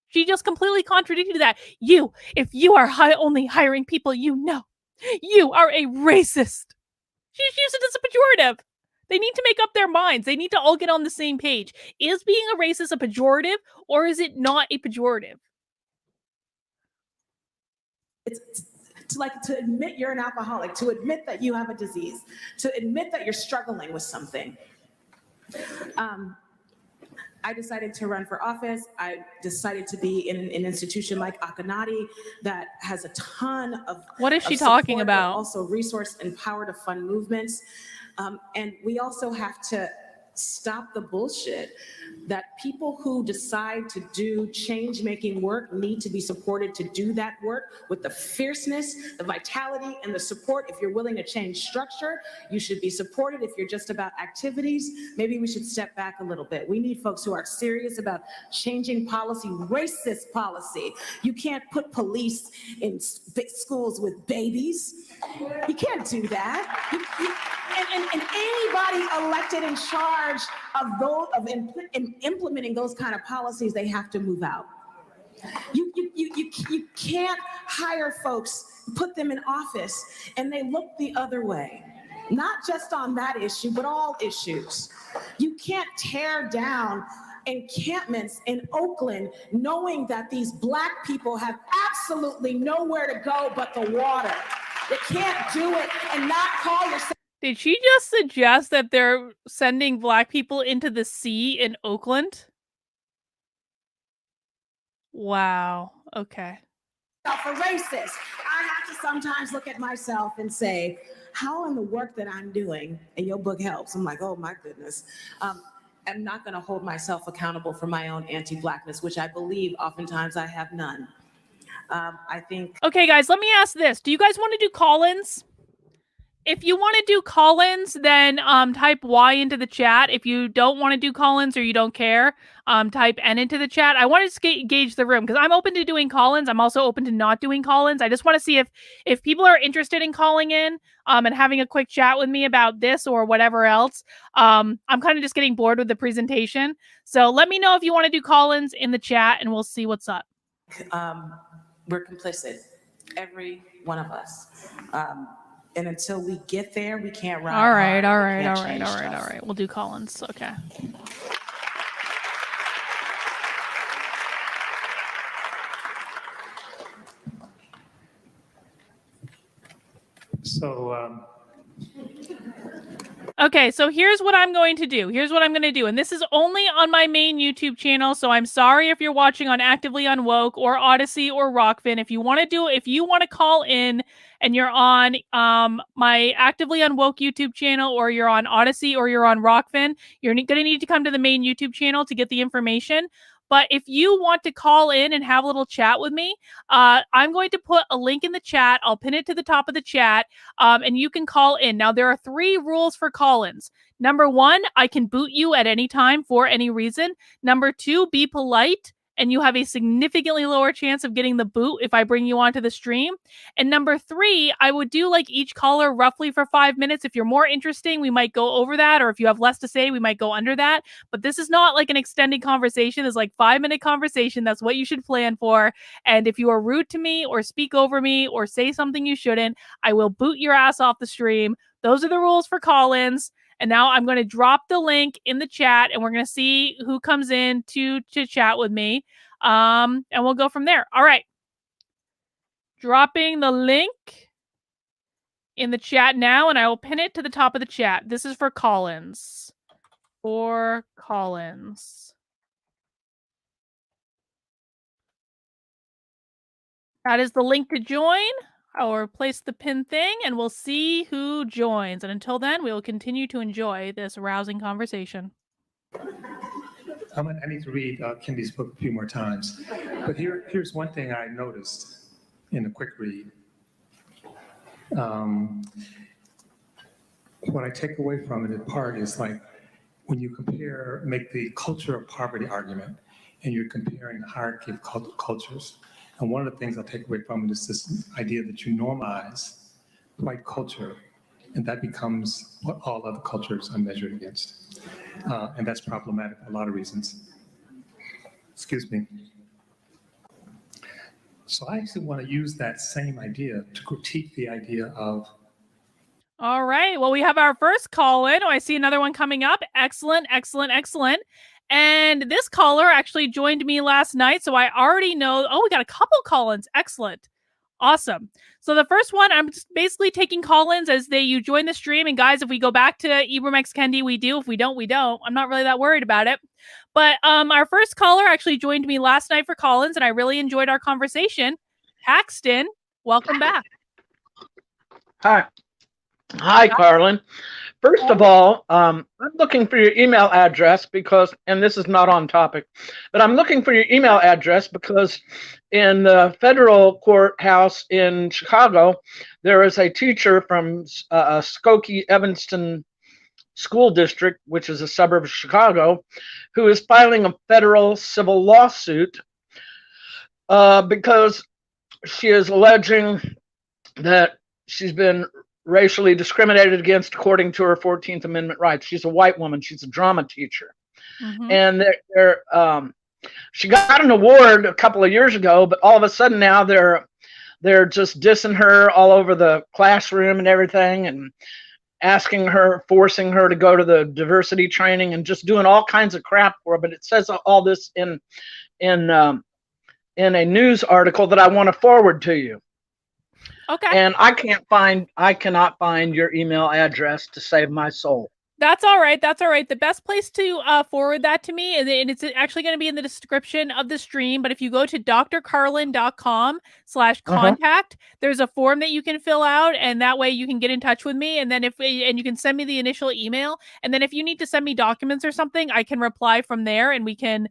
She just completely contradicted that. If you are only hiring people you know, you are a racist. She's used it as a pejorative. They need to make up their minds. They need to all get on the same page. Is being a racist a pejorative, or is it not a pejorative? It's to admit you're an alcoholic, to admit that you have a disease, to admit that you're struggling with something. I decided to run for office. I decided to be in an institution like Akanadi that has a ton of What is she support, talking about? but also resource and power to fund movements. And we also have to stop the bullshit that people who decide to do change-making work need to be supported to do that work with the fierceness, the vitality, and the support. If you're willing to change structure, you should be supported. If you're just about activities, maybe we should step back a little bit. We need folks who are serious about changing policy, racist policy. You can't put police in schools with babies. You can't do that. And anybody elected in charge of implementing those kind of policies, they have to move out. You can't hire folks, put them in office, and they look the other way. Not just on that issue, but all issues. You can't tear down encampments in Oakland knowing that these Black people have absolutely nowhere to go but the water. You can't do it and not call yourself. Did she just suggest that they're sending Black people into the sea in Oakland? Wow. Okay. For racist, I have to sometimes look at myself and say, how in the work that I'm doing, and your book helps, I'm like, oh my goodness, I'm not going to hold myself accountable for my own anti-Blackness, which I believe oftentimes I have none. I think. Okay, guys, let me ask this. Do you guys want to do call-ins? If you want to do call-ins, then type Y into the chat. If you don't want to do call-ins or you don't care, type N into the chat. I want to gauge the room because I'm open to doing call-ins. I'm also open to not doing call-ins. I just want to see if people are interested in calling in and having a quick chat with me about this or whatever else. I'm kind of just getting bored with the presentation. So let me know if you want to do call-ins in the chat and we'll see what's up. We're complicit, every one of us. And until we get there, we can't ride. All right. We'll do Collins. Okay. So, Okay, so here's what I'm going to do. And this is only on my main YouTube channel, so I'm sorry if you're watching on Actively Unwoke or Odyssey or Rockfin. If you want to call in and you're on my Actively Unwoke YouTube channel, or you're on Odyssey, or you're on Rockfin, you're going to need to come to the main YouTube channel to get the information. But if you want to call in and have a little chat with me, I'm going to put a link in the chat. I'll pin it to the top of the chat, and you can call in. Now, there are 3 rules for call-ins. Number 1, I can boot you at any time for any reason. Number 2, be polite, and you have a significantly lower chance of getting the boot if I bring you onto the stream. And number 3, I would do like each caller roughly for 5 minutes. If you're more interesting, we might go over that. Or if you have less to say, we might go under that. But this is not like an extended conversation. It's like 5-minute conversation. That's what you should plan for. And if you are rude to me or speak over me or say something you shouldn't, I will boot your ass off the stream. Those are the rules for call-ins. And now I'm going to drop the link in the chat, and we're going to see who comes in to chat with me. And we'll go from there. All right. Dropping the link in the chat now, and I will pin it to the top of the chat. This is for call-ins. For call-ins. That is the link to join. I will replace the pin thing, and we'll see who joins. And until then, we will continue to enjoy this rousing conversation. I need to read Kendi's book a few more times. But here's one thing I noticed in a quick read. What I take away from it in part is like when you make the culture of poverty argument, and you're comparing the hierarchy of cultures. And one of the things I'll take away from it is this idea that you normalize white culture, and that becomes what all other cultures are measured against. And that's problematic for a lot of reasons. Excuse me. So I actually want to use that same idea to critique the idea of. All right. Well, we have our first call in. Oh, I see another one coming up. Excellent, excellent, excellent. And this caller actually joined me last night, so I already know. Oh, we got a couple call-ins. Excellent. Awesome. So the first one, I'm just basically taking call-ins as you join the stream. And guys, if we go back to Ibram X Kendi, we do. If we don't, we don't. I'm not really that worried about it. But our first caller actually joined me last night for call-ins, and I really enjoyed our conversation. Paxton, welcome back. Hi, Carlin. First of all, I'm looking for your email address because, and this is not on topic, but I'm looking for your email address because in the federal courthouse in Chicago, there is a teacher from Skokie Evanston School District, which is a suburb of Chicago, who is filing a federal civil lawsuit because she is alleging that she's been racially discriminated against according to her 14th Amendment rights. She's a white woman. She's a drama teacher. Mm-hmm. And she got an award a couple of years ago, but all of a sudden now they're just dissing her all over the classroom and everything, and forcing her to go to the diversity training and just doing all kinds of crap for her. But it says all this in a news article that I want to forward to you. Okay. And I cannot find your email address to save my soul. That's all right. That's all right. The best place to forward that to me, and it's actually going to be in the description of the stream, but if you go to drcarlin.com/contact, there's a form that you can fill out, and that way you can get in touch with me, and then and you can send me the initial email, and then if you need to send me documents or something, I can reply from there, and we can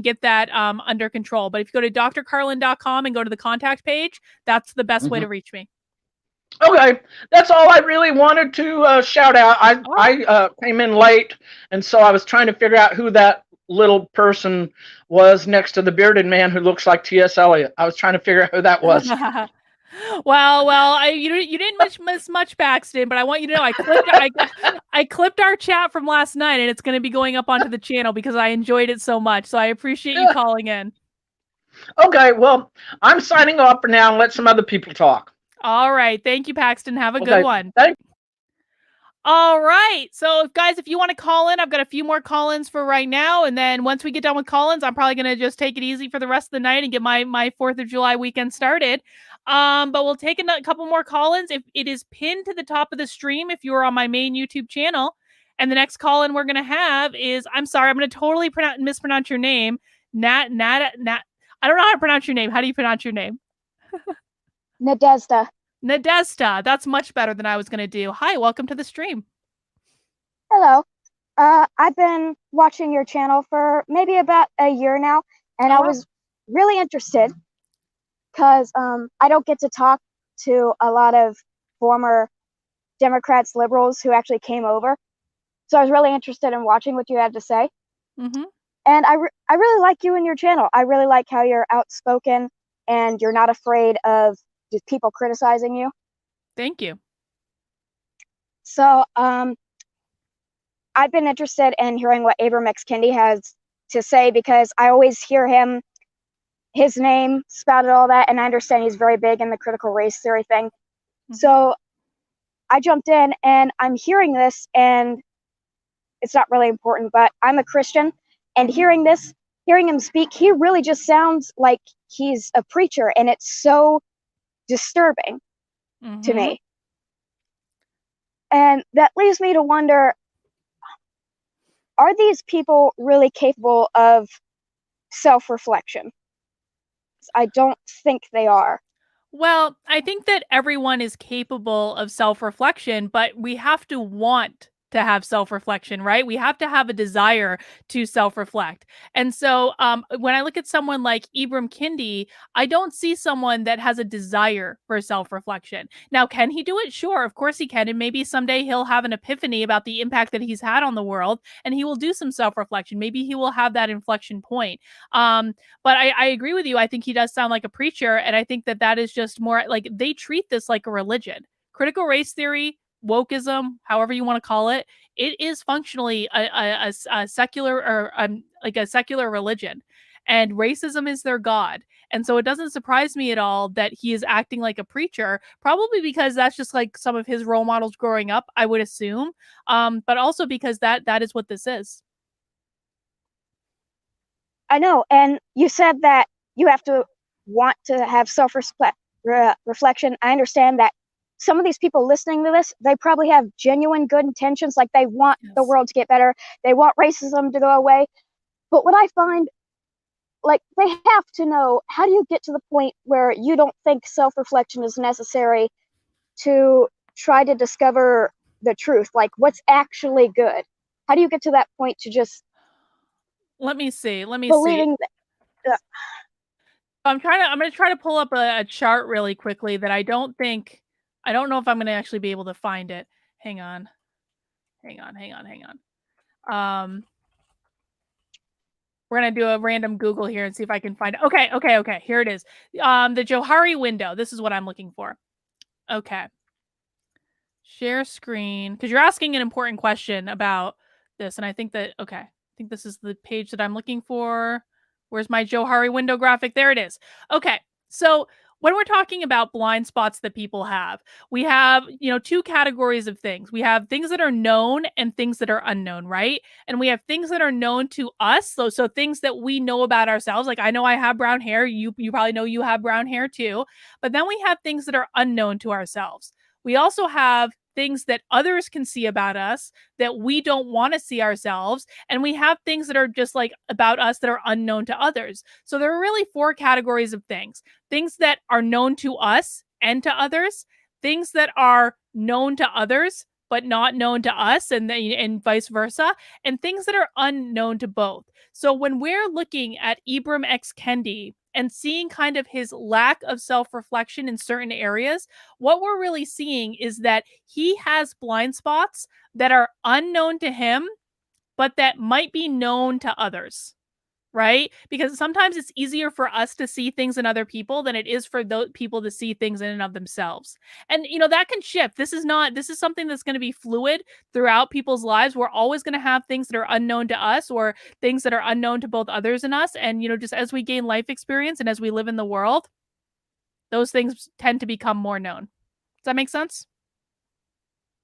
get that under control. But if you go to drcarlin.com and go to the contact page, that's the best way to reach me. Okay, that's all I really wanted to shout out. I came in late, and so I was trying to figure out who that little person was next to the bearded man who looks like T.S. Eliot. I was trying to figure out who that was. Well, you didn't miss much, Paxton, but I want you to know I clipped our chat from last night, and it's going to be going up onto the channel because I enjoyed it so much. So I appreciate you calling in. Okay, well, I'm signing off for now and let some other people talk. All right. Thank you, Paxton. Have a good one. Thanks. All right. So, guys, if you want to call in, I've got a few more call-ins for right now. And then once we get done with call-ins, I'm probably going to just take it easy for the rest of the night and get my 4th of July weekend started. But we'll take a couple more call-ins. If it is pinned to the top of the stream, if you are on my main YouTube channel. And the next call-in we're going to have is, I'm sorry, I'm going to totally mispronounce your name. I don't know how to pronounce your name. How do you pronounce your name? Nadezhda. Nadezhda. That's much better than I was going to do. Hi, welcome to the stream. Hello. I've been watching your channel for maybe about a year now, and I was really interested because I don't get to talk to a lot of former Democrats, liberals who actually came over. So I was really interested in watching what you had to say. Mm-hmm. And I really like you and your channel. I really like how you're outspoken and you're not afraid of just people criticizing you. Thank you. So I've been interested in hearing what Ibram X. Kendi has to say because I always hear his name spouted all that, and I understand he's very big in the critical race theory thing. Mm-hmm. So I jumped in and I'm hearing this, and it's not really important, but I'm a Christian, and hearing him speak, he really just sounds like he's a preacher, and it's so disturbing to me. And that leaves me to wonder, are these people really capable of self-reflection? I don't think they are. Well, I think that everyone is capable of self-reflection, but we have to want to have self-reflection, right? We have to have a desire to self-reflect. And so when I look at someone like Ibram Kendi, I don't see someone that has a desire for self-reflection. Now, can he do it? Sure, of course he can. And maybe someday he'll have an epiphany about the impact that he's had on the world, and he will do some self-reflection. Maybe he will have that inflection point. But I agree with you. I think he does sound like a preacher, and I think that is just more like they treat this like a religion. Critical race theory, wokeism, however you want to call it, it is functionally a secular or like a secular religion, and racism is their god. And so it doesn't surprise me at all that he is acting like a preacher, probably because that's just like some of his role models growing up, I would assume, but also because that is what this is. I know, and you said that you have to want to have self-reflection. I understand that some of these people listening to this, they probably have genuine good intentions, like they want the world to get better, they want racism to go away. But what I find, like, they have to know, how do you get to the point where you don't think self-reflection is necessary to try to discover the truth, like what's actually good? How do you get to that point to just let me see believing that, I'm going to try to pull up a chart really quickly that I don't know if I'm going to actually be able to find it. Hang on. We're going to do a random Google here and see if I can find it. Okay. Here it is. The Johari window. This is what I'm looking for. Okay. Share screen. Because you're asking an important question about this. And I think this is the page that I'm looking for. Where's my Johari window graphic? There it is. Okay. So when we're talking about blind spots that people have, we have, two categories of things. We have things that are known and things that are unknown, right? And we have things that are known to us. So things that we know about ourselves. Like, I know I have brown hair. You probably know you have brown hair too. But then we have things that are unknown to ourselves. We also have things that others can see about us that we don't want to see ourselves. And we have things that are just like about us that are unknown to others. So there are really 4 categories of things. Things that are known to us and to others, things that are known to others but not known to us, and vice versa, and things that are unknown to both. So when we're looking at Ibram X. Kendi and seeing kind of his lack of self-reflection in certain areas, what we're really seeing is that he has blind spots that are unknown to him, but that might be known to others. Right? Because sometimes it's easier for us to see things in other people than it is for those people to see things in and of themselves. And, that can shift. This is something that's going to be fluid throughout people's lives. We're always going to have things that are unknown to us or things that are unknown to both others and us. And, just as we gain life experience and as we live in the world, those things tend to become more known. Does that make sense?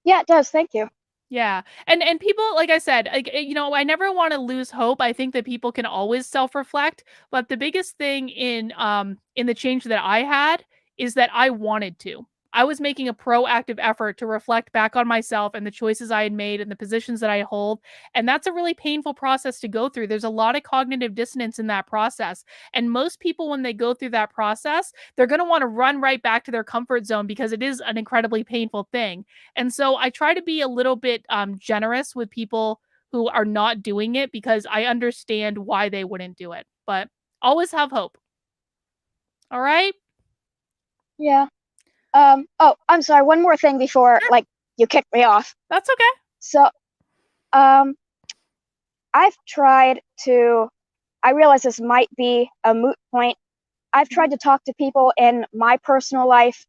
Yeah, it does. Thank you. Yeah. And people, like I said, I never want to lose hope. I think that people can always self-reflect, but the biggest thing in the change that I had is that I wanted to. I was making a proactive effort to reflect back on myself and the choices I had made and the positions that I hold. And that's a really painful process to go through. There's a lot of cognitive dissonance in that process. And most people, when they go through that process, they're going to want to run right back to their comfort zone because it is an incredibly painful thing. And so I try to be a little bit generous with people who are not doing it, because I understand why they wouldn't do it. But always have hope. All right? Yeah. Oh, I'm sorry. One more thing before you kick me off. That's okay. So, I've tried to. I realize this might be a moot point. I've tried to talk to people in my personal life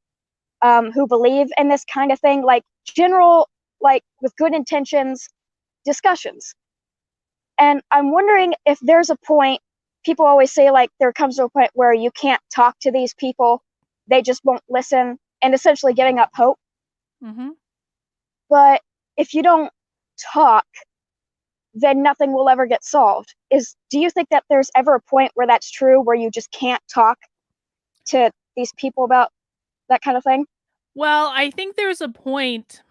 who believe in this kind of thing, like general, like with good intentions discussions. And I'm wondering if there's a point. People always say like there comes to a point where you can't talk to these people; they just won't listen, and essentially giving up hope. Mm-hmm. But if you don't talk, then nothing will ever get solved. Do you think that there's ever a point where that's true, where you just can't talk to these people about that kind of thing? Well, I think there's a point.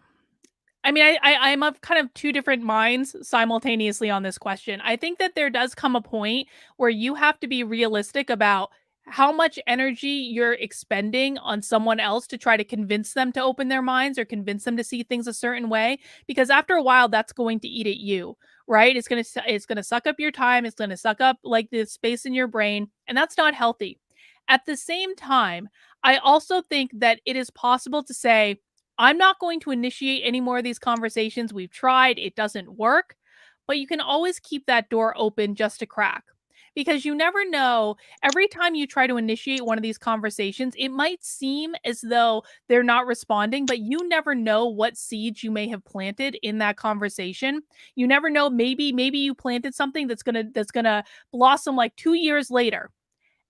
I mean, I'm of kind of two different minds simultaneously on this question. I think that there does come a point where you have to be realistic about how much energy you're expending on someone else to try to convince them to open their minds or convince them to see things a certain way, because after a while that's going to eat at you, right? It's going to suck up your time, it's going to suck up like the space in your brain, and that's not healthy. At the same time, I also think that it is possible to say, I'm not going to initiate any more of these conversations. We've tried, it doesn't work. But you can always keep that door open just a crack, because you never know. Every time you try to initiate one of these conversations, it might seem as though they're not responding, but you never know what seeds you may have planted in that conversation. You never know. Maybe you planted something that's gonna blossom like 2 years later,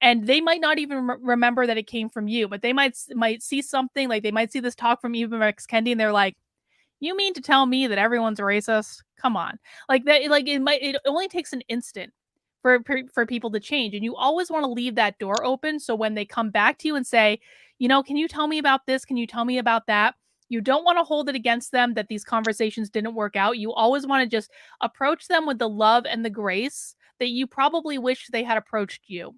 and they might not even remember that it came from you, but they might see something, like they might see this talk from Ibram X. Kendi, and they're like, "You mean to tell me that everyone's racist? Come on!" Like that. Like it only takes an instant for people to change, and you always want to leave that door open, so when they come back to you and say, "Can you tell me about this? Can you tell me about that?" You don't want to hold it against them that these conversations didn't work out. You always want to just approach them with the love and the grace that you probably wish they had approached you.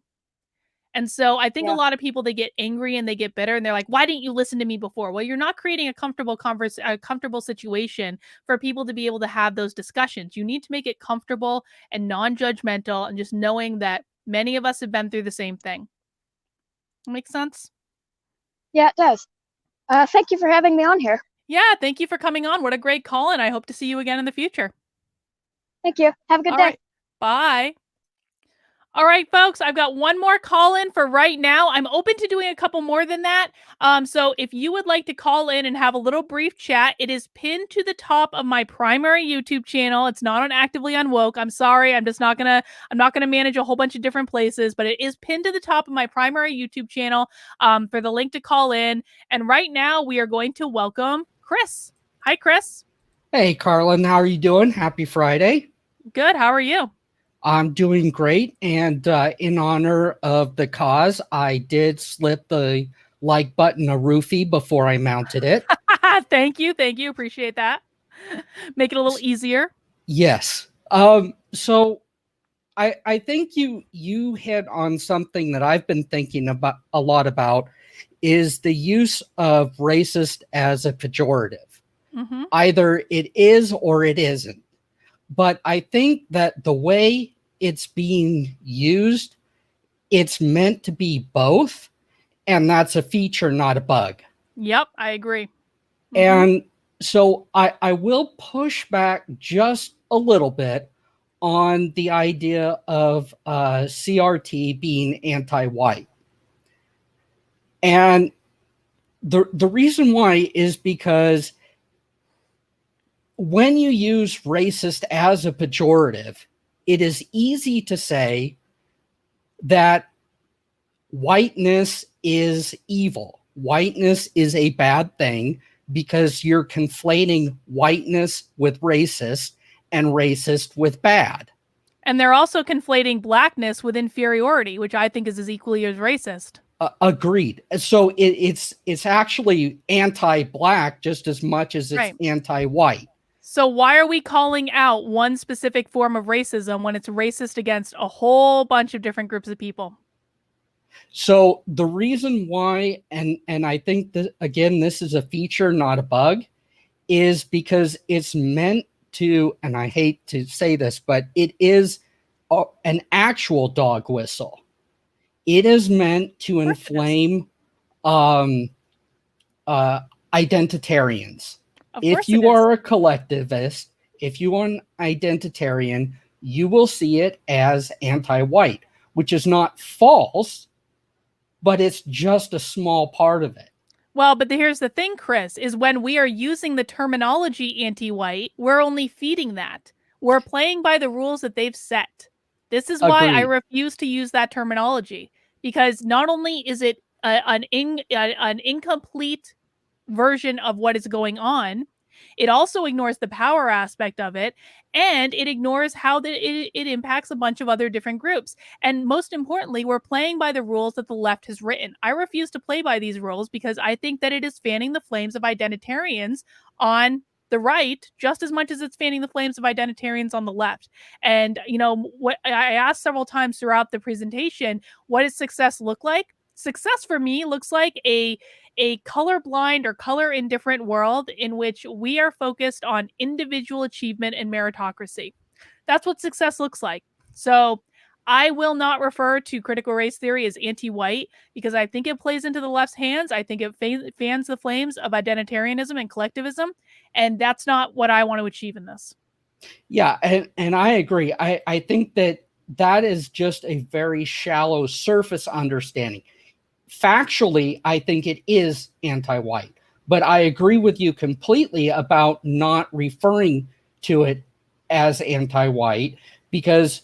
And so I think a Yeah. lot of people, they get angry and they get bitter and they're like, "Why didn't you listen to me before?" Well, you're not creating a comfortable situation for people to be able to have those discussions. You need to make it comfortable and non-judgmental, and just knowing that many of us have been through the same thing. Make sense? Yeah, it does. Thank you for having me on here. Yeah, thank you for coming on. What a great call, and I hope to see you again in the future. Thank you. Have a good All day. right. Bye. All right, folks, I've got one more call in for right now. I'm open to doing a couple more than that. So if you would like to call in and have a little brief chat, it is pinned to the top of my primary YouTube channel. It's not on Actively Unwoke. I'm sorry. I'm not gonna manage a whole bunch of different places, but it is pinned to the top of my primary YouTube channel for the link to call in. And right now we are going to welcome Chris. Hi, Chris. Hey, Carlin, how are you doing? Happy Friday. Good. How are you? I'm doing great. And in honor of the cause, I did slip the like button a roofie before I mounted it. Thank you. Appreciate that. Make it a little easier. Yes. So I think you hit on something that I've been thinking about a lot about, is the use of racist as a pejorative. Mm-hmm. Either it is or it isn't. But I think that the way it's being used, it's meant to be both. And that's a feature, not a bug. Yep, I agree. Mm-hmm. And so I will push back just a little bit on the idea of CRT being anti-white. And the reason why is because when you use racist as a pejorative, it is easy to say that whiteness is evil. Whiteness is a bad thing because you're conflating whiteness with racist and racist with bad. And they're also conflating blackness with inferiority, which I think is as equally as racist. Agreed. So it's actually anti-black just as much as it's right. anti-white. So why are we calling out one specific form of racism when it's racist against a whole bunch of different groups of people? So the reason why, and I think that, again, this is a feature, not a bug, is because it's meant to, and I hate to say this, but it is an actual dog whistle. It is meant to inflame identitarians. If you are a collectivist, if you are an identitarian, you will see it as anti-white, which is not false, but it's just a small part of it. Well, but here's the thing, Chris, is when we are using the terminology anti-white, we're only feeding that. We're playing by the rules that they've set. This is why I refuse to use that terminology, because not only is it an incomplete version of what is going on, it also ignores the power aspect of it, and it ignores how it impacts a bunch of other different groups. And most importantly, we're playing by the rules that the left has written. I refuse to play by these rules because I think that it is fanning the flames of identitarians on the right just as much as it's fanning the flames of identitarians on the left. And, you know, what I asked several times throughout the presentation, what does success look like? Success for me looks like a colorblind or color indifferent world in which we are focused on individual achievement and meritocracy. That's what success looks like. So I will not refer to critical race theory as anti-white because I think it plays into the left's hands. I think it fans the flames of identitarianism and collectivism, and that's not what I want to achieve in this. Yeah, and I agree. I think that is just a very shallow surface understanding. Factually, I think it is anti-white, but I agree with you completely about not referring to it as anti-white because,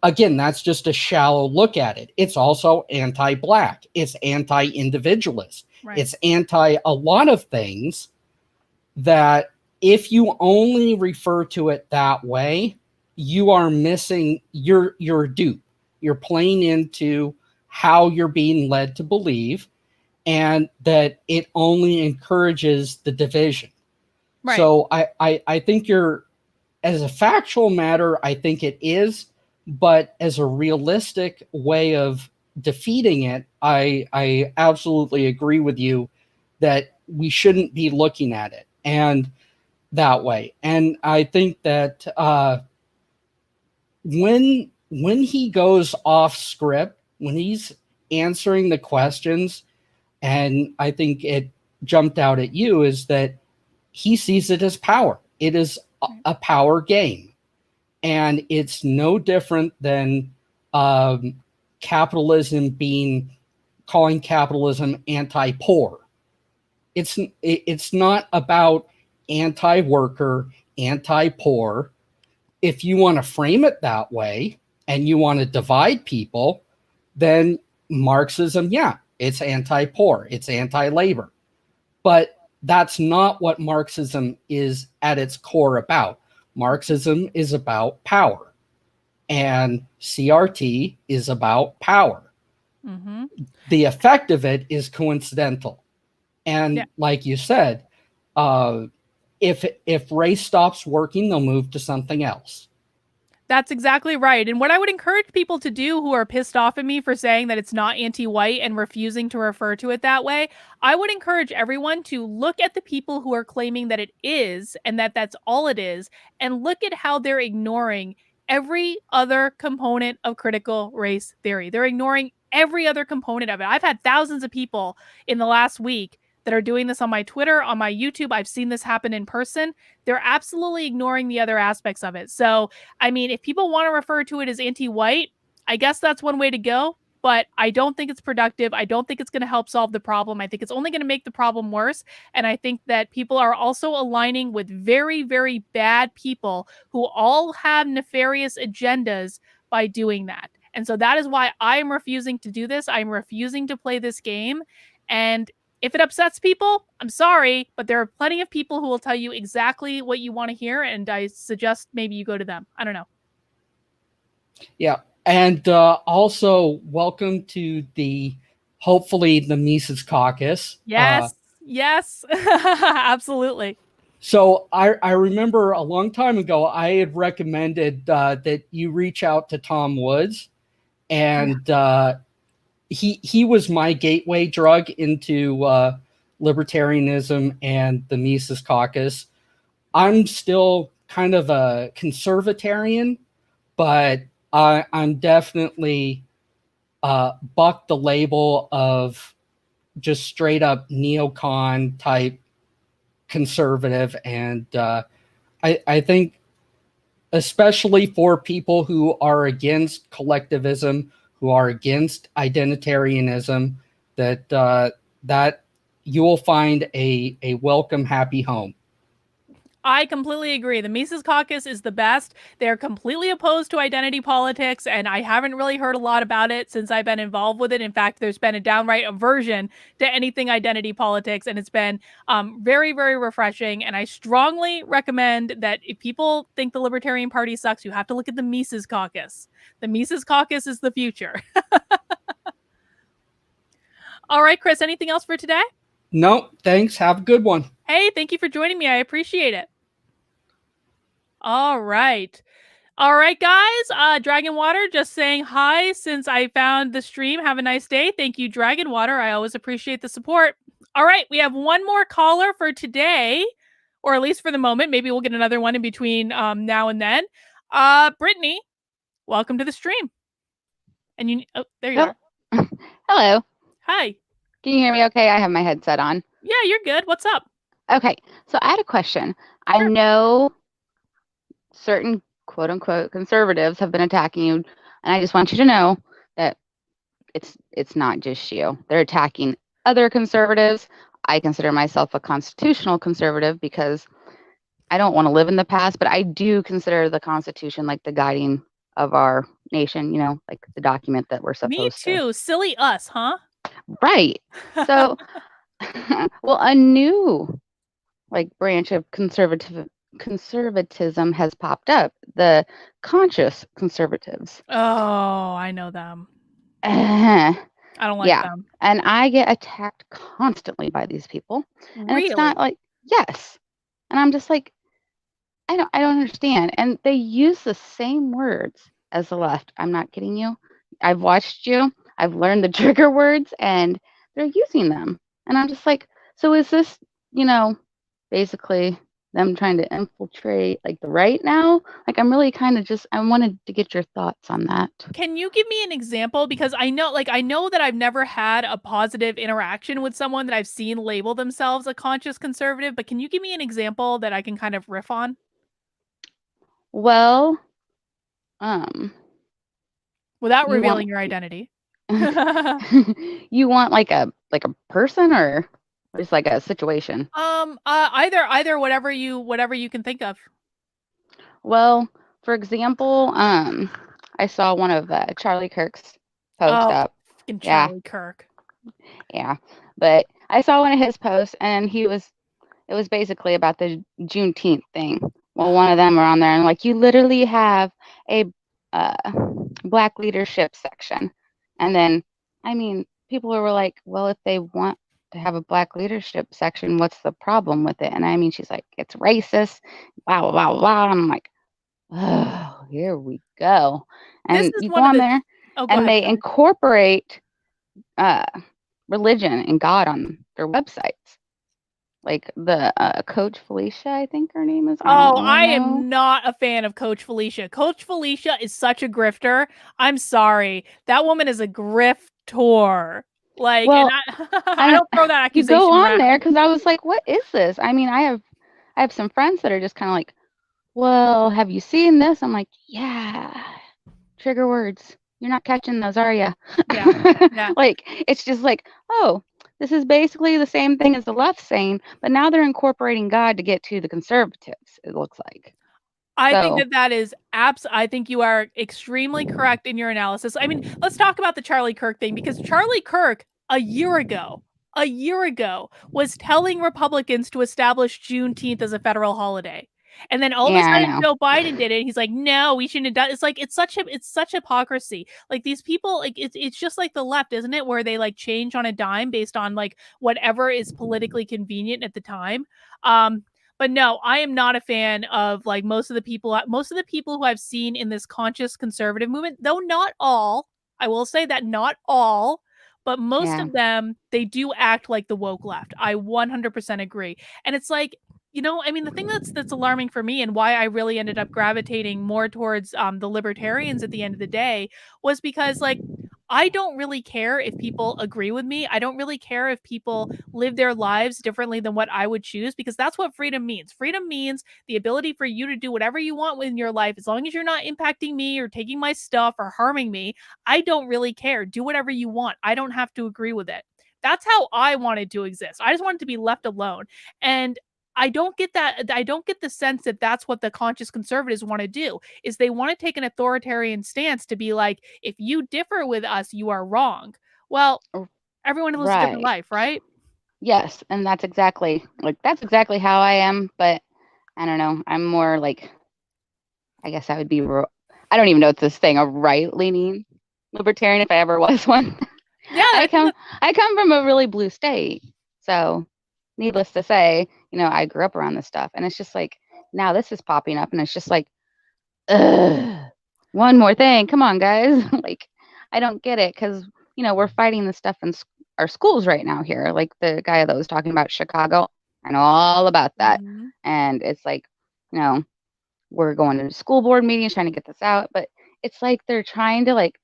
again, that's just a shallow look at it. It's also anti-black. It's anti-individualist. Right. It's anti a lot of things that if you only refer to it that way, you are missing your dupe. You're playing into how you're being led to believe, and that it only encourages the division. Right. So I think as a factual matter, I think it is, but as a realistic way of defeating it, I absolutely agree with you that we shouldn't be looking at it and that way. And I think that when he goes off script, when he's answering the questions, and I think it jumped out at you, is that he sees it as power. It is a power game. And it's no different than capitalism calling capitalism anti-poor. It's not about anti-worker, anti-poor. If you want to frame it that way and you want to divide people, then Marxism, yeah, it's anti-poor, it's anti-labor. But that's not what Marxism is at its core about. Marxism is about power, and CRT is about power. Mm-hmm. The effect of it is coincidental. And like you said, if race stops working, they'll move to something else. That's exactly right. And what I would encourage people to do who are pissed off at me for saying that it's not anti-white and refusing to refer to it that way, I would encourage everyone to look at the people who are claiming that it is and that that's all it is, and look at how they're ignoring every other component of critical race theory. They're ignoring every other component of it. I've had thousands of people in the last week that are doing this on my Twitter, on my YouTube. I've seen this happen in person. They're absolutely ignoring the other aspects of it. So, I mean, if people want to refer to it as anti-white, I guess that's one way to go, but I don't think it's productive. I don't think it's going to help solve the problem. I think it's only going to make the problem worse. And I think that people are also aligning with very, very bad people who all have nefarious agendas by doing that. And so that is why I'm refusing to do this. I'm refusing to play this game. And if it upsets people, I'm sorry, but there are plenty of people who will tell you exactly what you want to hear, and I suggest maybe you go to them. I don't know. Yeah, and also welcome to hopefully the Mises Caucus. Yes, yes, absolutely. So I remember a long time ago, I had recommended that you reach out to Tom Woods, and he was my gateway drug into libertarianism and the Mises Caucus. I'm still kind of a conservatarian, but I'm definitely buck the label of just straight up neocon type conservative. And I think, especially for people who are against collectivism, who are against identitarianism, that you will find a welcome, happy home. I completely agree. The Mises Caucus is the best. They're completely opposed to identity politics, and I haven't really heard a lot about it since I've been involved with it. In fact, there's been a downright aversion to anything identity politics, and it's been very, very refreshing. And I strongly recommend that if people think the Libertarian Party sucks, you have to look at the Mises Caucus. The Mises Caucus is the future. All right, Chris, anything else for today? No, thanks. Have a good one. Hey, thank you for joining me. I appreciate it. All right. All right, guys. Dragon Water just saying hi since I found the stream. Have a nice day. Thank you, Dragon Water. I always appreciate the support. All right, we have one more caller for today, or at least for the moment. Maybe we'll get another one in between now and then. Brittany, welcome to the stream. And you, oh, there you are. Hello. Hi. Can you hear me okay? I have my headset on. Yeah, you're good. What's up? Okay, so I had a question. I know certain quote unquote conservatives have been attacking you, and I just want you to know that it's not just you. They're attacking other conservatives. I consider myself a constitutional conservative because I don't want to live in the past, but I do consider the Constitution like the guiding of our nation, you know, like the document that we're supposed to. Me too. Silly us, huh? Right. So, well, a new branch of conservatism has popped up, the conscious conservatives. Oh, I know them. I don't like them. And I get attacked constantly by these people. And Really? it's not like, yes. And I'm just like, I don't understand. And they use the same words as the left. I'm not kidding you. I've watched you. I've learned the trigger words and they're using them. And I'm just like, so is this, basically them trying to infiltrate the right now? I'm really kind of I wanted to get your thoughts on that. Can you give me an example? Because I know that I've never had a positive interaction with someone that I've seen label themselves a conscious conservative, but can you give me an example that I can kind of riff on? Well, without revealing your identity. You want a person or just a situation? Either whatever you can think of. Well, for example, I saw one of Charlie Kirk's posts up. Charlie Kirk. Yeah, but I saw one of his posts, and it was basically about the Juneteenth thing. Well, one of them were on there, and you literally have a Black leadership section, and then people were like, well, if they want to have a Black leadership section, what's the problem with it? And she's like, it's racist, blah, blah, blah, blah. I'm like, oh, here we go. And you go on there and they incorporate religion and God on their websites. Like the Coach Felicia, I think her name is. I am not a fan of Coach Felicia. Coach Felicia is such a grifter. I'm sorry. That woman is a grifter. Well, I don't throw that accusation You go on around. there because I was like, what is this? I have some friends that are just kind of like, well, have you seen this? I'm like, yeah. Trigger words. You're not catching those, are you? Yeah. It's just like, oh, this is basically the same thing as the left saying, but now they're incorporating God to get to the conservatives, it looks like. I think that is I think you are extremely correct in your analysis. Let's talk about the Charlie Kirk thing, because Charlie Kirk a year ago was telling Republicans to establish Juneteenth as a federal holiday. And then all of a sudden Joe Biden did it. He's like, no, we shouldn't have done. It's such hypocrisy. These people, it's just like the left, isn't it? Where they change on a dime based on whatever is politically convenient at the time. But no, I am not a fan of most of the people who I've seen in this conscious conservative movement, though not all. I will say that not all, but most of them, they do act like the woke left. I 100% agree. And it's I mean, the thing that's alarming for me and why I really ended up gravitating more towards the libertarians at the end of the day was because, like, I don't really care if people agree with me. I don't really care if people live their lives differently than what I would choose, because that's what freedom means. Freedom means the ability for you to do whatever you want in your life, as long as you're not impacting me or taking my stuff or harming me. I don't really care. Do whatever you want. I don't have to agree with it. That's how I wanted to exist. I just wanted to be left alone. And I don't get that. I don't get the sense that that's what the conscious conservatives want to do, is they want to take an authoritarian stance to be like, if you differ with us, you are wrong. Well, everyone lives a different Right. life, right? Yes, and that's exactly how I am, but I don't know. I'm more like, I guess I would be I don't even know if this thing a right-leaning libertarian if I ever was one. Yeah, I come from a really blue state. So, needless to say, I grew up around this stuff, and it's just like now this is popping up, and it's just like, ugh, one more thing. Come on, guys. Like, I don't get it, because we're fighting this stuff in our schools right now here. Like the guy that was talking about Chicago, I know all about that, Mhm. and it's like, we're going to school board meetings trying to get this out, but it's like they're trying to like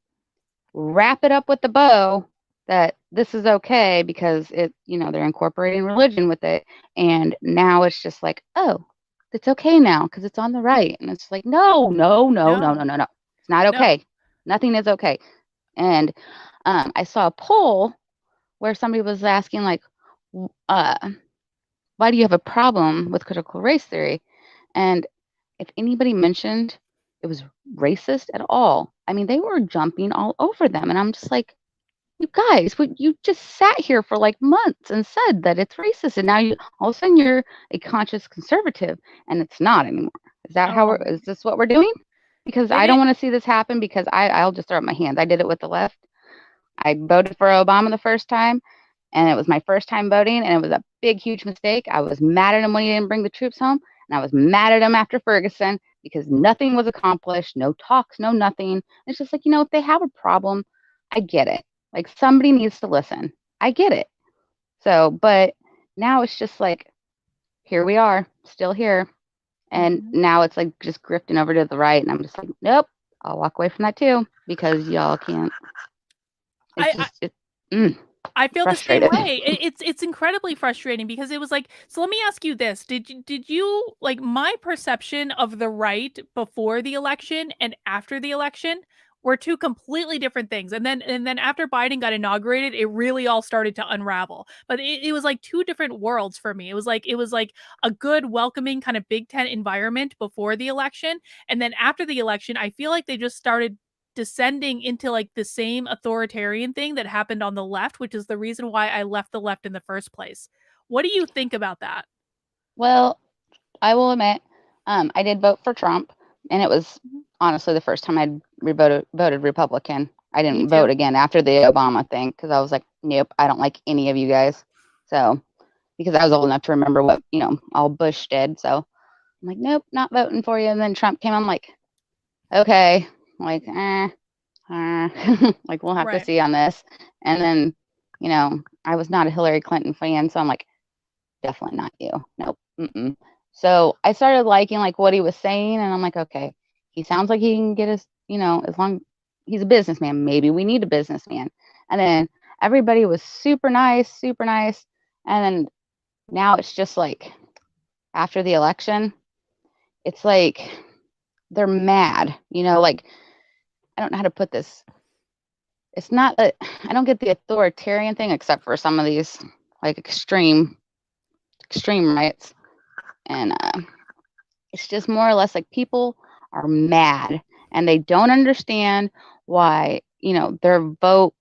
wrap it up with the bow that this is okay because they're incorporating religion with it, and now it's just like, oh, it's okay now because it's on the right, and it's like, no, no, no, no, No, no, no, no, it's not no. okay. Nothing is okay. And I saw a poll where somebody was asking like, why do you have a problem with critical race theory? And if anybody mentioned it was racist at all, I mean, they were jumping all over them. And I'm just like, you guys, you just sat here for like months and said that it's racist. And now all of a sudden you're a conscious conservative, and it's not anymore. Is that Oh, is this what we're doing? Because it I is. don't want to see this happen, because I'll just throw up my hands. I did it with the left. I voted for Obama the first time, and it was my first time voting, and it was a big, huge mistake. I was mad at him when he didn't bring the troops home, and I was mad at him after Ferguson because nothing was accomplished, no talks, no nothing. It's just like, if they have a problem, I get it. Like, somebody needs to listen. I get it. So, but now it's just like, here we are, still here. And Mhm. now it's like just grifting over to the right, and I'm just like, nope, I'll walk away from that too, because y'all can't. It's I just, mm, I feel the same frustrated. way. It's incredibly frustrating because it was like, so let me ask you this. Did you like, my perception of the right before the election and after the election were two completely different things. And then after Biden got inaugurated, it really all started to unravel. But it was like two different worlds for me. It was like a good, welcoming kind of Big Tent environment before the election. And then after the election, I feel like they just started descending into like the same authoritarian thing that happened on the left, which is the reason why I left the left in the first place. What do you think about that? Well, I will admit, I did vote for Trump, and it was honestly the first time I'd voted Republican. I Me didn't too. vote again after the Obama thing because I was like, nope, I don't like any of you guys. So, because I was old enough to remember what all Bush did, so I'm like, nope, not voting for you. And then Trump came. I'm like, okay, like, like we'll have to Right. see on this. And then, I was not a Hillary Clinton fan, so I'm like, definitely not you. Nope. Mm-mm. So I started liking like what he was saying, and I'm like, okay, he sounds like he can get us, as long he's a businessman. Maybe we need a businessman. And then everybody was super nice, super nice. And then now it's just like after the election, it's like they're mad, like I don't know how to put this. It's not that I don't get the authoritarian thing, except for some of these like extreme rights. And it's just more or less like people are mad, and they don't understand why their vote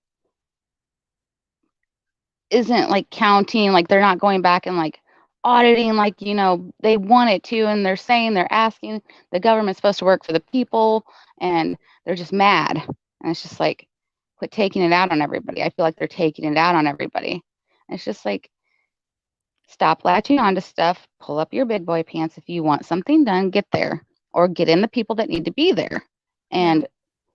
isn't like counting, like they're not going back and like auditing like they want it to, and they're asking the government's supposed to work for the people, and they're just mad. And it's just like, quit taking it out on everybody. I feel like they're taking it out on everybody. And it's just like, stop latching onto stuff. Pull up your big boy pants. If you want something done, get there, or get in the people that need to be there. Yeah. And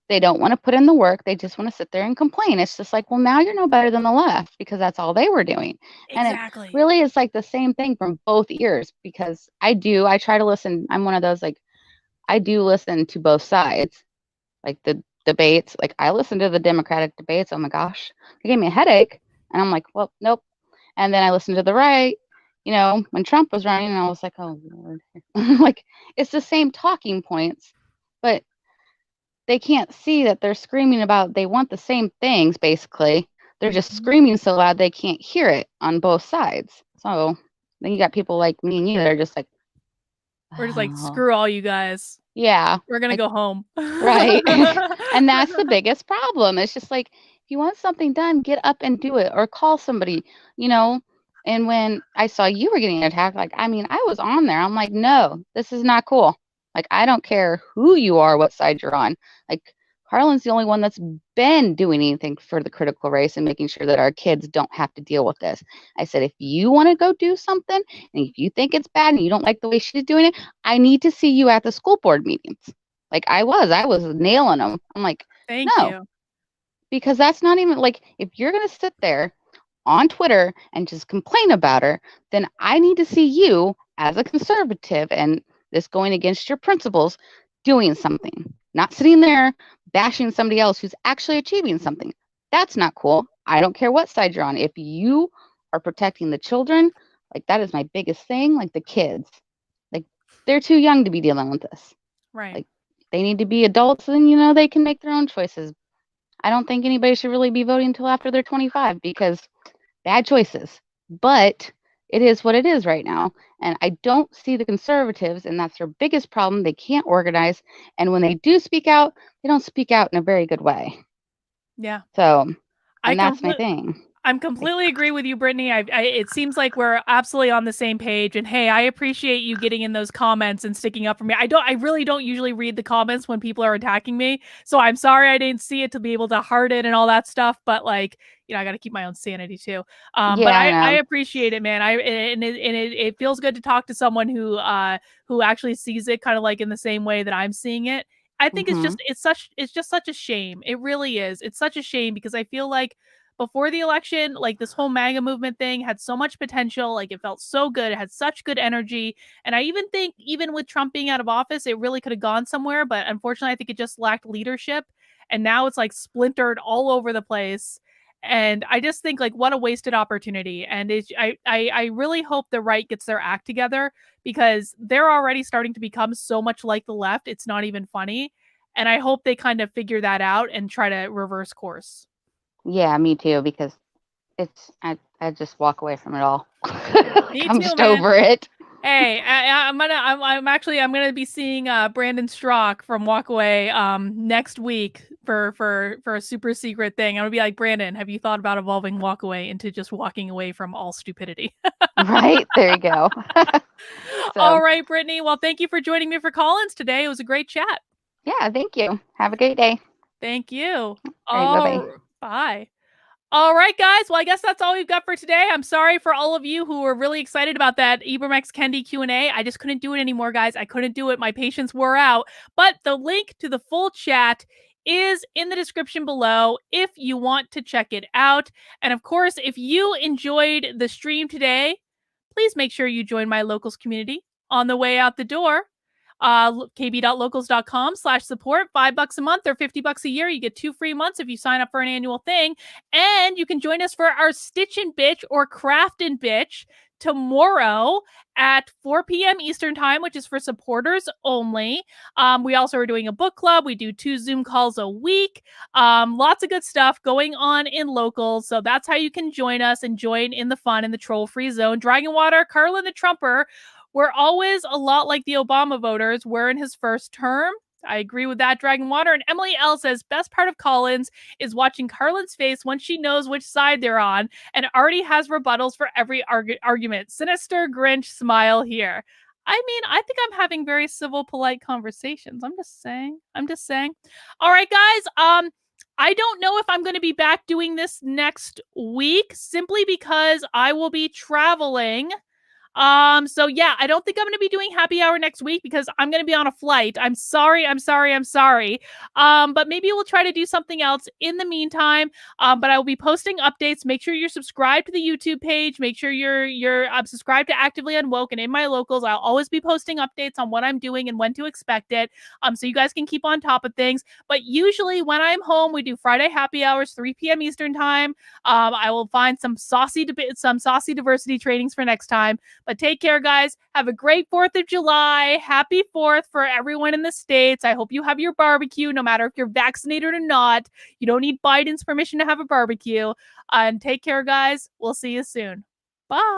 They don't want to put in the work. They just want to sit there and complain. It's just like, well, now you're no better than the left because that's all they were doing. Exactly. And it really is like the same thing from both ears because I try to listen. I'm one of those, like, I do listen to both sides, like the debates. Like, I listen to the Democratic debates. Oh my gosh, it gave me a headache. And I'm like, well, nope. And then I listened to the right, when Trump was running, and I was like, oh Lord. Like, it's the same talking points, but they can't see that they're screaming about, they want the same things, basically. They're just screaming so loud they can't hear it on both sides. So then you got people like me and you that are just like, We're just like, "Oh." screw all you guys. Yeah. We're going to like, go home. Right. And that's the biggest problem. It's just like, if you want something done, get up and do it or call somebody, And when I saw you were getting attacked, like, I mean, I was on there. I'm like, no, this is not cool. Like, I don't care who you are, what side you're on. Like, Harlan's the only one that's been doing anything for the critical race and making sure that our kids don't have to deal with this. I said, if you want to go do something and if you think it's bad and you don't like the way she's doing it, I need to see you at the school board meetings. Like, I was nailing them. I'm like, Thank no, you. because that's not even like, if you're going to sit there on Twitter and just complain about her, then I need to see you as a conservative and this going against your principles doing something, not sitting there bashing somebody else who's actually achieving something. That's not cool. I don't care what side you're on. If you are protecting the children, like, that is my biggest thing, like the kids. Like, they're too young to be dealing with this. Right. Like, they need to be adults and, they can make their own choices. I don't think anybody should really be voting until after they're 25 because bad choices. But it is what it is right now. And I don't see the conservatives, and that's their biggest problem. They can't organize. And when they do speak out, they don't speak out in a very good way. Yeah. So, I and that's my thing. I'm completely agree with you, Brittany. It seems like we're absolutely on the same page. And hey, I appreciate you getting in those comments and sticking up for me. I really don't usually read the comments when people are attacking me. So I'm sorry I didn't see it to be able to heart it and all that stuff. But like, I got to keep my own sanity too. But I appreciate it, man. It feels good to talk to someone who actually sees it kind of like in the same way that I'm seeing it. I think it's just such a shame. It really is. It's such a shame because I feel like before the election, like this whole MAGA movement thing had so much potential. Like it felt so good. It had such good energy. And I even think even with Trump being out of office, it really could have gone somewhere. But unfortunately, I think it just lacked leadership. And now it's like splintered all over the place. And I just think like what a wasted opportunity. And I really hope the right gets their act together because they're already starting to become so much like the left. It's not even funny. And I hope they kind of figure that out and try to reverse course. Yeah, me too, because I just walk away from it all. I'm just man. over it. Hey, I'm gonna be seeing Brandon Strzok from Walkaway next week for a super secret thing. I'm gonna be like, Brandon, have you thought about evolving Walkaway into just walking away from all stupidity? Right, there you go. All right, Brittany. Well, thank you for joining me for Collins today. It was a great chat. Yeah, thank you. Have a great day. Thank you. All right, bye-bye. Bye. All right, guys. Well, I guess that's all we've got for today. I'm sorry for all of you who were really excited about that Ibram X Kendi Q&A. I just couldn't do it anymore, guys. I couldn't do it. My patience wore out. But the link to the full chat is in the description below if you want to check it out. And of course, if you enjoyed the stream today, please make sure you join my locals community on the way out the door. kb.locals.com/support, $5 a month or $50 a year. You get 2 free months if you sign up for an annual thing. And you can join us for our Stitch and Bitch or Craft and Bitch tomorrow at 4 p.m. Eastern time, which is for supporters only. We also are doing a book club. We do 2 Zoom calls a week. Lots of good stuff going on in locals. So that's how you can join us and join in the fun in the troll-free zone. Dragonwater, Carlin the Trumper, we're always a lot like the Obama voters. We're in his first term. I agree with that, Dragonwater. And Emily L says, best part of Collins is watching Carlin's face once she knows which side they're on and already has rebuttals for every argument. Sinister Grinch smile here. I mean, I think I'm having very civil, polite conversations. I'm just saying. All right, guys. I don't know if I'm going to be back doing this next week simply because I will be traveling So yeah, I don't think I'm going to be doing happy hour next week because I'm going to be on a flight. I'm sorry. But maybe we'll try to do something else in the meantime. But I will be posting updates. Make sure you're subscribed to the YouTube page. Make sure you're subscribed to Actively Unwoke and In My Locals. I'll always be posting updates on what I'm doing and when to expect it. So you guys can keep on top of things. But usually when I'm home, we do Friday happy hours, 3 p.m. Eastern time. I will find some saucy diversity trainings for next time. But take care, guys. Have a great 4th of July. Happy 4th for everyone in the States. I hope you have your barbecue, no matter if you're vaccinated or not. You don't need Biden's permission to have a barbecue. And take care, guys. We'll see you soon. Bye.